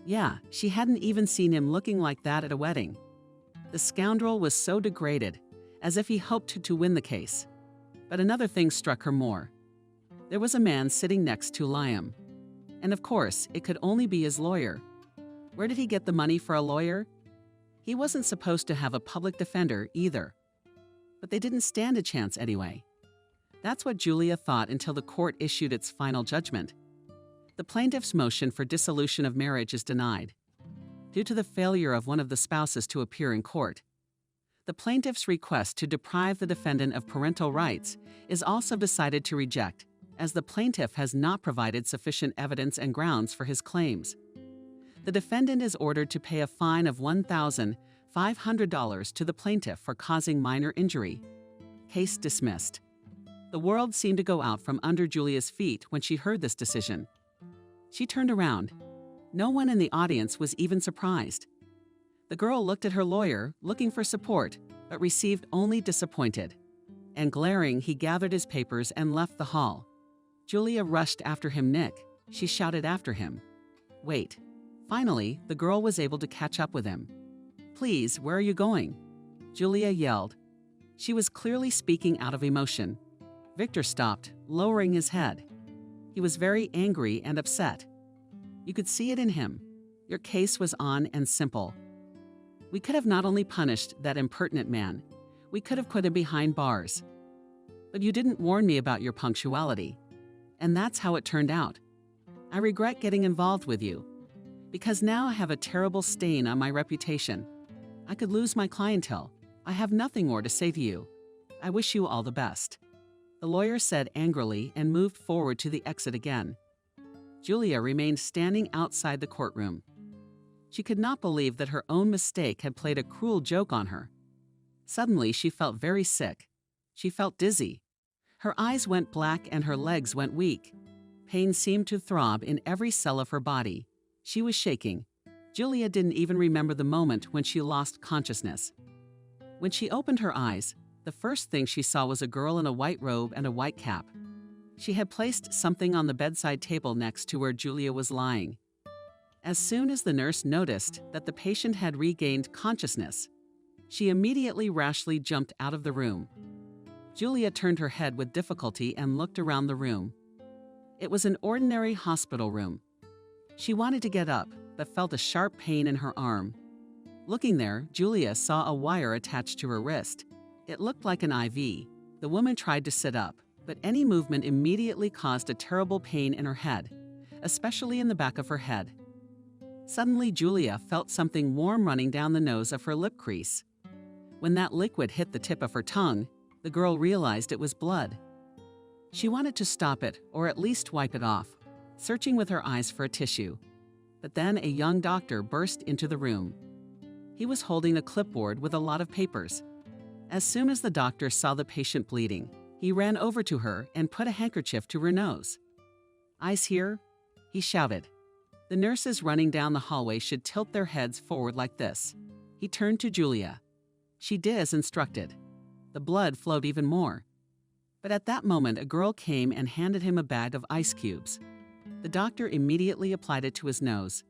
Yeah, she hadn't even seen him looking like that at a wedding. The scoundrel was so degraded, as if he hoped to win the case. But another thing struck her more. There was a man sitting next to Liam. And of course, it could only be his lawyer. Where did he get the money for a lawyer? He wasn't supposed to have a public defender either. But they didn't stand a chance anyway. That's what Julia thought until the court issued its final judgment. The plaintiff's motion for dissolution of marriage is denied, due to the failure of one of the spouses to appear in court. The plaintiff's request to deprive the defendant of parental rights is also decided to reject, as the plaintiff has not provided sufficient evidence and grounds for his claims. The defendant is ordered to pay a fine of $1,500 to the plaintiff for causing minor injury. Case dismissed. The world seemed to go out from under Julia's feet when she heard this decision. She turned around. No one in the audience was even surprised. The girl looked at her lawyer, looking for support, but received only disappointed. And glaring, he gathered his papers and left the hall. Julia rushed after him. Nick, she shouted after him. Wait. Finally, the girl was able to catch up with him. Please, where are you going? Julia yelled. She was clearly speaking out of emotion. Victor stopped, lowering his head. He was very angry and upset. You could see it in him. Your case was on and simple. We could have not only punished that impertinent man, we could have put him behind bars. But you didn't warn me about your punctuality. And that's how it turned out. I regret getting involved with you, because now I have a terrible stain on my reputation. I could lose my clientele. I have nothing more to say to you. I wish you all the best. The lawyer said angrily and moved forward to the exit again. Julia remained standing outside the courtroom. She could not believe that her own mistake had played a cruel joke on her. Suddenly, she felt very sick. She felt dizzy. Her eyes went black and her legs went weak. Pain seemed to throb in every cell of her body. She was shaking. Julia didn't even remember the moment when she lost consciousness. When she opened her eyes, the first thing she saw was a girl in a white robe and a white cap. She had placed something on the bedside table next to where Julia was lying. As soon as the nurse noticed that the patient had regained consciousness, she immediately rashly jumped out of the room. Julia turned her head with difficulty and looked around the room. It was an ordinary hospital room. She wanted to get up, but felt a sharp pain in her arm. Looking there, Julia saw a wire attached to her wrist. It looked like an IV. The woman tried to sit up, but any movement immediately caused a terrible pain in her head, especially in the back of her head. Suddenly, Julia felt something warm running down the nose of her lip crease. When that liquid hit the tip of her tongue, the girl realized it was blood. She wanted to stop it, or at least wipe it off, searching with her eyes for a tissue. But then a young doctor burst into the room. He was holding a clipboard with a lot of papers. As soon as the doctor saw the patient bleeding, he ran over to her and put a handkerchief to her nose. "Eyes here?" he shouted. The nurses running down the hallway should tilt their heads forward like this. He turned to Julia. She did as instructed. The blood flowed even more. But at that moment, a girl came and handed him a bag of ice cubes. The doctor immediately applied it to his nose.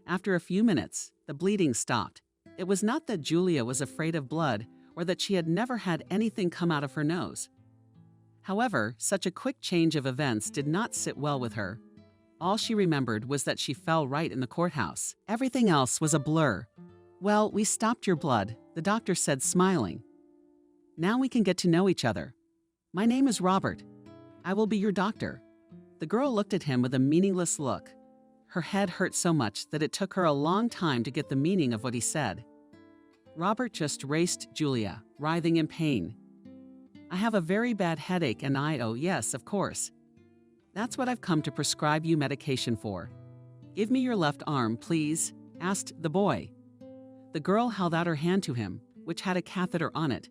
After a few minutes, the bleeding stopped. It was not that Julia was afraid of blood or that she had never had anything come out of her nose. However, such a quick change of events did not sit well with her. All she remembered was that she fell right in the courthouse. Everything else was a blur. "Well, we stopped your blood," the doctor said, smiling. "Now we can get to know each other. My name is Robert. I will be your doctor." The girl looked at him with a meaningless look. Her head hurt so much that it took her a long time to get the meaning of what he said. Robert just raced Julia, writhing in pain. "I have a very bad headache and oh yes, of course. That's what I've come to prescribe you medication for. Give me your left arm, please," asked the boy. The girl held out her hand to him, which had a catheter on it.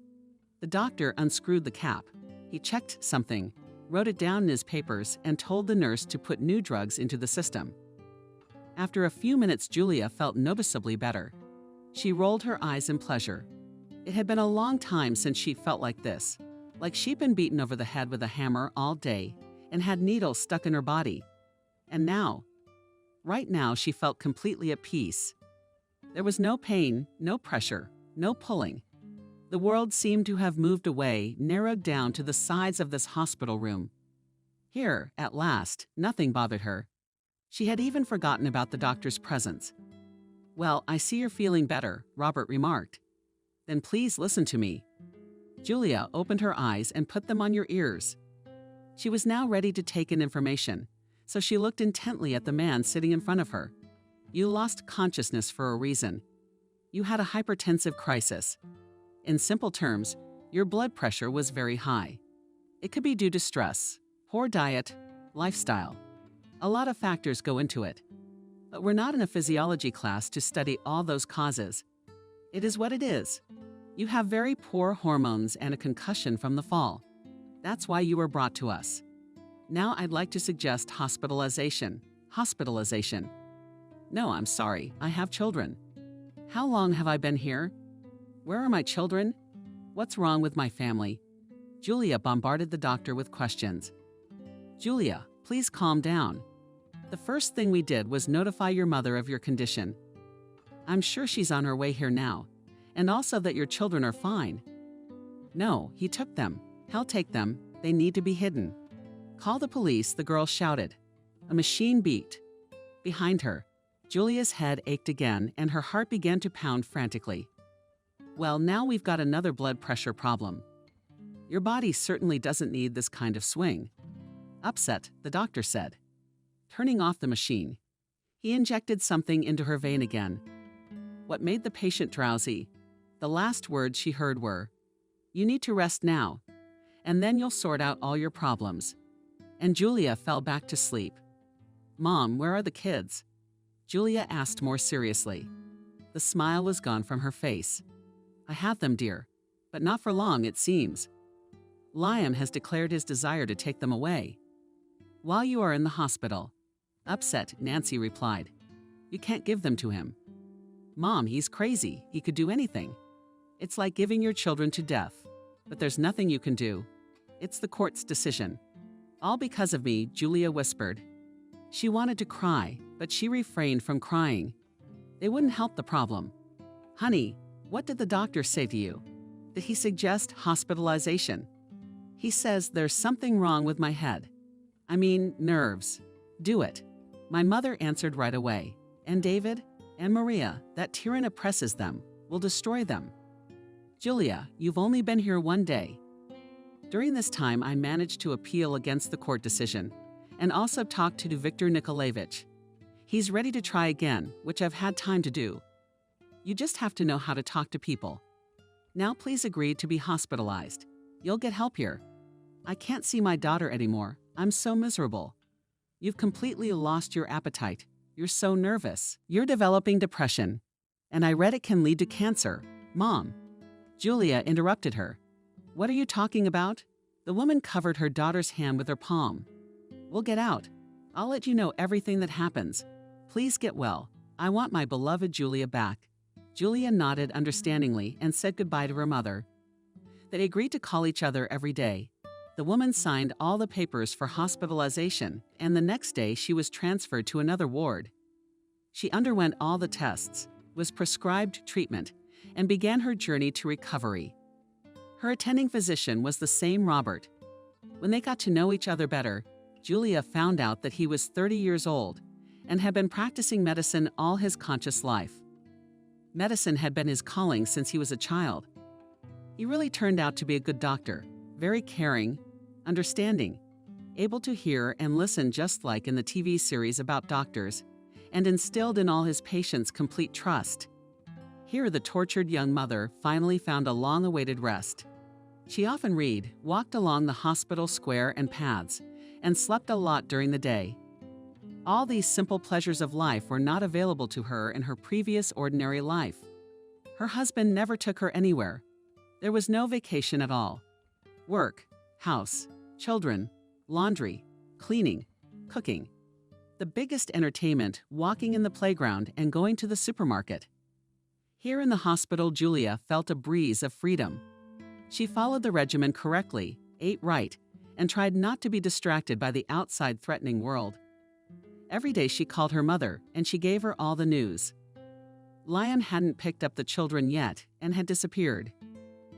The doctor unscrewed the cap. He checked something, wrote it down in his papers, and told the nurse to put new drugs into the system. After a few minutes, Julia felt noticeably better. She rolled her eyes in pleasure. It had been a long time since she felt like this, like she'd been beaten over the head with a hammer all day and had needles stuck in her body. And now, right now, she felt completely at peace. There was no pain, no pressure, no pulling. The world seemed to have moved away, narrowed down to the sides of this hospital room. Here, at last, nothing bothered her. She had even forgotten about the doctor's presence. "Well, I see you're feeling better," Robert remarked. "Then please listen to me." Julia opened her eyes and put them on your ears. She was now ready to take in information, so she looked intently at the man sitting in front of her. "You lost consciousness for a reason. You had a hypertensive crisis. In simple terms, your blood pressure was very high. It could be due to stress, poor diet, lifestyle. A lot of factors go into it. But we're not in a physiology class to study all those causes. It is what it is. You have very poor hormones and a concussion from the fall. That's why you were brought to us. Now I'd like to suggest hospitalization. Hospitalization. No, I'm sorry, I have children. How long have I been here? Where are my children? What's wrong with my family?" Julia bombarded the doctor with questions. "Julia, please calm down. The first thing we did was notify your mother of your condition. I'm sure she's on her way here now, And also that your children are fine. No, he took them. He'll take them. They need to be hidden. Call the police, the girl shouted. A machine beeped. Behind her, Julia's head ached again and her heart began to pound frantically. Well, now we've got another blood pressure problem. Your body certainly doesn't need this kind of swing. Upset, the doctor said. Turning off the machine, he injected something into her vein again. What made the patient drowsy? The last words she heard were, "You need to rest now, and then you'll sort out all your problems." And Julia fell back to sleep. Mom, where are the kids? Julia asked more seriously. The smile was gone from her face. I have them, dear, but not for long, it seems. Liam has declared his desire to take them away. While you are in the hospital. Upset, Nancy replied. You can't give them to him. Mom, he's crazy. He could do anything. It's like giving your children to death, but there's nothing you can do. It's the court's decision. All because of me, Julia whispered. She wanted to cry, but she refrained from crying. They wouldn't help the problem. Honey, what did the doctor say to you? Did he suggest hospitalization? He says there's something wrong with my head. I mean, nerves. Do it. My mother answered right away. And David? And Maria, that tyranny oppresses them, will destroy them. Julia, you've only been here one day. During this time, I managed to appeal against the court decision and also talked to Viktor Nikolaevich. He's ready to try again, which I've had time to do. You just have to know how to talk to people. Now please agree to be hospitalized. You'll get help here. I can't see my daughter anymore. I'm so miserable. You've completely lost your appetite. You're so nervous. You're developing depression. And I read it can lead to cancer. Mom. Julia interrupted her. What are you talking about? The woman covered her daughter's hand with her palm. We'll get out. I'll let you know everything that happens. Please get well. I want my beloved Julia back. Julia nodded understandingly and said goodbye to her mother. They agreed to call each other every day. The woman signed all the papers for hospitalization, and the next day she was transferred to another ward. She underwent all the tests, was prescribed treatment, and began her journey to recovery. Her attending physician was the same Robert. When they got to know each other better, Julia found out that he was 30 years old and had been practicing medicine all his conscious life. Medicine had been his calling since he was a child. He really turned out to be a good doctor, very caring, understanding, able to hear and listen just like in the TV series about doctors, and instilled in all his patients complete trust. Here the tortured young mother finally found a long-awaited rest. She often read, walked along the hospital square and paths, and slept a lot during the day. All these simple pleasures of life were not available to her in her previous ordinary life. Her husband never took her anywhere. There was no vacation at all. Work, house, children, laundry, cleaning, cooking. The biggest entertainment, walking in the playground and going to the supermarket. Here in the hospital, Julia felt a breeze of freedom. She followed the regimen correctly, ate right, and tried not to be distracted by the outside threatening world. Every day she called her mother, and she gave her all the news. Liam hadn't picked up the children yet and had disappeared.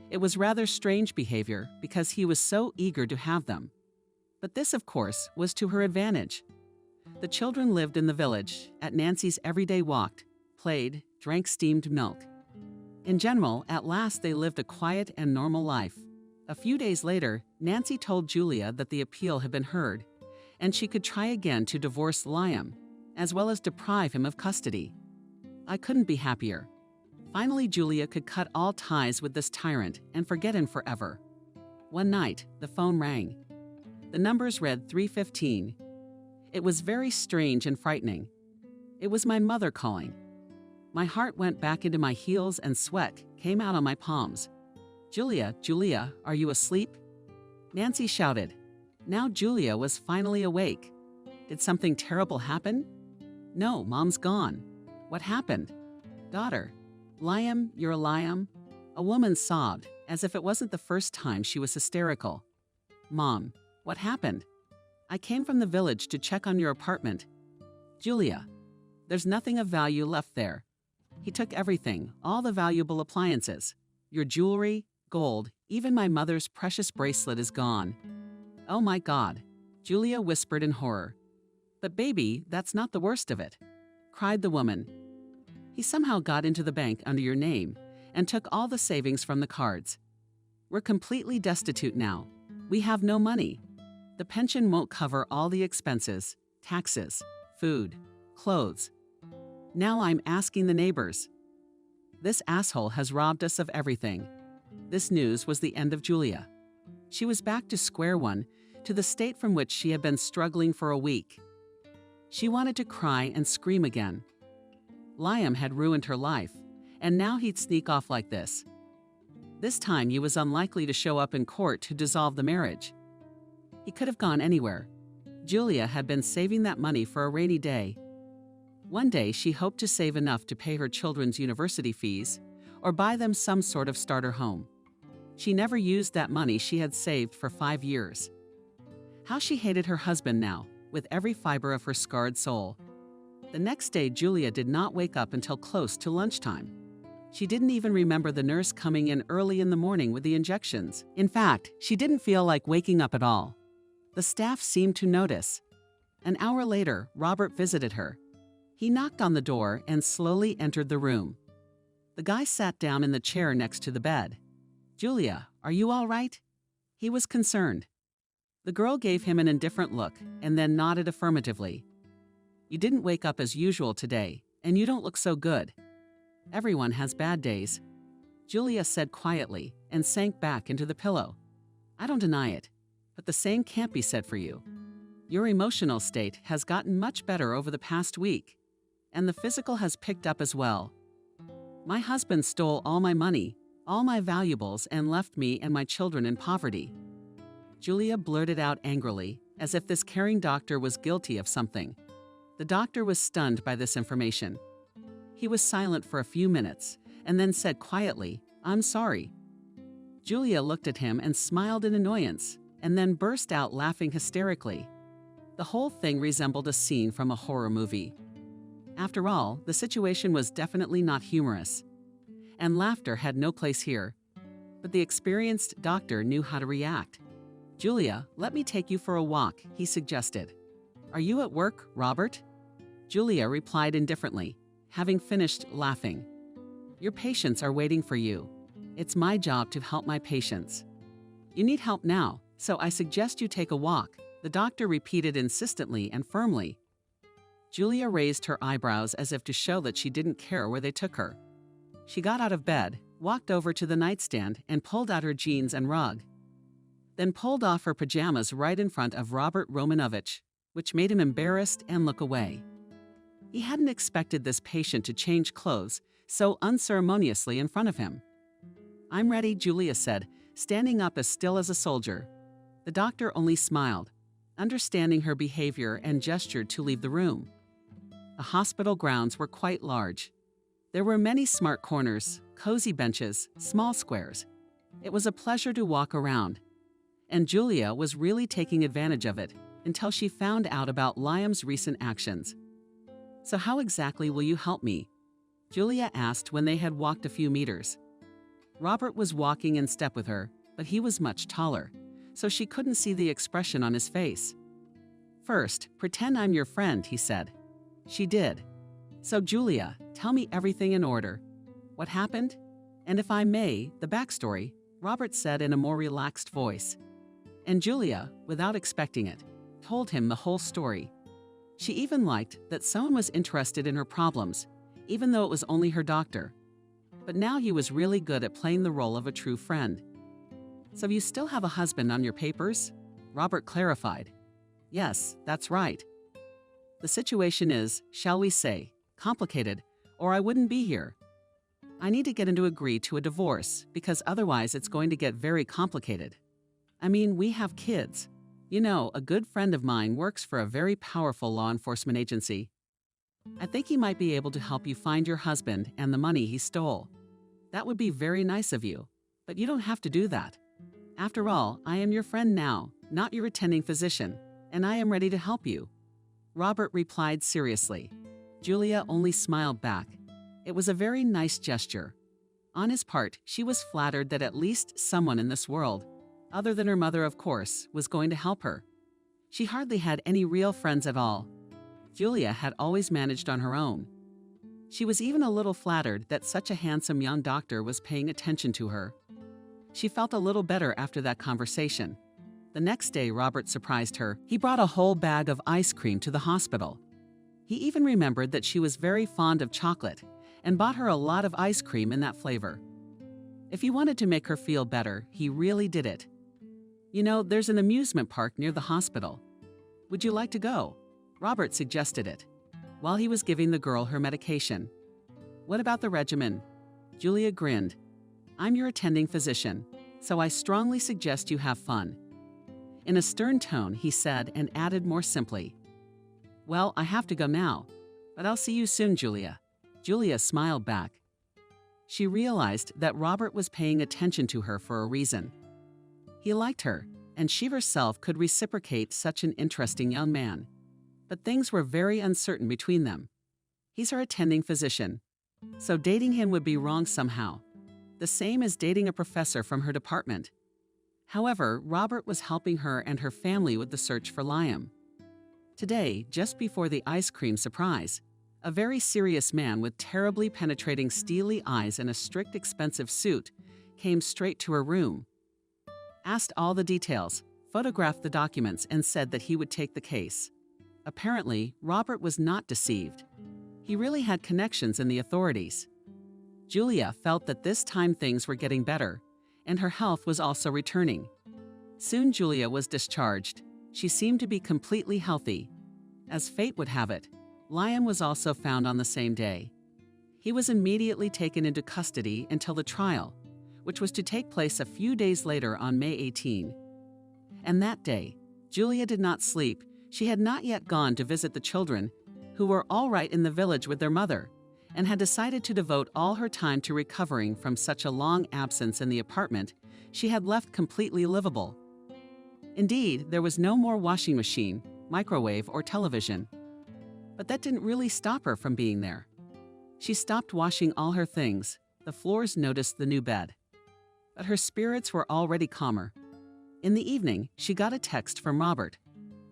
It was rather strange behavior because he was so eager to have them. But this, of course, was to her advantage. The children lived in the village, at Nancy's everyday walked, played, drank steamed milk. In general, at last they lived a quiet and normal life. A few days later, Nancy told Julia that the appeal had been heard, and she could try again to divorce Liam, as well as deprive him of custody. I couldn't be happier. Finally, Julia could cut all ties with this tyrant and forget him forever. One night, the phone rang. The numbers read 315. It was very strange and frightening. It was my mother calling. My heart went back into my heels and sweat came out on my palms. Julia, Julia, are you asleep? Nancy shouted. Now Julia was finally awake. Did something terrible happen? No, Mom's gone. What happened? Daughter. Liam, you're a Liam? A woman sobbed, as if it wasn't the first time she was hysterical. Mom, what happened? I came from the village to check on your apartment. Julia, there's nothing of value left there. He took everything, all the valuable appliances. Your jewelry, gold, even my mother's precious bracelet is gone. Oh my God, Julia whispered in horror. But baby, that's not the worst of it, cried the woman. He somehow got into the bank under your name and took all the savings from the cards. We're completely destitute now. We have no money. The pension won't cover all the expenses, taxes, food, clothes. Now I'm asking the neighbors. This asshole has robbed us of everything. This news was the end of Julia. She was back to square one, to the state from which she had been struggling for a week. She wanted to cry and scream again. Liam had ruined her life, and now he'd sneak off like this. This time he was unlikely to show up in court to dissolve the marriage. He could have gone anywhere. Julia had been saving that money for a rainy day. One day she hoped to save enough to pay her children's university fees or buy them some sort of starter home. She never used that money she had saved for 5 years. How she hated her husband now, with every fiber of her scarred soul. The next day, Julia did not wake up until close to lunchtime. She didn't even remember the nurse coming in early in the morning with the injections. In fact, she didn't feel like waking up at all. The staff seemed to notice. An hour later, Robert visited her. He knocked on the door and slowly entered the room. The guy sat down in the chair next to the bed. Julia, are you all right? He was concerned. The girl gave him an indifferent look and then nodded affirmatively. You didn't wake up as usual today, and you don't look so good. Everyone has bad days, Julia said quietly and sank back into the pillow. I don't deny it, but the same can't be said for you. Your emotional state has gotten much better over the past week, and the physical has picked up as well. My husband stole all my money, all my valuables, and left me and my children in poverty. Julia blurted out angrily, as if this caring doctor was guilty of something. The doctor was stunned by this information. He was silent for a few minutes, and then said quietly, I'm sorry. Julia looked at him and smiled in annoyance, and then burst out laughing hysterically. The whole thing resembled a scene from a horror movie. After all, the situation was definitely not humorous, and laughter had no place here. But the experienced doctor knew how to react. Julia, let me take you for a walk, he suggested. Are you at work, Robert? Julia replied indifferently, having finished laughing. Your patients are waiting for you. It's my job to help my patients. You need help now, so I suggest you take a walk, the doctor repeated insistently and firmly. Julia raised her eyebrows as if to show that she didn't care where they took her. She got out of bed, walked over to the nightstand, and pulled out her jeans and rug. Then pulled off her pajamas right in front of Robert Romanovich, which made him embarrassed and look away. He hadn't expected this patient to change clothes so unceremoniously in front of him. I'm ready, Julia said, standing up as still as a soldier. The doctor only smiled, understanding her behavior, and gestured to leave the room. The hospital grounds were quite large. There were many smart corners, cozy benches, small squares. It was a pleasure to walk around, and Julia was really taking advantage of it until she found out about Liam's recent actions. So how exactly will you help me? Julia asked when they had walked a few meters. Robert was walking in step with her, but he was much taller, so she couldn't see the expression on his face. First, pretend I'm your friend, he said. She did. So Julia, tell me everything in order. What happened? And if I may, the backstory, Robert said in a more relaxed voice. And Julia, without expecting it, told him the whole story. She even liked that someone was interested in her problems, even though it was only her doctor. But now he was really good at playing the role of a true friend. So you still have a husband on your papers? Robert clarified. Yes, that's right. The situation is, shall we say, complicated, or I wouldn't be here. I need to get him to agree to a divorce, because otherwise it's going to get very complicated. I mean, we have kids. You know, a good friend of mine works for a very powerful law enforcement agency. I think he might be able to help you find your husband and the money he stole. That would be very nice of you, but you don't have to do that. After all, I am your friend now, not your attending physician, and I am ready to help you. Robert replied seriously. Julia only smiled back. It was a very nice gesture. On his part, she was flattered that at least someone in this world, other than her mother of course, was going to help her. She hardly had any real friends at all. Julia had always managed on her own. She was even a little flattered that such a handsome young doctor was paying attention to her. She felt a little better after that conversation. The next day, Robert surprised her. He brought a whole bag of ice cream to the hospital. He even remembered that she was very fond of chocolate and bought her a lot of ice cream in that flavor. If he wanted to make her feel better, he really did it. You know, there's an amusement park near the hospital. Would you like to go? Robert suggested it, while he was giving the girl her medication. What about the regimen? Julia grinned. I'm your attending physician, so I strongly suggest you have fun. In a stern tone, he said and added more simply, Well, I have to go now, but I'll see you soon, Julia. Julia smiled back. She realized that Robert was paying attention to her for a reason. He liked her, and she herself could reciprocate such an interesting young man. But things were very uncertain between them. He's her attending physician, so dating him would be wrong somehow. The same as dating a professor from her department. However, Robert was helping her and her family with the search for Liam. Today, just before the ice cream surprise, a very serious man with terribly penetrating steely eyes and a strict expensive suit came straight to her room, asked all the details, photographed the documents, and said that he would take the case. Apparently, Robert was not deceived. He really had connections in the authorities. Julia felt that this time things were getting better, and her health was also returning. Soon Julia was discharged. She seemed to be completely healthy. As fate would have it, Liam was also found on the same day. He was immediately taken into custody until the trial, which was to take place a few days later on May 18. And that day, Julia did not sleep. She had not yet gone to visit the children, who were all right in the village with their mother, and had decided to devote all her time to recovering from such a long absence in the apartment she had left completely livable. Indeed, there was no more washing machine, microwave, or television. But that didn't really stop her from being there. She stopped washing all her things. The floors noticed the new bed. But her spirits were already calmer. In the evening, she got a text from Robert.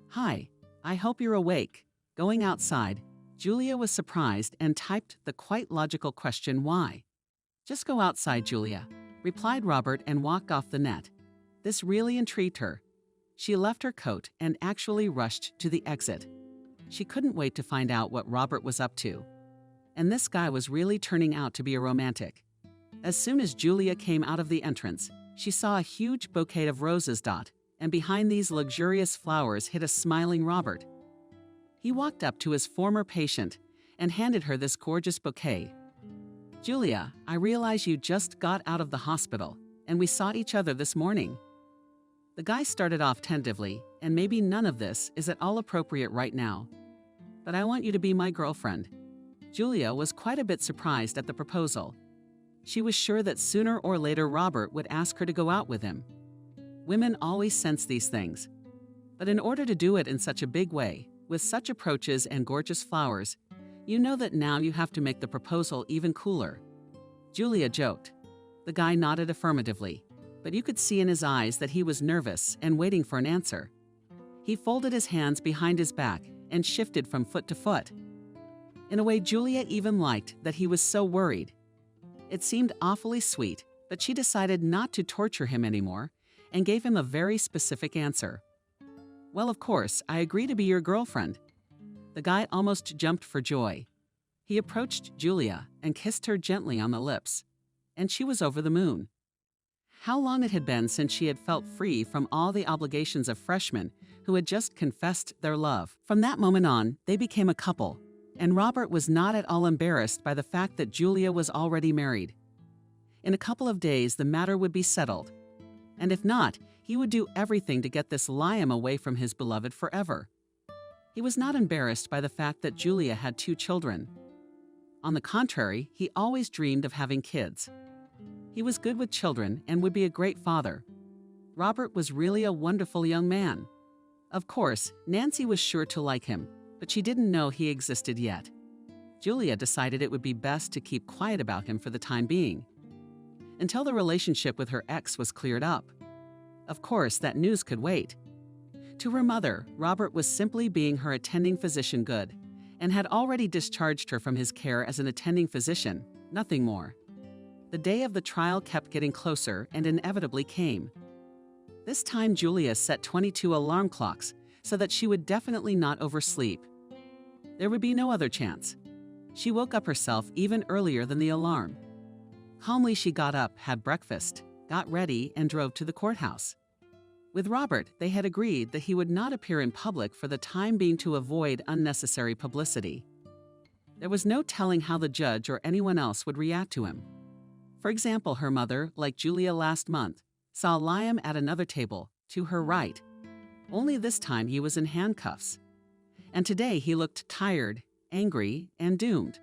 Hi, I hope you're awake. Going outside, Julia was surprised and typed the quite logical question, why? Just go outside, Julia, replied Robert and walked off the net. This really intrigued her. She left her coat and actually rushed to the exit. She couldn't wait to find out what Robert was up to. And this guy was really turning out to be a romantic. As soon as Julia came out of the entrance, she saw a huge bouquet of roses, and behind these luxurious flowers hid a smiling Robert. He walked up to his former patient and handed her this gorgeous bouquet. Julia, I realize you just got out of the hospital, and we saw each other this morning. The guy started off tentatively, and maybe none of this is at all appropriate right now. But I want you to be my girlfriend. Julia was quite a bit surprised at the proposal. She was sure that sooner or later Robert would ask her to go out with him. Women always sense these things. But in order to do it in such a big way, with such approaches and gorgeous flowers, you know that now you have to make the proposal even cooler. Julia joked. The guy nodded affirmatively, but you could see in his eyes that he was nervous and waiting for an answer. He folded his hands behind his back and shifted from foot to foot. In a way, Julia even liked that he was so worried. It seemed awfully sweet, but she decided not to torture him anymore and gave him a very specific answer. Well, of course, I agree to be your girlfriend. The guy almost jumped for joy. He approached Julia and kissed her gently on the lips, and she was over the moon. How long it had been since she had felt free from all the obligations of freshmen who had just confessed their love. From that moment on, they became a couple, and Robert was not at all embarrassed by the fact that Julia was already married. In a couple of days, the matter would be settled. And if not, he would do everything to get this Liam away from his beloved forever. He was not embarrassed by the fact that Julia had 2 children. On the contrary, he always dreamed of having kids. He was good with children and would be a great father. Robert was really a wonderful young man. Of course, Nancy was sure to like him, but she didn't know he existed yet. Julia decided it would be best to keep quiet about him for the time being, until the relationship with her ex was cleared up. Of course, that news could wait. To her mother, Robert was simply being her attending physician good, and had already discharged her from his care as an attending physician, nothing more. The day of the trial kept getting closer and inevitably came. This time Julia set 22 alarm clocks so that she would definitely not oversleep. There would be no other chance. She woke up herself even earlier than the alarm. Calmly she got up, had breakfast, got ready, and drove to the courthouse. With Robert, they had agreed that he would not appear in public for the time being to avoid unnecessary publicity. There was no telling how the judge or anyone else would react to him. For example, her mother, like Julia last month, saw Liam at another table, to her right. Only this time he was in handcuffs. And today he looked tired, angry, and doomed.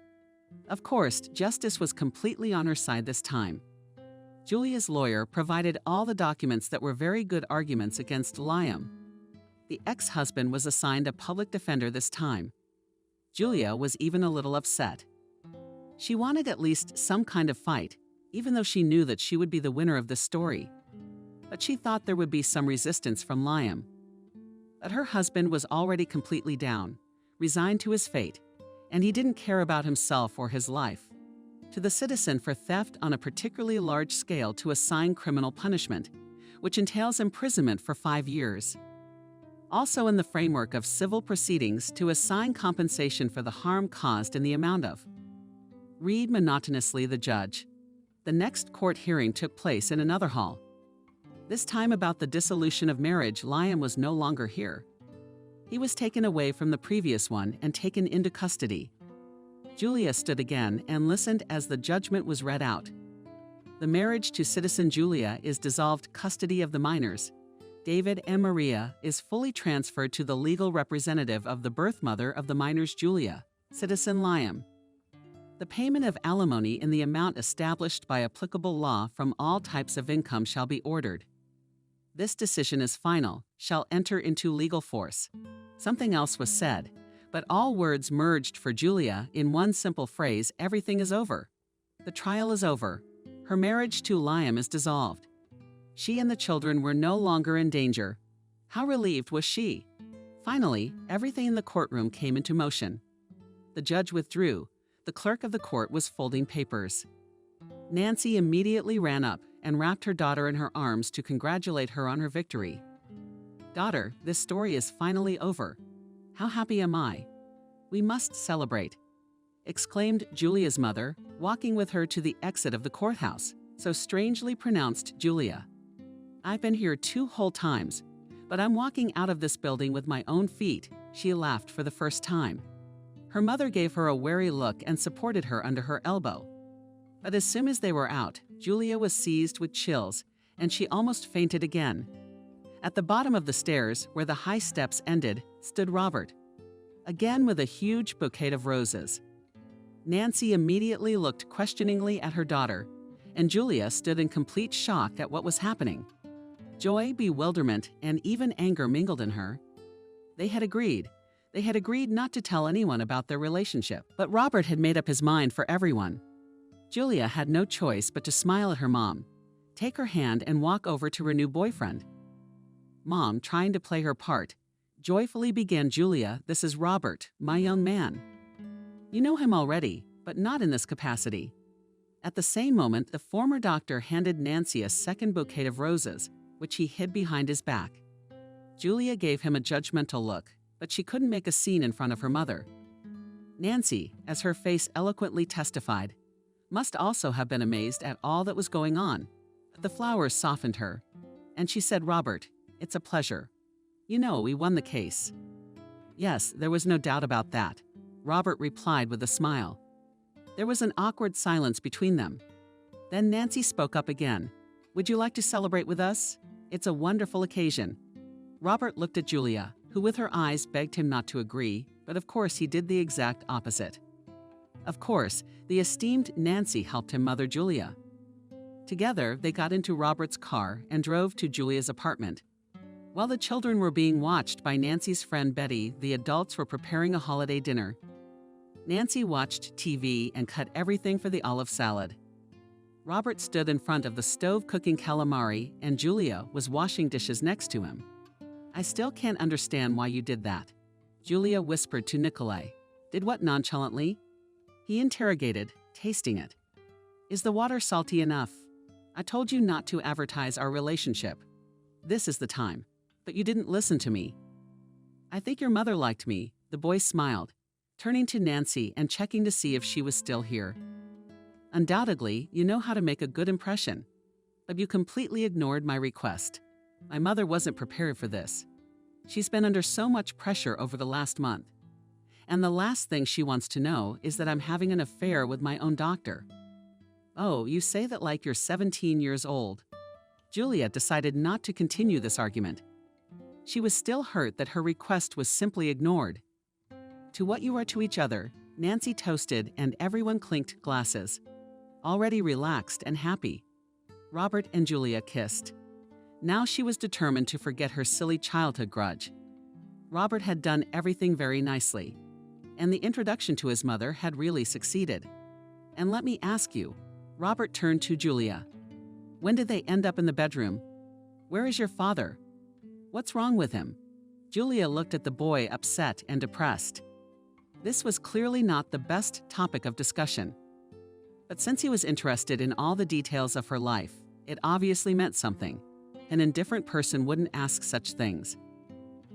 Of course, justice was completely on her side this time. Julia's lawyer provided all the documents that were very good arguments against Liam. The ex-husband was assigned a public defender this time. Julia was even a little upset. She wanted at least some kind of fight, even though she knew that she would be the winner of this story. But she thought there would be some resistance from Liam. But her husband was already completely down, resigned to his fate, and he didn't care about himself or his life. To the citizen for theft on a particularly large scale to assign criminal punishment, which entails imprisonment for 5 years. Also in the framework of civil proceedings to assign compensation for the harm caused in the amount of. Read monotonously the judge. The next court hearing took place in another hall. This time about the dissolution of marriage. Liam was no longer here. He was taken away from the previous one and taken into custody. Julia stood again and listened as the judgment was read out. The marriage to citizen Julia is dissolved. Custody of the minors, David and Maria, is fully transferred to the legal representative of the birth mother of the minors, Julia, citizen Liam. The payment of alimony in the amount established by applicable law from all types of income shall be ordered. This decision is final, shall enter into legal force. Something else was said, but all words merged for Julia in one simple phrase: everything is over. The trial is over. Her marriage to Liam is dissolved. She and the children were no longer in danger. How relieved was she? Finally, everything in the courtroom came into motion. The judge withdrew. The clerk of the court was folding papers. Nancy immediately ran up and wrapped her daughter in her arms to congratulate her on her victory. "Daughter, this story is finally over. How happy am I? We must celebrate," exclaimed Julia's mother, walking with her to the exit of the courthouse. "So strangely," pronounced Julia. "I've been here 2 whole times, but I'm walking out of this building with my own feet." She laughed for the first time. Her mother gave her a wary look and supported her under her elbow. But as soon as they were out, Julia was seized with chills, and she almost fainted again. At the bottom of the stairs, where the high steps ended, stood Robert, again with a huge bouquet of roses. Nancy immediately looked questioningly at her daughter, and Julia stood in complete shock at what was happening. Joy, bewilderment, and even anger mingled in her. They had agreed not to tell anyone about their relationship, but Robert had made up his mind for everyone. Julia had no choice but to smile at her mom, take her hand, and walk over to her new boyfriend. Mom, trying to play her part, joyfully began, "Julia, this is Robert, my young man. You know him already, but not in this capacity." At the same moment, the former doctor handed Nancy a second bouquet of roses, which he hid behind his back. Julia gave him a judgmental look, but she couldn't make a scene in front of her mother. Nancy, as her face eloquently testified, must also have been amazed at all that was going on, but the flowers softened her, and she said, "Robert, it's a pleasure. You know, we won the case." "Yes, there was no doubt about that," Robert replied with a smile. There was an awkward silence between them. Then Nancy spoke up again. "Would you like to celebrate with us? It's a wonderful occasion." Robert looked at Julia, who with her eyes begged him not to agree, but of course he did the exact opposite. Of course, the esteemed Nancy helped him mother Julia. Together, they got into Robert's car and drove to Julia's apartment. While the children were being watched by Nancy's friend Betty, the adults were preparing a holiday dinner. Nancy watched TV and cut everything for the olive salad. Robert stood in front of the stove cooking calamari, and Julia was washing dishes next to him. "I still can't understand why you did that," Julia whispered to Nikolai. "Did what nonchalantly?" He interrogated, tasting it. "Is the water salty enough? I told you not to advertise our relationship. This is the time. But you didn't listen to me." "I think your mother liked me," the boy smiled, turning to Nancy and checking to see if she was still here. "Undoubtedly, you know how to make a good impression. But you completely ignored my request. My mother wasn't prepared for this. She's been under so much pressure over the last month. And the last thing she wants to know is that I'm having an affair with my own doctor." "Oh, you say that like you're 17 years old." Julia decided not to continue this argument. She was still hurt that her request was simply ignored. "To what you are to each other," Nancy toasted, and everyone clinked glasses. Already relaxed and happy, Robert and Julia kissed. Now she was determined to forget her silly childhood grudge. Robert had done everything very nicely, and the introduction to his mother had really succeeded. "And let me ask you," Robert turned to Julia, "when did they end up in the bedroom? Where is your father? What's wrong with him?" Julia looked at the boy, upset and depressed. This was clearly not the best topic of discussion. But since he was interested in all the details of her life, it obviously meant something. An indifferent person wouldn't ask such things.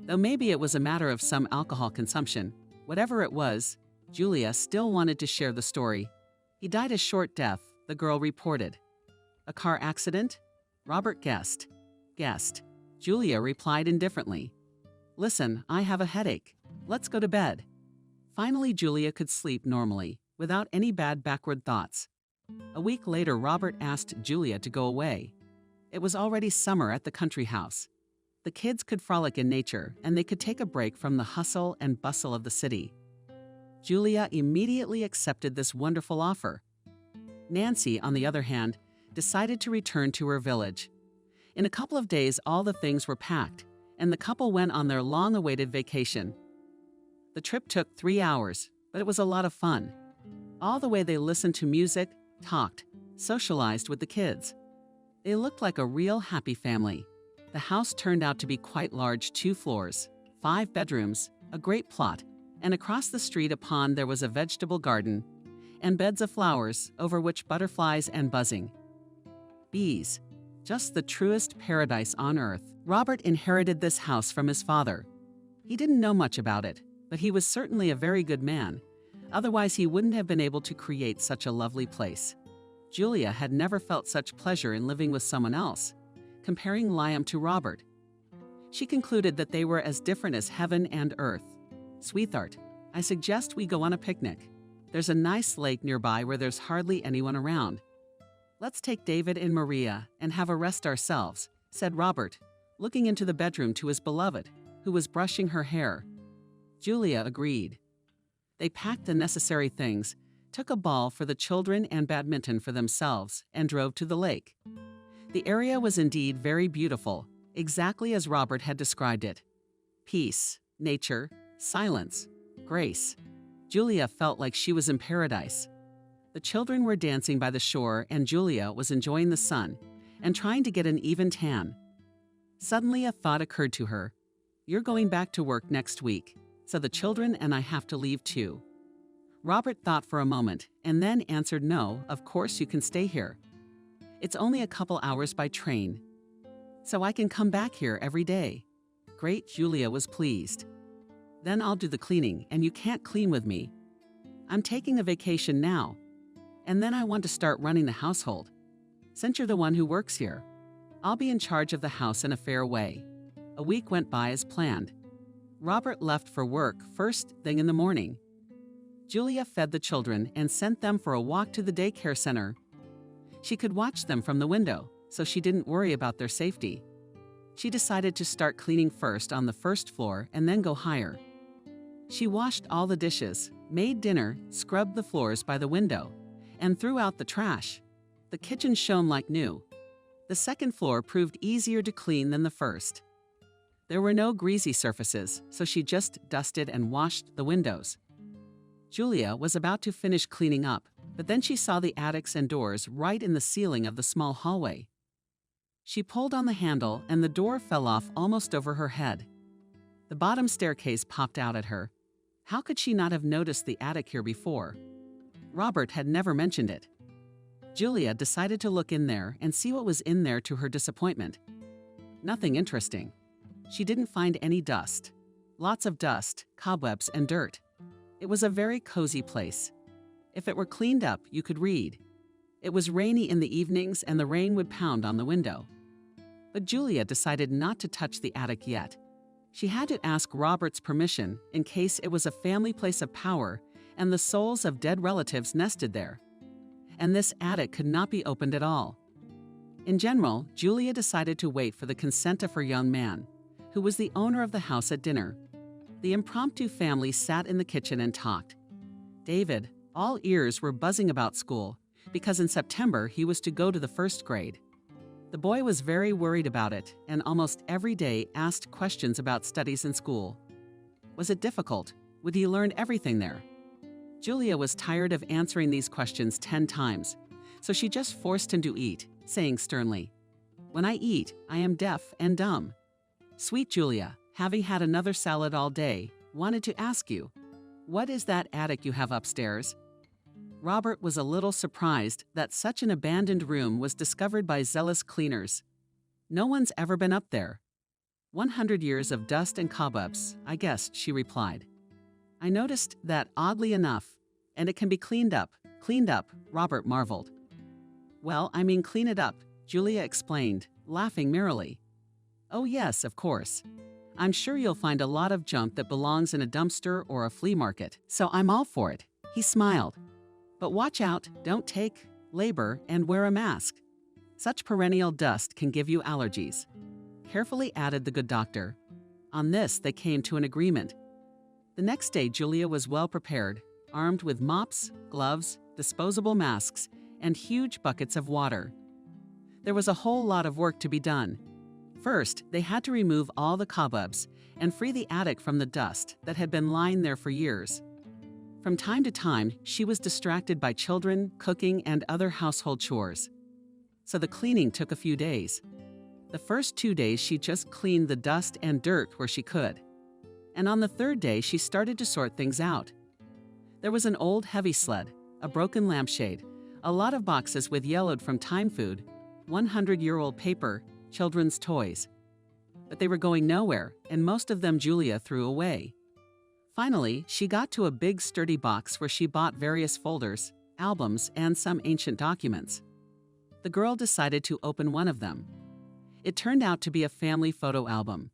Though maybe it was a matter of some alcohol consumption, whatever it was, Julia still wanted to share the story. "He died a short death," the girl reported. "A car accident?" Robert guessed. Julia replied indifferently. "Listen, I have a headache. Let's go to bed." Finally, Julia could sleep normally, without any bad backward thoughts. A week later, Robert asked Julia to go away. It was already summer at the country house. The kids could frolic in nature, and they could take a break from the hustle and bustle of the city. Julia immediately accepted this wonderful offer. Nancy, on the other hand, decided to return to her village. In a couple of days, all the things were packed, and the couple went on their long-awaited vacation. The trip took 3 hours, but it was a lot of fun. All the way they listened to music, talked, socialized with the kids. They looked like a real happy family. The house turned out to be quite large, 2 floors, 5 bedrooms, a great plot, and across the street upon there was a vegetable garden, and beds of flowers over which butterflies and buzzing. Bees. Just the truest paradise on earth. Robert inherited this house from his father. He didn't know much about it, but he was certainly a very good man. Otherwise, he wouldn't have been able to create such a lovely place. Julia had never felt such pleasure in living with someone else. Comparing Liam to Robert, she concluded that they were as different as heaven and earth. "Sweetheart, I suggest we go on a picnic. There's a nice lake nearby where there's hardly anyone around. Let's take David and Maria and have a rest ourselves," said Robert, looking into the bedroom to his beloved, who was brushing her hair. Julia agreed. They packed the necessary things, took a ball for the children and badminton for themselves, and drove to the lake. The area was indeed very beautiful, exactly as Robert had described it. Peace, nature, silence, grace. Julia felt like she was in paradise. The children were dancing by the shore, and Julia was enjoying the sun and trying to get an even tan. Suddenly a thought occurred to her. "You're going back to work next week, so the children and I have to leave too." Robert thought for a moment and then answered, "No, of course you can stay here. It's only a couple hours by train, so I can come back here every day." Great, Julia was pleased. "Then I'll do the cleaning, and you can't clean with me. I'm taking a vacation now, and then I want to start running the household. Since you're the one who works here, I'll be in charge of the house in a fair way." A week went by as planned. Robert left for work first thing in the morning. Julia fed the children and sent them for a walk to the daycare center. She could watch them from the window, so she didn't worry about their safety. She decided to start cleaning first on the first floor and then go higher. She washed all the dishes, made dinner, scrubbed the floors by the window, and threw out the trash. The kitchen shone like new. The second floor proved easier to clean than the first. There were no greasy surfaces, so she just dusted and washed the windows. Julia was about to finish cleaning up, but then she saw the attics and doors right in the ceiling of the small hallway. She pulled on the handle and the door fell off almost over her head. The bottom staircase popped out at her. How could she not have noticed the attic here before? Robert had never mentioned it. Julia decided to look in there and see what was in there to her disappointment. Nothing interesting. She didn't find any dust. Lots of dust, cobwebs, and dirt. It was a very cozy place. If it were cleaned up, you could read. It was rainy in the evenings and the rain would pound on the window. But Julia decided not to touch the attic yet. She had to ask Robert's permission in case it was a family place of power and the souls of dead relatives nested there. And this attic could not be opened at all. In general, Julia decided to wait for the consent of her young man, who was the owner of the house, at dinner. The impromptu family sat in the kitchen and talked. David, all ears, were buzzing about school because in September he was to go to the first grade. The boy was very worried about it and almost every day asked questions about studies in school. Was it difficult? Would he learn everything there? Julia was tired of answering these questions 10 times, so she just forced him to eat, saying sternly, "When I eat, I am deaf and dumb." Sweet Julia, having had another salad all day, wanted to ask you, what is that attic you have upstairs? Robert was a little surprised that such an abandoned room was discovered by zealous cleaners. No one's ever been up there. 100 years of dust and cobwebs, I guessed, she replied. I noticed that, oddly enough, and it can be cleaned up, Robert marveled. Well, I mean clean it up, Julia explained, laughing merrily. Oh yes, of course. I'm sure you'll find a lot of junk that belongs in a dumpster or a flea market, so I'm all for it. He smiled. But watch out, don't take, labor, and wear a mask. Such perennial dust can give you allergies. Carefully added the good doctor. On this, they came to an agreement. The next day, Julia was well prepared, armed with mops, gloves, disposable masks, and huge buckets of water. There was a whole lot of work to be done. First, they had to remove all the cobwebs and free the attic from the dust that had been lying there for years. From time to time, she was distracted by children, cooking, and other household chores. So the cleaning took a few days. The first 2 days, she just cleaned the dust and dirt where she could. And on the third day, she started to sort things out. There was an old heavy sled, a broken lampshade, a lot of boxes with yellowed from time food, 100-year-old paper, children's toys. But they were going nowhere, and most of them Julia threw away. Finally, she got to a big sturdy box where she bought various folders, albums, and some ancient documents. The girl decided to open one of them. It turned out to be a family photo album.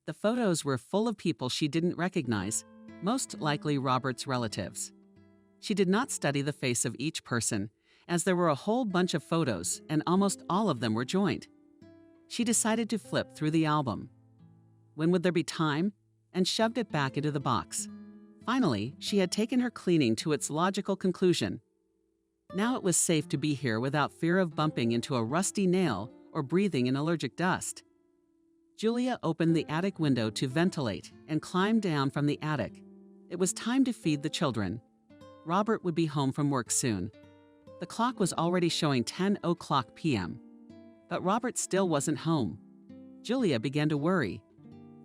The photos were full of people she didn't recognize, most likely Robert's relatives. She did not study the face of each person, as there were a whole bunch of photos and almost all of them were joint. She decided to flip through the album. When would there be time? And shoved it back into the box. Finally, she had taken her cleaning to its logical conclusion. Now it was safe to be here without fear of bumping into a rusty nail or breathing in allergic dust. Julia opened the attic window to ventilate and climbed down from the attic. It was time to feed the children. Robert would be home from work soon. The clock was already showing 10:00 p.m. But Robert still wasn't home. Julia began to worry.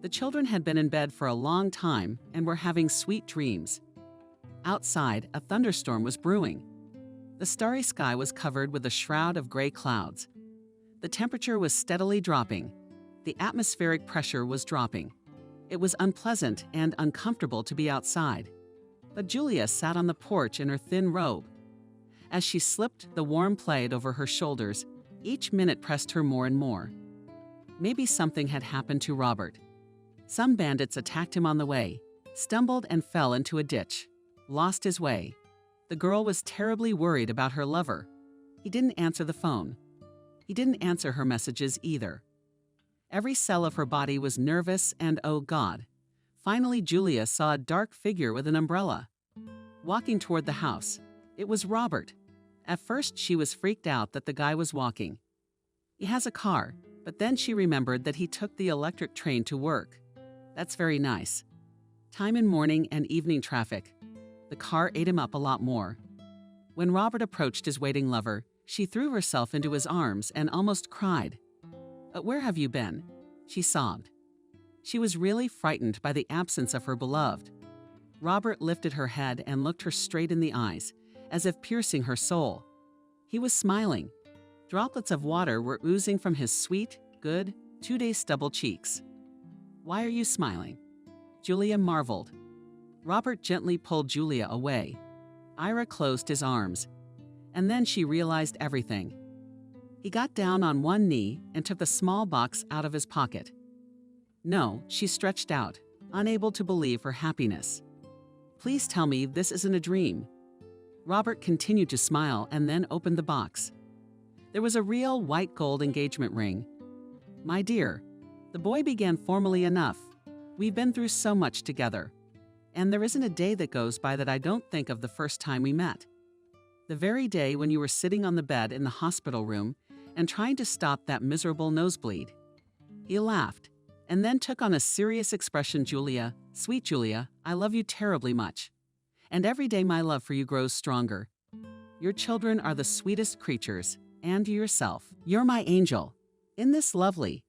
The children had been in bed for a long time and were having sweet dreams. Outside, a thunderstorm was brewing. The starry sky was covered with a shroud of gray clouds. The temperature was steadily dropping. The atmospheric pressure was dropping. It was unpleasant and uncomfortable to be outside. But Julia sat on the porch in her thin robe. As she slipped the warm plaid over her shoulders, each minute pressed her more and more. Maybe something had happened to Robert. Some bandits attacked him on the way, stumbled and fell into a ditch, lost his way. The girl was terribly worried about her lover. He didn't answer the phone. He didn't answer her messages either. Every cell of her body was nervous and, oh God. Finally, Julia saw a dark figure with an umbrella. Walking toward the house. It was Robert. At first, she was freaked out that the guy was walking. He has a car, but then she remembered that he took the electric train to work. That's very nice. Time in morning and evening traffic. The car ate him up a lot more. When Robert approached his waiting lover, she threw herself into his arms and almost cried. Where have you been?" she sobbed. She was really frightened by the absence of her beloved. Robert lifted her head and looked her straight in the eyes, as if piercing her soul. He was smiling. Droplets of water were oozing from his sweet, good, 2-day stubble cheeks. "Why are you smiling?" Julia marveled. Robert gently pulled Julia away. Ira closed his arms. And then she realized everything. He got down on one knee and took the small box out of his pocket. "No," she stretched out, unable to believe her happiness. "Please tell me this isn't a dream." Robert continued to smile and then opened the box. There was a real white gold engagement ring. "My dear," the boy began formally enough, "we've been through so much together. And there isn't a day that goes by that I don't think of the first time we met. The very day when you were sitting on the bed in the hospital room and trying to stop that miserable nosebleed." He laughed, and then took on a serious expression. "Julia, sweet Julia, I love you terribly much. And every day my love for you grows stronger. Your children are the sweetest creatures, and yourself. You're my angel. In this lovely...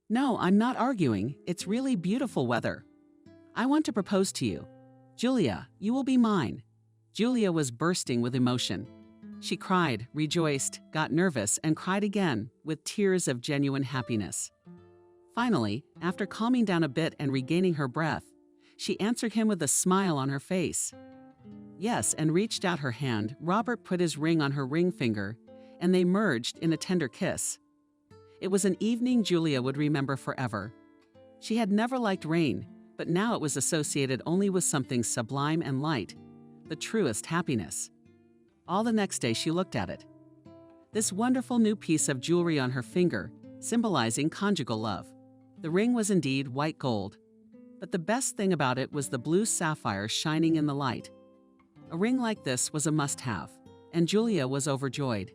No, I'm not arguing, it's really beautiful weather. I want to propose to you. Julia, you will be mine." Julia was bursting with emotion. She cried, rejoiced, got nervous, and cried again, with tears of genuine happiness. Finally, after calming down a bit and regaining her breath, she answered him with a smile on her face. "Yes," and reached out her hand. Robert put his ring on her ring finger, and they merged in a tender kiss. It was an evening Julia would remember forever. She had never liked rain, but now it was associated only with something sublime and light, the truest happiness. All the next day she looked at it. This wonderful new piece of jewelry on her finger, symbolizing conjugal love. The ring was indeed white gold, but the best thing about it was the blue sapphire shining in the light. A ring like this was a must-have, and Julia was overjoyed.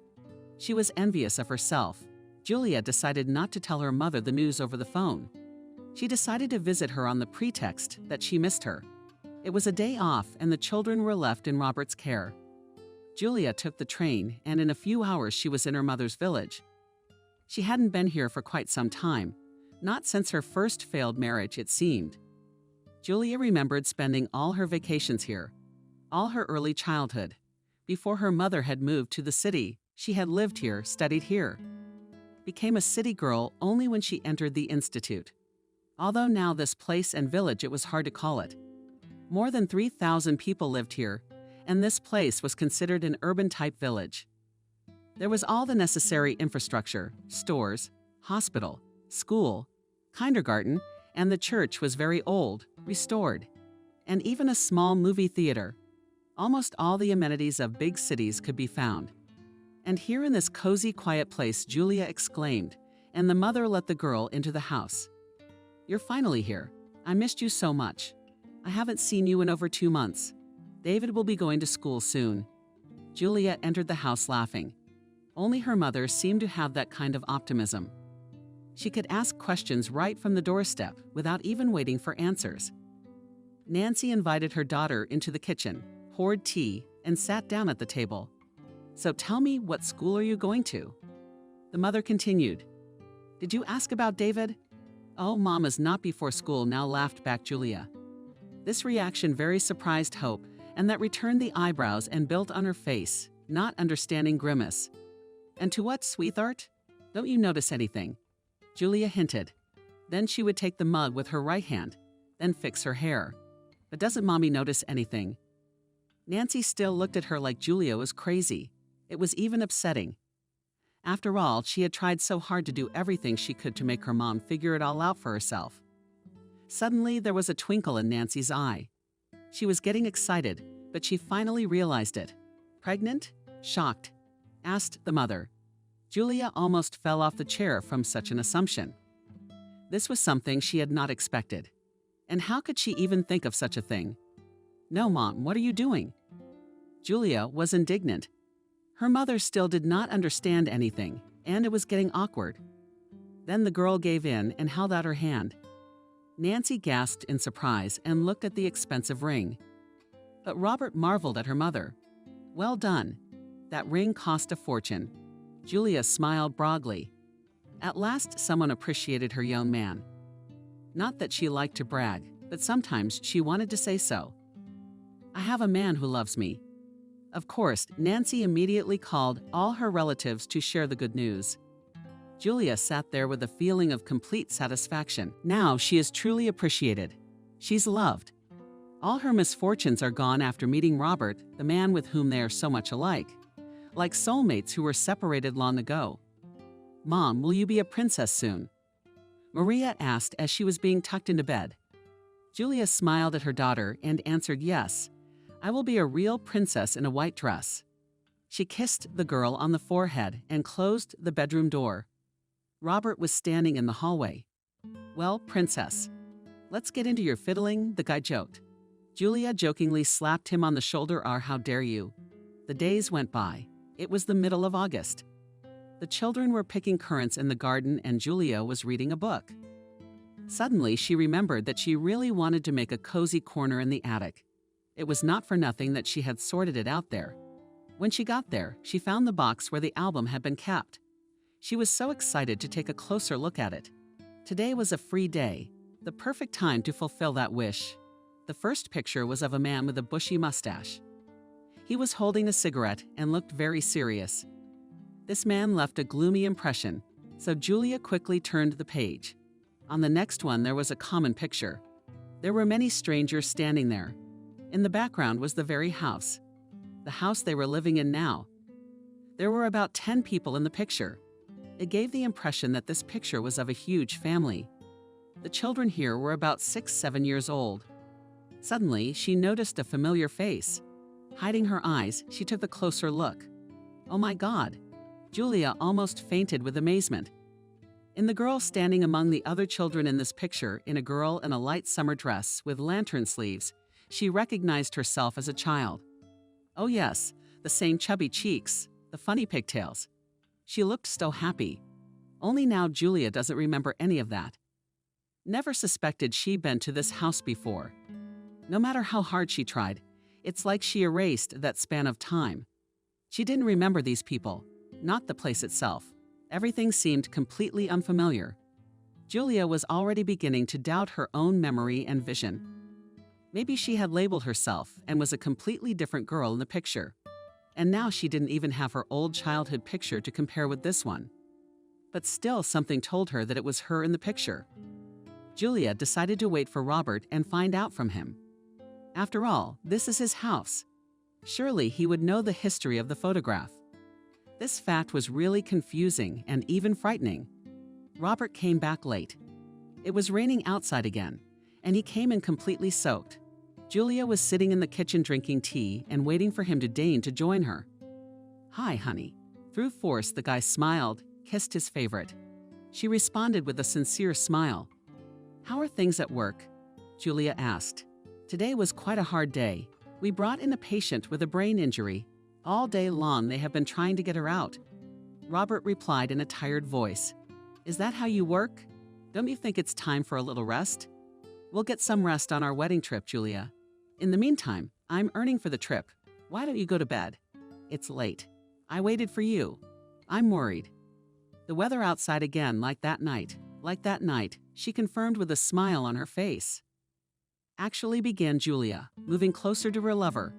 She was envious of herself. Julia decided not to tell her mother the news over the phone. She decided to visit her on the pretext that she missed her. It was a day off, and the children were left in Robert's care. Julia took the train, and in a few hours she was in her mother's village. She hadn't been here for quite some time, not since her first failed marriage, it seemed. Julia remembered spending all her vacations here, all her early childhood. Before her mother had moved to the city, she had lived here, studied here. Became a city girl only when she entered the institute. Although now this place and village, it was hard to call it. More than 3,000 people lived here, and this place was considered an urban-type village. There was all the necessary infrastructure, stores, hospital, school, kindergarten, and the church was very old, restored, and even a small movie theater. Almost all the amenities of big cities could be found. And here in this cozy, quiet place, Julia exclaimed, and the mother let the girl into the house. "You're finally here. I missed you so much. I haven't seen you in over 2 months. David will be going to school soon." Julia entered the house laughing. Only her mother seemed to have that kind of optimism. She could ask questions right from the doorstep without even waiting for answers. Nancy invited her daughter into the kitchen, poured tea, and sat down at the table. "So tell me, what school are you going to?" The mother continued. "Did you ask about David?" "Oh, Mama's not before school now," laughed back Julia. This reaction very surprised Hope, and that returned the eyebrows and built on her face, not understanding grimace. "And to what, sweetheart? Don't you notice anything?" Julia hinted. Then she would take the mug with her right hand, then fix her hair. "But doesn't Mommy notice anything?" Nancy still looked at her like Julia was crazy. It was even upsetting. After all, she had tried so hard to do everything she could to make her mom figure it all out for herself. Suddenly, there was a twinkle in Nancy's eye. She was getting excited, but she finally realized it. "Pregnant? Shocked?" asked the mother. Julia almost fell off the chair from such an assumption. This was something she had not expected. And how could she even think of such a thing? "No, Mom, what are you doing?" Julia was indignant. Her mother still did not understand anything, and it was getting awkward. Then the girl gave in and held out her hand. Nancy gasped in surprise and looked at the expensive ring. But Robert marveled at her mother. Well done. That ring cost a fortune. Julia smiled broadly. At last, someone appreciated her young man. Not that she liked to brag, but sometimes she wanted to say so. I have a man who loves me. Of course, Nancy immediately called all her relatives to share the good news. Julia sat there with a feeling of complete satisfaction. Now she is truly appreciated. She's loved. All her misfortunes are gone after meeting Robert, the man with whom they are so much alike. Like soulmates who were separated long ago. Mom, will you be a princess soon? Maria asked as she was being tucked into bed. Julia smiled at her daughter and answered yes. I will be a real princess in a white dress. She kissed the girl on the forehead and closed the bedroom door. Robert was standing in the hallway. Well, princess, let's get into your fiddling, the guy joked. Julia jokingly slapped him on the shoulder. How dare you? The days went by. It was the middle of August. The children were picking currants in the garden and Julia was reading a book. Suddenly, she remembered that she really wanted to make a cozy corner in the attic. It was not for nothing that she had sorted it out there. When she got there, she found the box where the album had been kept. She was so excited to take a closer look at it. Today was a free day, the perfect time to fulfill that wish. The first picture was of a man with a bushy mustache. He was holding a cigarette and looked very serious. This man left a gloomy impression, so Julia quickly turned the page. On the next one, there was a common picture. There were many strangers standing there. In the background was the very house. The house they were living in now. There were about 10 people in the picture. It gave the impression that this picture was of a huge family. The children here were about 6-7 years old. Suddenly, she noticed a familiar face. Hiding her eyes, she took a closer look. Oh my God! Julia almost fainted with amazement. In the girl standing among the other children in this picture, in a girl in a light summer dress with lantern sleeves, she recognized herself as a child. Oh yes, the same chubby cheeks, the funny pigtails. She looked so happy. Only now Julia doesn't remember any of that. Never suspected she'd been to this house before. No matter how hard she tried, it's like she erased that span of time. She didn't remember these people, not the place itself. Everything seemed completely unfamiliar. Julia was already beginning to doubt her own memory and vision. Maybe she had labeled herself and was a completely different girl in the picture. And now she didn't even have her old childhood picture to compare with this one. But still, something told her that it was her in the picture. Julia decided to wait for Robert and find out from him. After all, this is his house. Surely he would know the history of the photograph. This fact was really confusing and even frightening. Robert came back late. It was raining outside again, and he came in completely soaked. Julia was sitting in the kitchen drinking tea and waiting for him to deign to join her. Hi, honey. Through force, the guy smiled, kissed his favorite. She responded with a sincere smile. How are things at work? Julia asked. Today was quite a hard day. We brought in a patient with a brain injury. All day long they have been trying to get her out. Robert replied in a tired voice. Is that how you work? Don't you think it's time for a little rest? We'll get some rest on our wedding trip, Julia. In the meantime, I'm earning for the trip. Why don't you go to bed? It's late. I waited for you. I'm worried. The weather outside again, like that night, she confirmed with a smile on her face. Actually, began Julia, moving closer to her lover.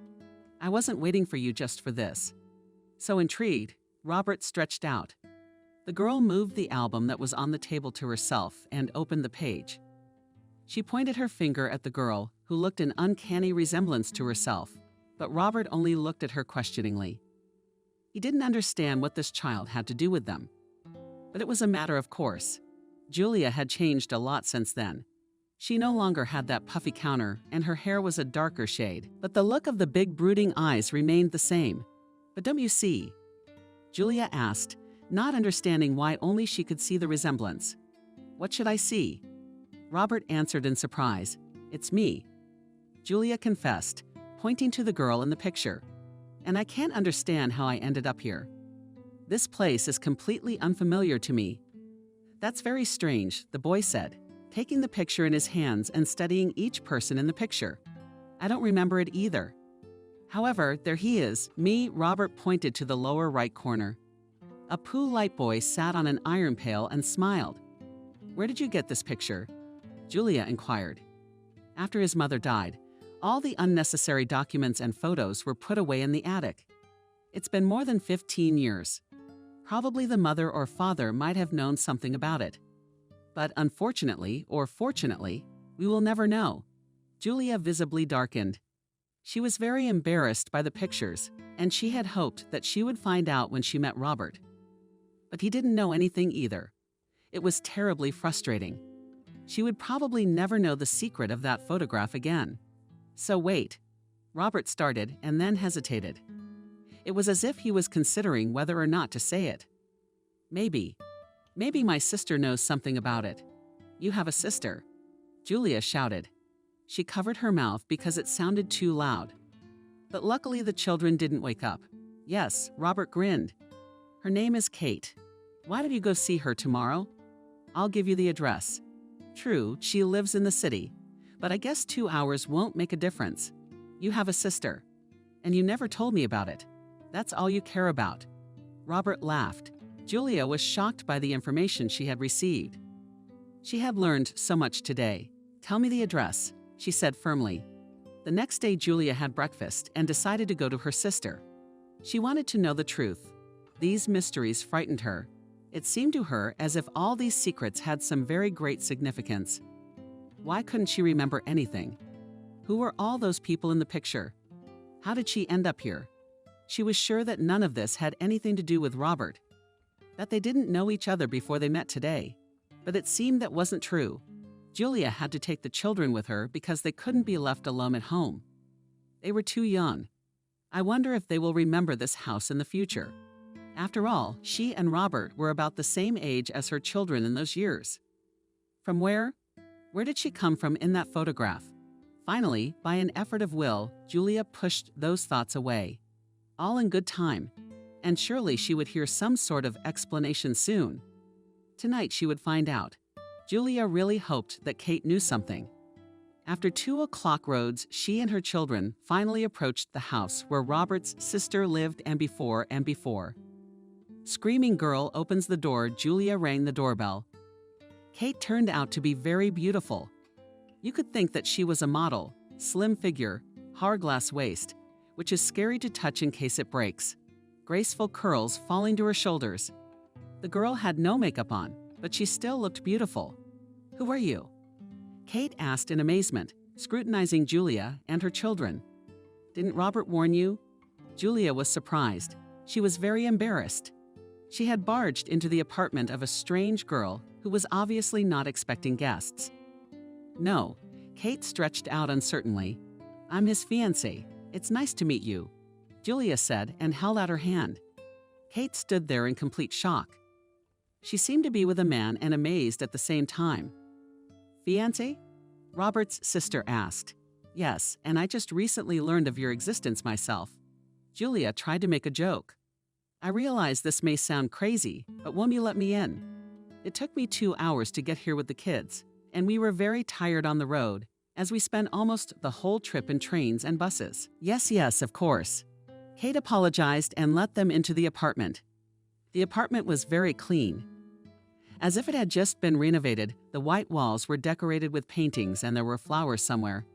I wasn't waiting for you just for this. So intrigued, Robert stretched out. The girl moved the album that was on the table to herself and opened the page. She pointed her finger at the girl, who looked an uncanny resemblance to herself, but Robert only looked at her questioningly. He didn't understand what this child had to do with them. But it was a matter of course. Julia had changed a lot since then. She no longer had that puffy counter, and her hair was a darker shade, but the look of the big brooding eyes remained the same. But don't you see? Julia asked, not understanding why only she could see the resemblance. What should I see? Robert answered in surprise. It's me. Julia confessed, pointing to the girl in the picture. And I can't understand how I ended up here. This place is completely unfamiliar to me. That's very strange, the boy said, taking the picture in his hands and studying each person in the picture. I don't remember it either. However, there he is, me. Robert pointed to the lower right corner. A Pooh Light boy sat on an iron pail and smiled. Where did you get this picture? Julia inquired. After his mother died, all the unnecessary documents and photos were put away in the attic. It's been more than 15 years. Probably the mother or father might have known something about it. But unfortunately, or fortunately, we will never know. Julia visibly darkened. She was very embarrassed by the pictures, and she had hoped that she would find out when she met Robert. But he didn't know anything either. It was terribly frustrating. She would probably never know the secret of that photograph again. So wait. Robert started and then hesitated. It was as if he was considering whether or not to say it. Maybe my sister knows something about it. You have a sister, Julia shouted. She covered her mouth because it sounded too loud. But luckily the children didn't wake up. Yes, Robert grinned. Her name is Kate. Why don't you go see her tomorrow? I'll give you the address. True, she lives in the city, but I guess 2 hours won't make a difference. You have a sister, and you never told me about it. That's all you care about. Robert laughed. Julia was shocked by the information she had received. She had learned so much today. Tell me the address, she said firmly. The next day Julia had breakfast and decided to go to her sister. She wanted to know the truth. These mysteries frightened her. It seemed to her as if all these secrets had some very great significance. Why couldn't she remember anything? Who were all those people in the picture? How did she end up here? She was sure that none of this had anything to do with Robert, that they didn't know each other before they met today. But it seemed that wasn't true. Julia had to take the children with her because they couldn't be left alone at home. They were too young. I wonder if they will remember this house in the future. After all, she and Robert were about the same age as her children in those years. From where? Where did she come from in that photograph? Finally, by an effort of will, Julia pushed those thoughts away. All in good time, and surely she would hear some sort of explanation soon. Tonight she would find out. Julia really hoped that Kate knew something. After 2 o'clock roads, she and her children finally approached the house where Robert's sister lived and before. Screaming girl opens the door. Julia rang the doorbell. Kate turned out to be very beautiful. You could think that she was a model, slim figure, hourglass waist, which is scary to touch in case it breaks. Graceful curls falling to her shoulders. The girl had no makeup on, but she still looked beautiful. Who are you? Kate asked in amazement, scrutinizing Julia and her children. Didn't Robert warn you? Julia was surprised. She was very embarrassed. She had barged into the apartment of a strange girl who was obviously not expecting guests. No, Kate stretched out uncertainly. I'm his fiancée. It's nice to meet you, Julia said and held out her hand. Kate stood there in complete shock. She seemed to be with a man and amazed at the same time. Fiancé? Robert's sister asked. Yes, and I just recently learned of your existence myself. Julia tried to make a joke. I realize this may sound crazy, but won't you let me in? It took me 2 hours to get here with the kids, and we were very tired on the road, as we spent almost the whole trip in trains and buses. Yes, of course. Kate apologized and let them into the apartment. The apartment was very clean. As if it had just been renovated, the white walls were decorated with paintings and there were flowers somewhere.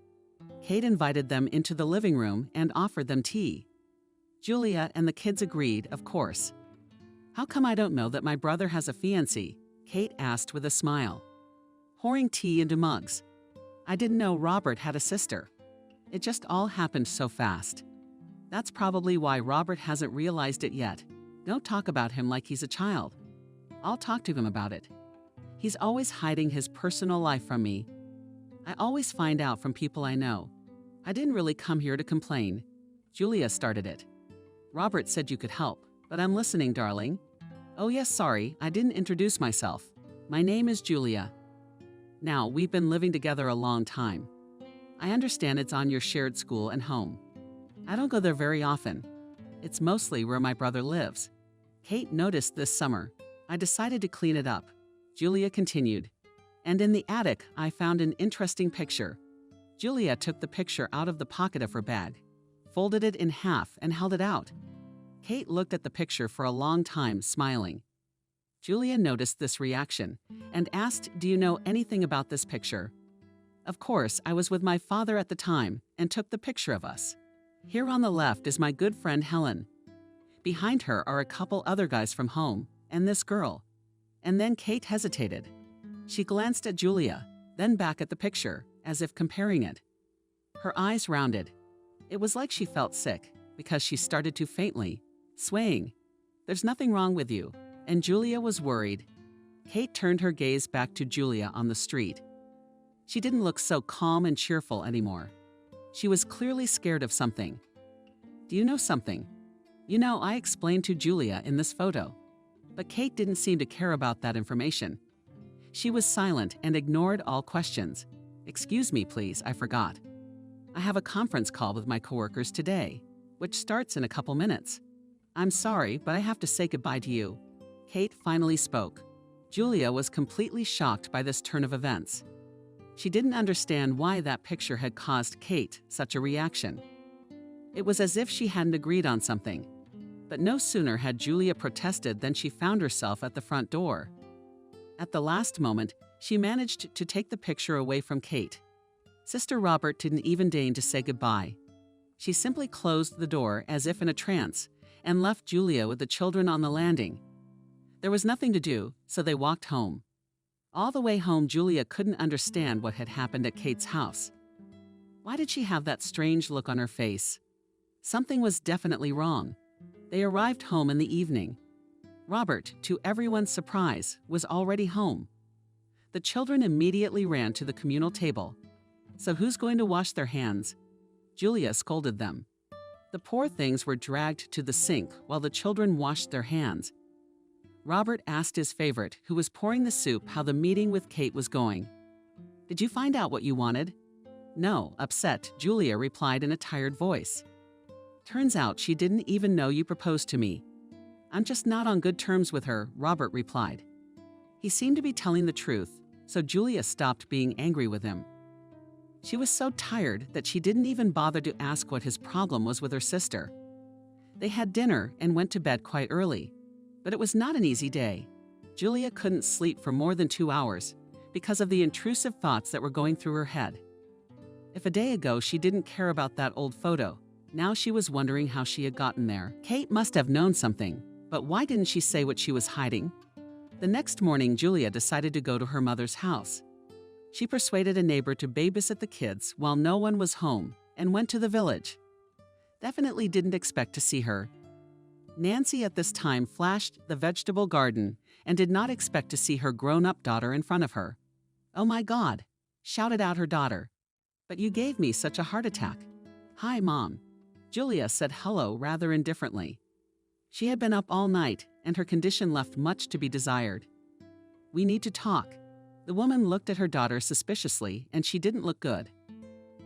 Kate invited them into the living room and offered them tea. Julia and the kids agreed, of course. How come I don't know that my brother has a fiancée? Kate asked with a smile. Pouring tea into mugs. I didn't know Robert had a sister. It just all happened so fast. That's probably why Robert hasn't realized it yet. Don't talk about him like he's a child. I'll talk to him about it. He's always hiding his personal life from me. I always find out from people I know. I didn't really come here to complain. Julia started it. Robert said you could help, but I'm listening, darling. Oh yes, sorry, I didn't introduce myself. My name is Julia. Now, we've been living together a long time. I understand it's on your shared school and home. I don't go there very often. It's mostly where my brother lives. Kate noticed this summer. I decided to clean it up. Julia continued. And in the attic, I found an interesting picture. Julia took the picture out of the pocket of her bag. folded it in half, and held it out. Kate looked at the picture for a long time, smiling. Julia noticed this reaction and asked, "Do you know anything about this picture?" "Of course, I was with my father at the time and took the picture of us. Here on the left is my good friend Helen. Behind her are a couple other guys from home, and this girl." And then Kate hesitated. She glanced at Julia, then back at the picture, as if comparing it. Her eyes rounded. It was like she felt sick, because she started to faintly, swaying. "There's nothing wrong with you," and Julia was worried. Kate turned her gaze back to Julia on the street. She didn't look so calm and cheerful anymore. She was clearly scared of something. "Do you know something? You know, I explained to Julia in this photo." But Kate didn't seem to care about that information. She was silent and ignored all questions. "Excuse me, please, I forgot. I have a conference call with my coworkers today, which starts in a couple minutes. I'm sorry, but I have to say goodbye to you." Kate finally spoke. Julia was completely shocked by this turn of events. She didn't understand why that picture had caused Kate such a reaction. It was as if she hadn't agreed on something. But no sooner had Julia protested than she found herself at the front door. At the last moment, she managed to take the picture away from Kate. Sister Robert didn't even deign to say goodbye. She simply closed the door as if in a trance and left Julia with the children on the landing. There was nothing to do, so they walked home. All the way home, Julia couldn't understand what had happened at Kate's house. Why did she have that strange look on her face? Something was definitely wrong. They arrived home in the evening. Robert, to everyone's surprise, was already home. The children immediately ran to the communal table. "So who's going to wash their hands?" Julia scolded them. The poor things were dragged to the sink while the children washed their hands. Robert asked his favorite, who was pouring the soup, how the meeting with Kate was going. "Did you find out what you wanted?" "No," upset, Julia replied in a tired voice. "Turns out she didn't even know you proposed to me." "I'm just not on good terms with her," Robert replied. He seemed to be telling the truth, so Julia stopped being angry with him. She was so tired that she didn't even bother to ask what his problem was with her sister. They had dinner and went to bed quite early, but it was not an easy day. Julia couldn't sleep for more than 2 hours because of the intrusive thoughts that were going through her head. If a day ago she didn't care about that old photo, now she was wondering how she had gotten there. Kate must have known something, but why didn't she say what she was hiding? The next morning, Julia decided to go to her mother's house. She persuaded a neighbor to babysit the kids while no one was home and went to the village. Definitely didn't expect to see her. Nancy at this time flashed the vegetable garden and did not expect to see her grown-up daughter in front of her. "Oh my God!" shouted out her daughter. "But you gave me such a heart attack." "Hi, Mom." Julia said hello rather indifferently. She had been up all night, and her condition left much to be desired. "We need to talk." The woman looked at her daughter suspiciously, and she didn't look good.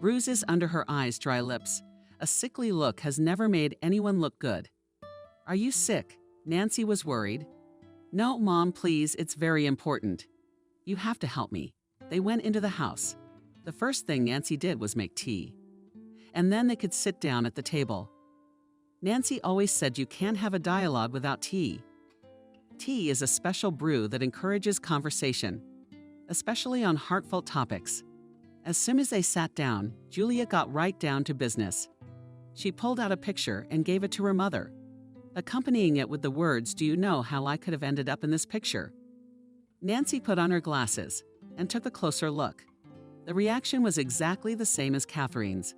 Bruises under her eyes, dry lips. A sickly look has never made anyone look good. "Are you sick?" Nancy was worried. "No, Mom, please, it's very important. You have to help me." They went into the house. The first thing Nancy did was make tea. And then they could sit down at the table. Nancy always said you can't have a dialogue without tea. Tea is a special brew that encourages conversation, especially on heartfelt topics. As soon as they sat down, Julia got right down to business. She pulled out a picture and gave it to her mother, accompanying it with the words, "Do you know how I could have ended up in this picture?" Nancy put on her glasses and took a closer look. The reaction was exactly the same as Catherine's.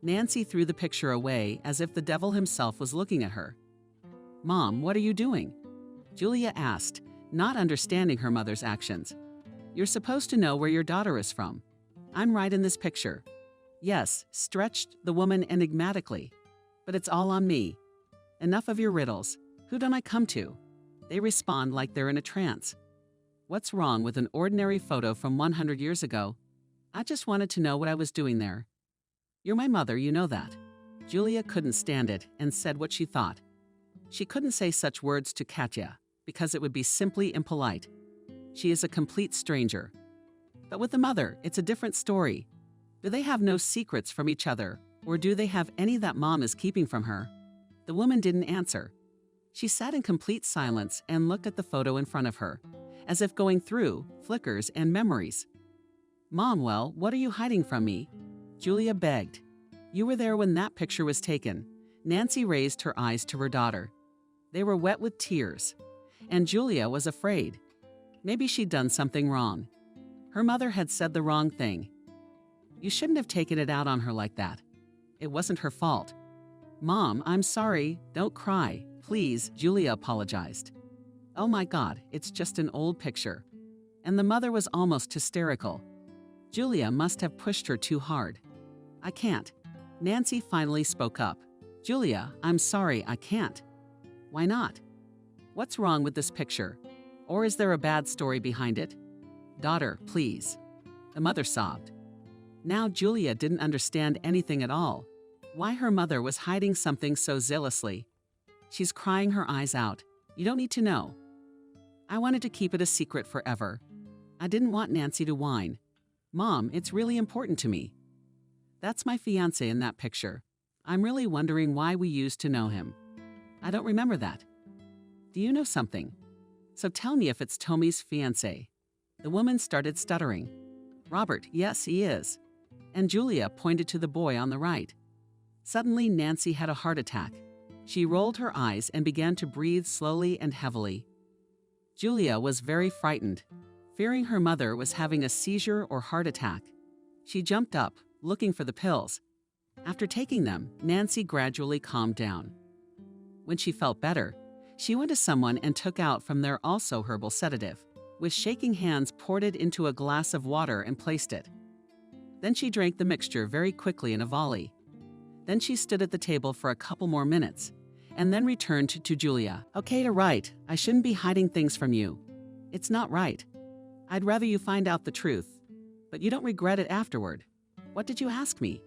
Nancy threw the picture away as if the devil himself was looking at her. "Mom, what are you doing?" Julia asked, not understanding her mother's actions. "You're supposed to know where your daughter is from. I'm right in this picture." "Yes," stretched the woman enigmatically. "But it's all on me. Enough of your riddles. Who don't I come to?" They respond like they're in a trance. What's wrong with an ordinary photo from 100 years ago? I just wanted to know what I was doing there. You're my mother, you know that. Julia couldn't stand it and said what she thought. She couldn't say such words to Katya because it would be simply impolite. She is a complete stranger. But with the mother, it's a different story. Do they have no secrets from each other, Or do they have any that Mom is keeping from her? The woman didn't answer. She sat in complete silence and looked at the photo in front of her, as if going through flickers and memories. Mom, well, what are you hiding from me? Julia begged. You were there when that picture was taken. Nancy raised her eyes to her daughter. They were wet with tears, and Julia was afraid. Maybe she'd done something wrong. Her mother had said the wrong thing. You shouldn't have taken it out on her like that. It wasn't her fault. Mom, I'm sorry. Don't cry. Please, Julia apologized. Oh my God, it's just an old picture. And the mother was almost hysterical. Julia must have pushed her too hard. I can't. Nancy finally spoke up. Julia, I'm sorry, I can't. Why not? What's wrong with this picture? Or is there a bad story behind it? Daughter, please. The mother sobbed. Now Julia didn't understand anything at all. Why her mother was hiding something so zealously. She's crying her eyes out. You don't need to know. I wanted to keep it a secret forever. I didn't want Nancy to whine. Mom, it's really important to me. That's my fiancé in that picture. I'm really wondering why we used to know him. I don't remember that. Do you know something? So tell me if it's Tommy's fiancé. The woman started stuttering. Robert, yes, he is. And Julia pointed to the boy on the right. Suddenly, Nancy had a heart attack. She rolled her eyes and began to breathe slowly and heavily. Julia was very frightened, fearing her mother was having a seizure or heart attack. She jumped up, looking for the pills. After taking them, Nancy gradually calmed down. When she felt better, she went to someone and took out from their also herbal sedative. With shaking hands, poured it into a glass of water and placed it. Then she drank the mixture very quickly in a volley. Then she stood at the table for a couple more minutes, and then returned to Julia. Okay, to right. I shouldn't be hiding things from you. It's not right. I'd rather you find out the truth, but you don't regret it afterward. What did you ask me?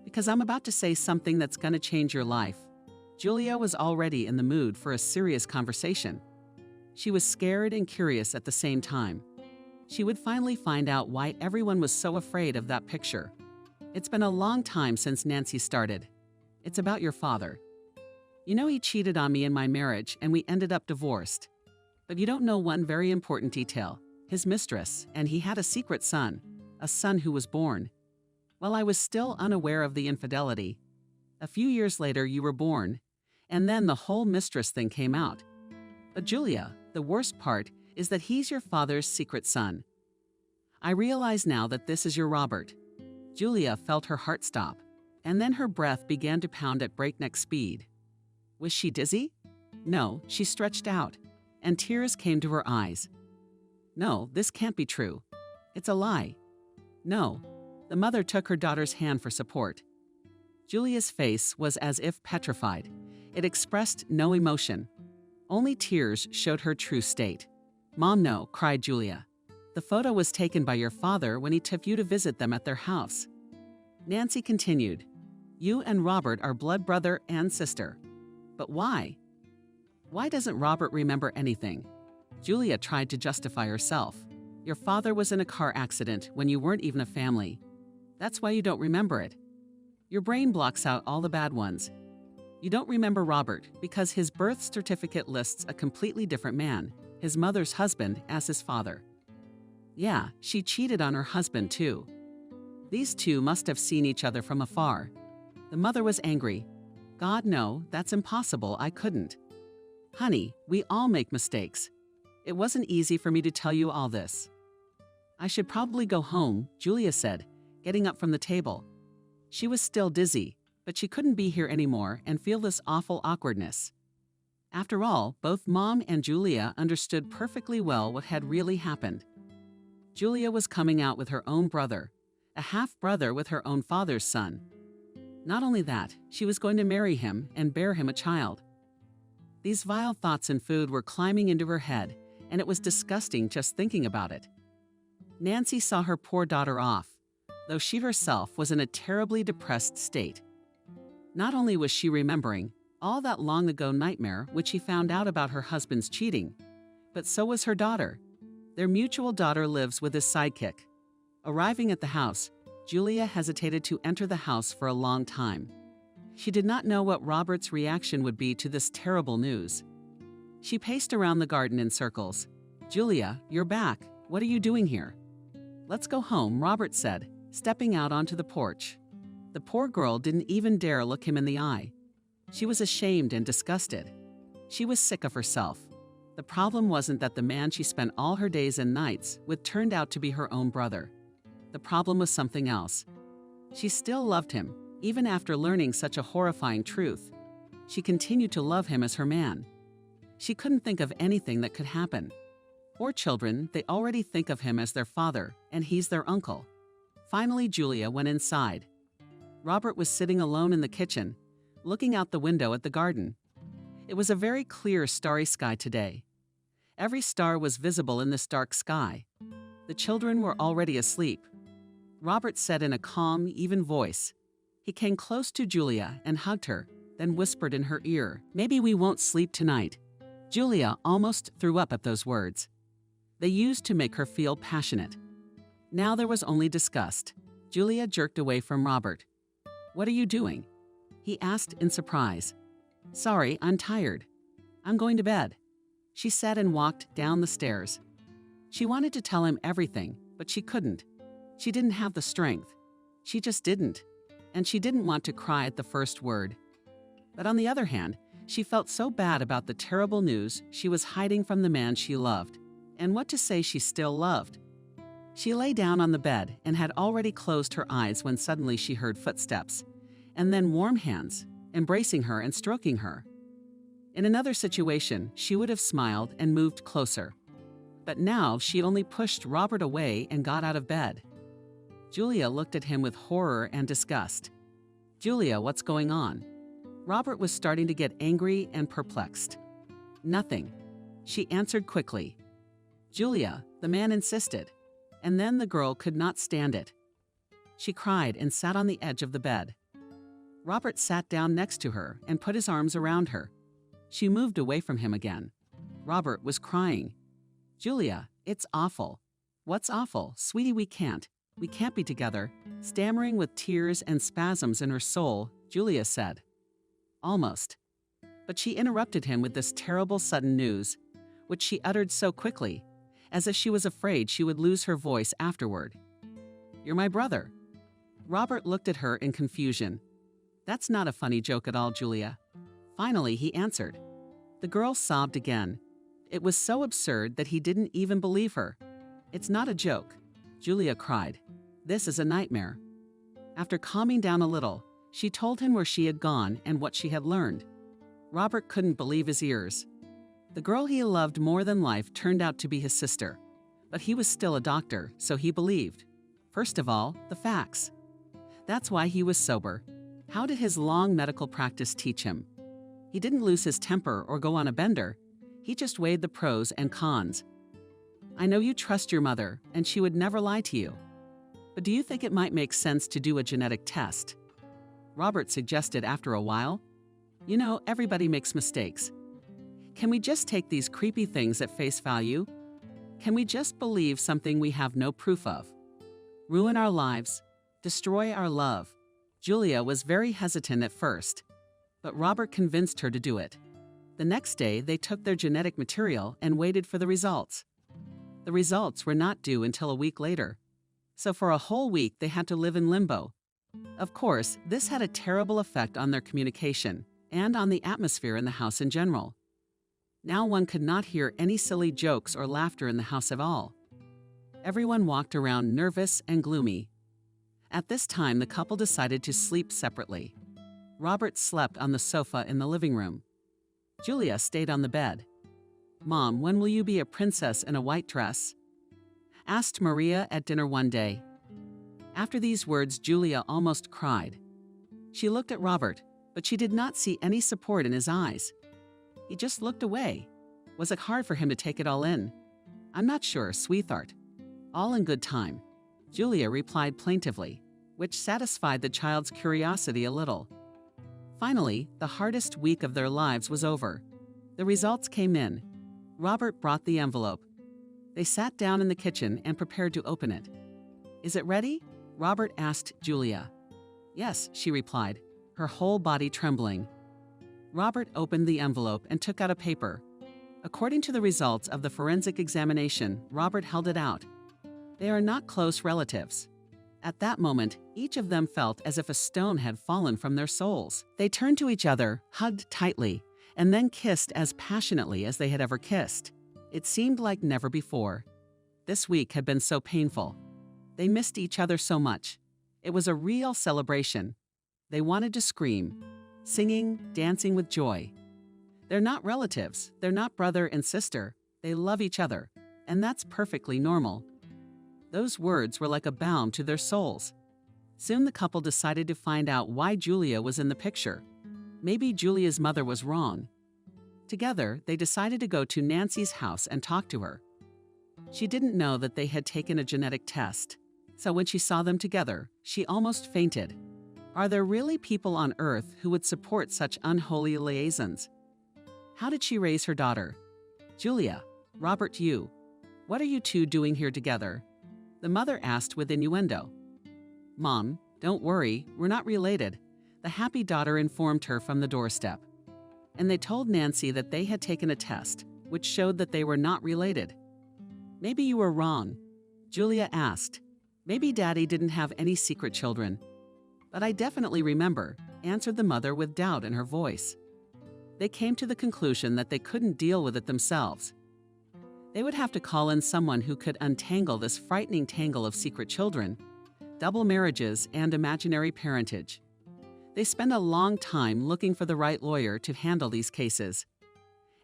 Because I'm about to say something that's gonna change your life. Julia was already in the mood for a serious conversation. She was scared and curious at the same time. She would finally find out why everyone was so afraid of that picture. It's been a long time since Nancy started. It's about your father. You know he cheated on me in my marriage and we ended up divorced. But you don't know one very important detail. His mistress, and he had a secret son, a son who was born. Well, I was still unaware of the infidelity. A few years later, you were born, and then the whole mistress thing came out. But Julia, the worst part is that he's your father's secret son. I realize now that this is your Robert. Julia felt her heart stop, and then her breath began to pound at breakneck speed. Was she dizzy? No, she stretched out, and tears came to her eyes. No, this can't be true. It's a lie. No. The mother took her daughter's hand for support. Julia's face was as if petrified. It expressed no emotion. Only tears showed her true state. Mom, no, cried Julia. The photo was taken by your father when he took you to visit them at their house. Nancy continued. You and Robert are blood brother and sister. But why? Why doesn't Robert remember anything? Julia tried to justify herself. Your father was in a car accident when you weren't even a family. That's why you don't remember it. Your brain blocks out all the bad ones. You don't remember Robert because his birth certificate lists a completely different man, his mother's husband, as his father. Yeah, she cheated on her husband too. These two must have seen each other from afar. The mother was angry. God, no, that's impossible, I couldn't. Honey, we all make mistakes. It wasn't easy for me to tell you all this. I should probably go home, Julia said, getting up from the table. She was still dizzy, but she couldn't be here anymore and feel this awful awkwardness. After all, both Mom and Julia understood perfectly well what had really happened. Julia was coming out with her own brother, a half-brother with her own father's son. Not only that, she was going to marry him and bear him a child. These vile thoughts and food were climbing into her head, and it was disgusting just thinking about it. Nancy saw her poor daughter off, though she herself was in a terribly depressed state. Not only was she remembering all that long-ago nightmare which she found out about her husband's cheating, but so was her daughter. Their mutual daughter lives with his sidekick. Arriving at the house, Julia hesitated to enter the house for a long time. She did not know what Robert's reaction would be to this terrible news. She paced around the garden in circles. "Julia, you're back. What are you doing here?" "Let's go home," Robert said, stepping out onto the porch. The poor girl didn't even dare look him in the eye. She was ashamed and disgusted. She was sick of herself. The problem wasn't that the man she spent all her days and nights with turned out to be her own brother. The problem was something else. She still loved him, even after learning such a horrifying truth. She continued to love him as her man. She couldn't think of anything that could happen. Poor children, they already think of him as their father, and he's their uncle. Finally, Julia went inside. Robert was sitting alone in the kitchen, looking out the window at the garden. It was a very clear, starry sky today. Every star was visible in this dark sky. The children were already asleep. Robert said in a calm, even voice. He came close to Julia and hugged her, then whispered in her ear, "Maybe we won't sleep tonight." Julia almost threw up at those words. They used to make her feel passionate. Now there was only disgust. Julia jerked away from Robert. "What are you doing?" he asked in surprise. "Sorry, I'm tired. I'm going to bed," she said and walked down the stairs. She wanted to tell him everything, but she couldn't. She didn't have the strength. She just didn't. And she didn't want to cry at the first word. But on the other hand, she felt so bad about the terrible news she was hiding from the man she loved, and what to say she still loved. She lay down on the bed and had already closed her eyes when suddenly she heard footsteps, and then warm hands, embracing her and stroking her. In another situation, she would have smiled and moved closer. But now she only pushed Robert away and got out of bed. Julia looked at him with horror and disgust. "Julia, what's going on?" Robert was starting to get angry and perplexed. "Nothing," she answered quickly. "Julia," the man insisted, and then the girl could not stand it. She cried and sat on the edge of the bed. Robert sat down next to her and put his arms around her. She moved away from him again. Robert was crying. "Julia, it's awful." "What's awful? Sweetie, we can't. We can't be together." Stammering with tears and spasms in her soul, Julia said. "Almost." But she interrupted him with this terrible sudden news, which she uttered so quickly, as if she was afraid she would lose her voice afterward. "You're my brother." Robert looked at her in confusion. "That's not a funny joke at all, Julia." Finally, he answered. The girl sobbed again. It was so absurd that he didn't even believe her. "It's not a joke," Julia cried. "This is a nightmare." After calming down a little, she told him where she had gone and what she had learned. Robert couldn't believe his ears. The girl he loved more than life turned out to be his sister. But he was still a doctor, so he believed. First of all, the facts. That's why he was sober. How did his long medical practice teach him? He didn't lose his temper or go on a bender. He just weighed the pros and cons. "I know you trust your mother, and she would never lie to you. But do you think it might make sense to do a genetic test?" Robert suggested after a while. "You know, everybody makes mistakes. Can we just take these creepy things at face value? Can we just believe something we have no proof of? Ruin our lives? Destroy our love?" Julia was very hesitant at first, but Robert convinced her to do it. The next day, they took their genetic material and waited for the results. The results were not due until a week later. So for a whole week, they had to live in limbo. Of course, this had a terrible effect on their communication and on the atmosphere in the house in general. Now one could not hear any silly jokes or laughter in the house at all. Everyone walked around nervous and gloomy. At this time, the couple decided to sleep separately. Robert slept on the sofa in the living room. Julia stayed on the bed. "Mom, when will you be a princess in a white dress?" asked Maria at dinner one day. After these words, Julia almost cried. She looked at Robert, but she did not see any support in his eyes. He just looked away. Was it hard for him to take it all in? "I'm not sure, sweetheart. All in good time," Julia replied plaintively, which satisfied the child's curiosity a little. Finally, the hardest week of their lives was over. The results came in. Robert brought the envelope. They sat down in the kitchen and prepared to open it. "Is it ready?" Robert asked Julia. Yes, she replied, her whole body trembling. Robert opened the envelope and took out a paper. According to the results of the forensic examination, Robert held it out. They are not close relatives. At that moment, each of them felt as if a stone had fallen from their souls. They turned to each other, hugged tightly, and then kissed as passionately as they had ever kissed. It seemed like never before. This week had been so painful. They missed each other so much. It was a real celebration. They wanted to scream, singing, dancing with joy. They're not relatives. They're not brother and sister. They love each other, and that's perfectly normal. Those words were like a balm to their souls. Soon the couple decided to find out why Julia was in the picture. Maybe Julia's mother was wrong. Together, they decided to go to Nancy's house and talk to her. She didn't know that they had taken a genetic test, so when she saw them together, she almost fainted. Are there really people on Earth who would support such unholy liaisons? How did she raise her daughter? Julia, Robert, you. What are you two doing here together? The mother asked with innuendo. Mom, don't worry, we're not related, the happy daughter informed her from the doorstep. And they told Nancy that they had taken a test, which showed that they were not related. Maybe you were wrong, Julia asked. Maybe Daddy didn't have any secret children. But I definitely remember, answered the mother with doubt in her voice. They came to the conclusion that they couldn't deal with it themselves. They would have to call in someone who could untangle this frightening tangle of secret children, double marriages, and imaginary parentage. They spent a long time looking for the right lawyer to handle these cases.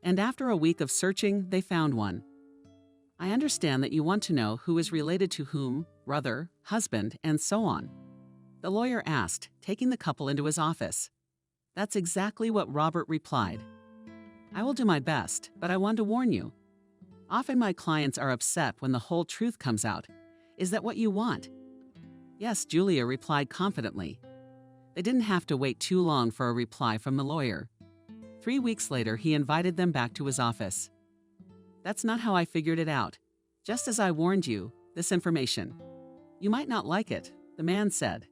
And after a week of searching, they found one. I understand that you want to know who is related to whom, brother, husband, and so on. The lawyer asked, taking the couple into his office. That's exactly what Robert replied. I will do my best, but I want to warn you. Often my clients are upset when the whole truth comes out. Is that what you want? Yes, Julia replied confidently. They didn't have to wait too long for a reply from the lawyer. 3 weeks later, he invited them back to his office. That's not how I figured it out. Just as I warned you, this information. You might not like it, the man said.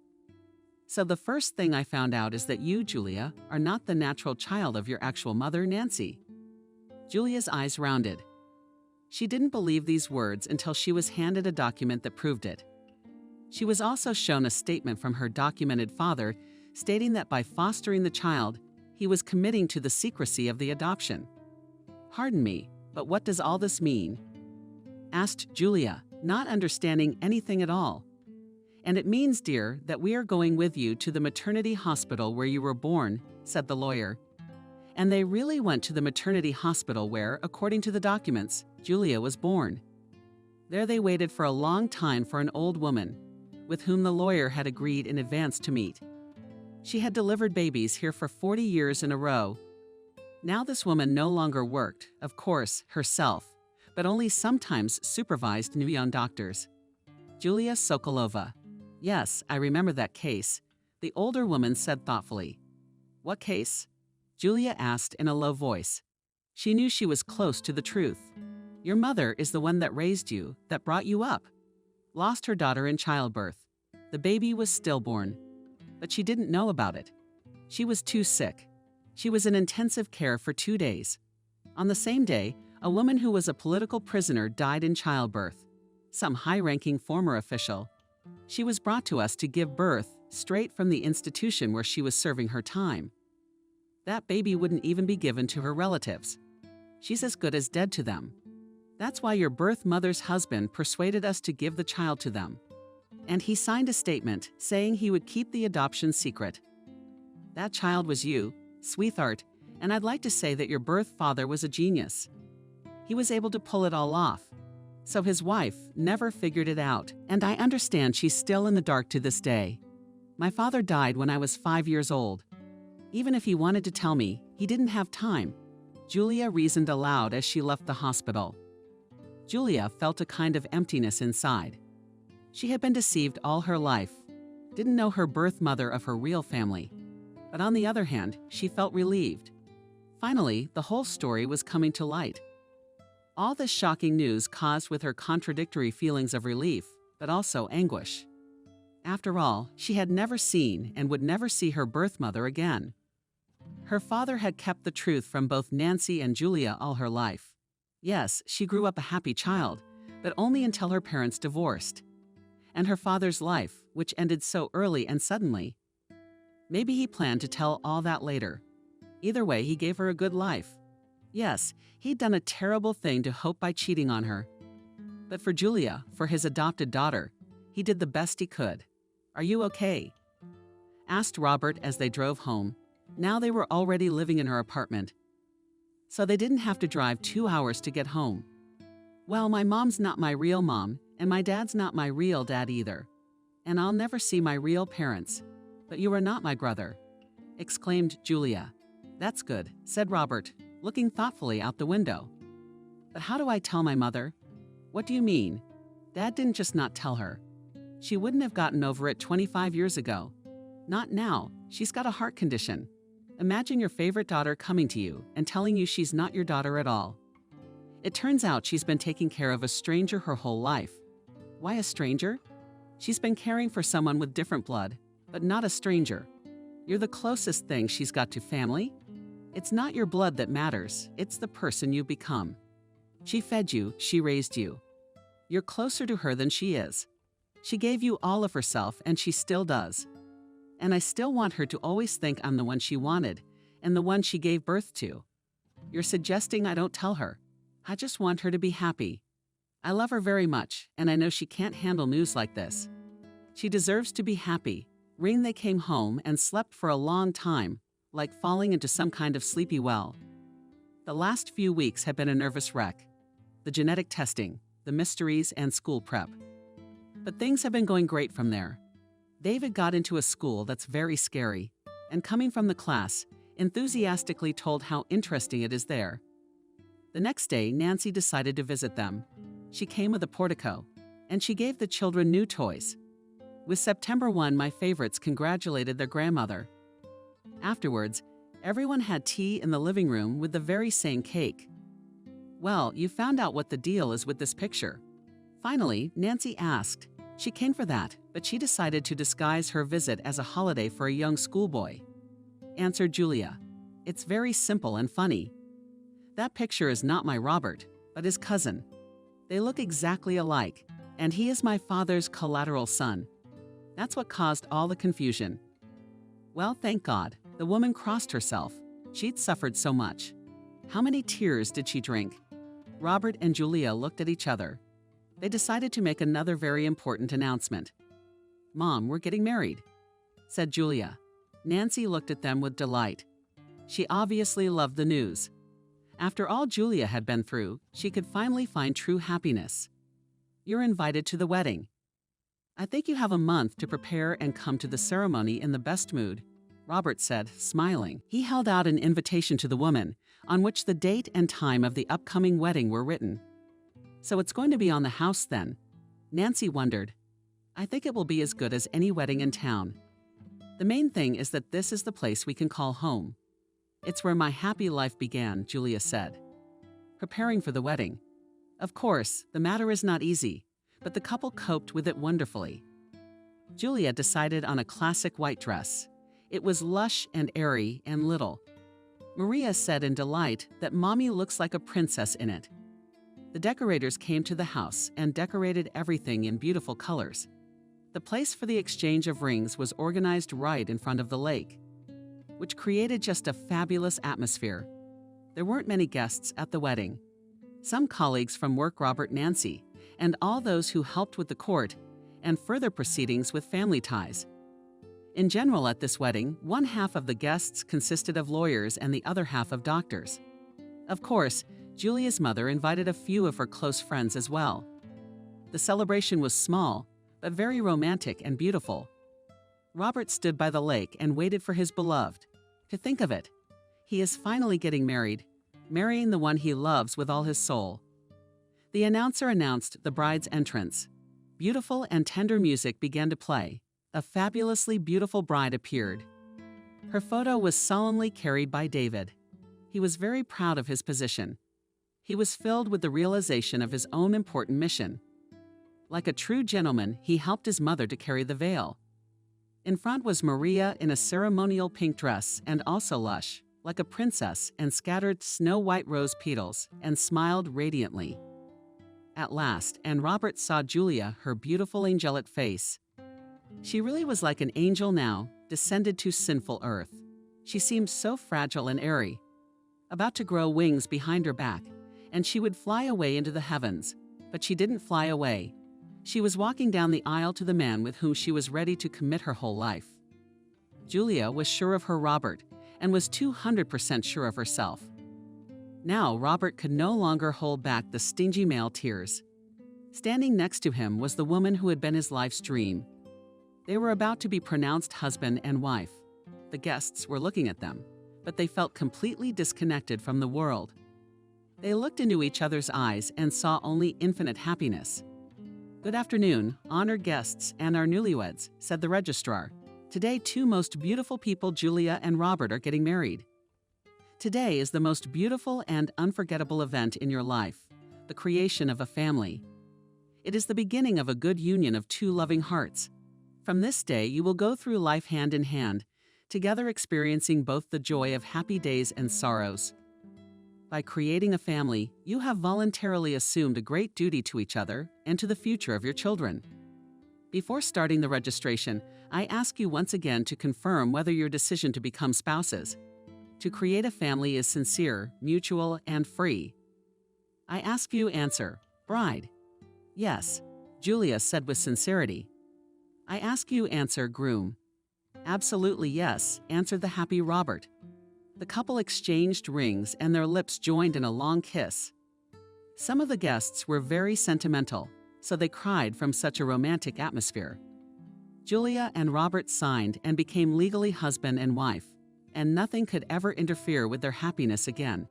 So the first thing I found out is that you, Julia, are not the natural child of your actual mother, Nancy. Julia's eyes rounded. She didn't believe these words until she was handed a document that proved it. She was also shown a statement from her documented father stating that by fostering the child, he was committing to the secrecy of the adoption. Pardon me, but what does all this mean? Asked Julia, not understanding anything at all. And it means, dear, that we are going with you to the maternity hospital where you were born, said the lawyer. And they really went to the maternity hospital where, according to the documents, Julia was born. There they waited for a long time for an old woman, with whom the lawyer had agreed in advance to meet. She had delivered babies here for 40 years in a row. Now this woman no longer worked, of course, herself, but only sometimes supervised new young doctors. Julia Sokolova. Yes, I remember that case, the older woman said thoughtfully. What case? Julia asked in a low voice. She knew she was close to the truth. Your mother is the one that raised you, that brought you up. Lost her daughter in childbirth. The baby was stillborn. But she didn't know about it. She was too sick. She was in intensive care for 2 days. On the same day, a woman who was a political prisoner died in childbirth. Some high-ranking former official. She was brought to us to give birth straight from the institution where she was serving her time. That baby wouldn't even be given to her relatives. She's as good as dead to them. That's why your birth mother's husband persuaded us to give the child to them. And he signed a statement saying he would keep the adoption secret. That child was you, sweetheart, and I'd like to say that your birth father was a genius. He was able to pull it all off. So his wife never figured it out, and I understand she's still in the dark to this day. My father died when I was 5 years old. Even if he wanted to tell me, he didn't have time. Julia reasoned aloud as she left the hospital. Julia felt a kind of emptiness inside. She had been deceived all her life, didn't know her birth mother of her real family. But on the other hand, she felt relieved. Finally, the whole story was coming to light. All this shocking news caused with her contradictory feelings of relief, but also anguish. After all, she had never seen and would never see her birth mother again. Her father had kept the truth from both Nancy and Julia all her life. Yes, she grew up a happy child, but only until her parents divorced. And her father's life, which ended so early and suddenly. Maybe he planned to tell all that later. Either way, he gave her a good life. Yes, he'd done a terrible thing to Hope by cheating on her. But for Julia, for his adopted daughter, he did the best he could. "Are you okay?" asked Robert as they drove home. Now they were already living in her apartment, so they didn't have to drive 2 hours to get home. "Well, my mom's not my real mom, and my dad's not my real dad either. And I'll never see my real parents. But you are not my brother," exclaimed Julia. "That's good," said Robert, looking thoughtfully out the window. "But how do I tell my mother?" "What do you mean? Dad didn't just not tell her. She wouldn't have gotten over it 25 years ago. Not now. She's got a heart condition. Imagine your favorite daughter coming to you and telling you she's not your daughter at all. It turns out she's been taking care of a stranger her whole life. Why a stranger? She's been caring for someone with different blood, but not a stranger. You're the closest thing she's got to family. It's not your blood that matters, it's the person you become. She fed you, she raised you. You're closer to her than she is. She gave you all of herself, and she still does. And I still want her to always think I'm the one she wanted, and the one she gave birth to. You're suggesting I don't tell her. I just want her to be happy. I love her very much, and I know she can't handle news like this. She deserves to be happy." They came home and slept for a long time, like falling into some kind of sleepy well. The last few weeks had been a nervous wreck. The genetic testing, the mysteries, and school prep. But things have been going great from there. David got into a school that's very scary, and coming from the class, enthusiastically told how interesting it is there. The next day, Nancy decided to visit them. She came with a portico, and she gave the children new toys. With September 1, my favorites congratulated their grandmother. Afterwards, everyone had tea in the living room with the very same cake. "Well, you found out what the deal is with this picture." Finally, Nancy asked. She came for that, but she decided to disguise her visit as a holiday for a young schoolboy. Answered Julia. "It's very simple and funny. That picture is not my Robert, but his cousin. They look exactly alike, and he is my father's collateral son. That's what caused all the confusion." Well, thank God, the woman crossed herself. She'd suffered so much. How many tears did she drink? Robert and Julia looked at each other. They decided to make another very important announcement. "Mom, we're getting married," said Julia. Nancy looked at them with delight. She obviously loved the news. After all Julia had been through, she could finally find true happiness. "You're invited to the wedding. I think you have a month to prepare and come to the ceremony in the best mood," Robert said, smiling. He held out an invitation to the woman, on which the date and time of the upcoming wedding were written. "So it's going to be on the house then?" Nancy wondered. "I think it will be as good as any wedding in town. The main thing is that this is the place we can call home. It's where my happy life began," Julia said. Preparing for the wedding. Of course, the matter is not easy, but the couple coped with it wonderfully. Julia decided on a classic white dress. It was lush and airy and little. Maria said in delight that Mommy looks like a princess in it. The decorators came to the house and decorated everything in beautiful colors. The place for the exchange of rings was organized right in front of the lake, which created just a fabulous atmosphere. There weren't many guests at the wedding. Some colleagues from work, Robert, Nancy, and all those who helped with the court and further proceedings with family ties. In general, at this wedding, one half of the guests consisted of lawyers and the other half of doctors. Of course, Julia's mother invited a few of her close friends as well. The celebration was small, but very romantic and beautiful. Robert stood by the lake and waited for his beloved. To think of it, he is finally getting married, marrying the one he loves with all his soul. The announcer announced the bride's entrance. Beautiful and tender music began to play. A fabulously beautiful bride appeared. Her photo was solemnly carried by David. He was very proud of his position. He was filled with the realization of his own important mission. Like a true gentleman, he helped his mother to carry the veil. In front was Maria in a ceremonial pink dress and also lush, like a princess, and scattered snow-white rose petals, and smiled radiantly. At last, and Robert saw Julia, her beautiful angelic face. She really was like an angel now, descended to sinful earth. She seemed so fragile and airy, about to grow wings behind her back, and she would fly away into the heavens. But she didn't fly away. She was walking down the aisle to the man with whom she was ready to commit her whole life. Julia was sure of her Robert, and was 200% sure of herself. Now Robert could no longer hold back the stingy male tears. Standing next to him was the woman who had been his life's dream. They were about to be pronounced husband and wife. The guests were looking at them, but they felt completely disconnected from the world. They looked into each other's eyes and saw only infinite happiness. "Good afternoon, honored guests and our newlyweds," said the registrar. "Today, two most beautiful people, Julia and Robert, are getting married. Today is the most beautiful and unforgettable event in your life, the creation of a family. It is the beginning of a good union of two loving hearts. From this day, you will go through life hand in hand, together experiencing both the joy of happy days and sorrows. By creating a family, you have voluntarily assumed a great duty to each other and to the future of your children. Before starting the registration, I ask you once again to confirm whether your decision to become spouses, to create a family, is sincere, mutual, and free. I ask you answer, bride." "Yes," Julia said with sincerity. "I ask you answer, groom." "Absolutely yes," answered the happy Robert. The couple exchanged rings and their lips joined in a long kiss. Some of the guests were very sentimental, so they cried from such a romantic atmosphere. Julia and Robert signed and became legally husband and wife, and nothing could ever interfere with their happiness again.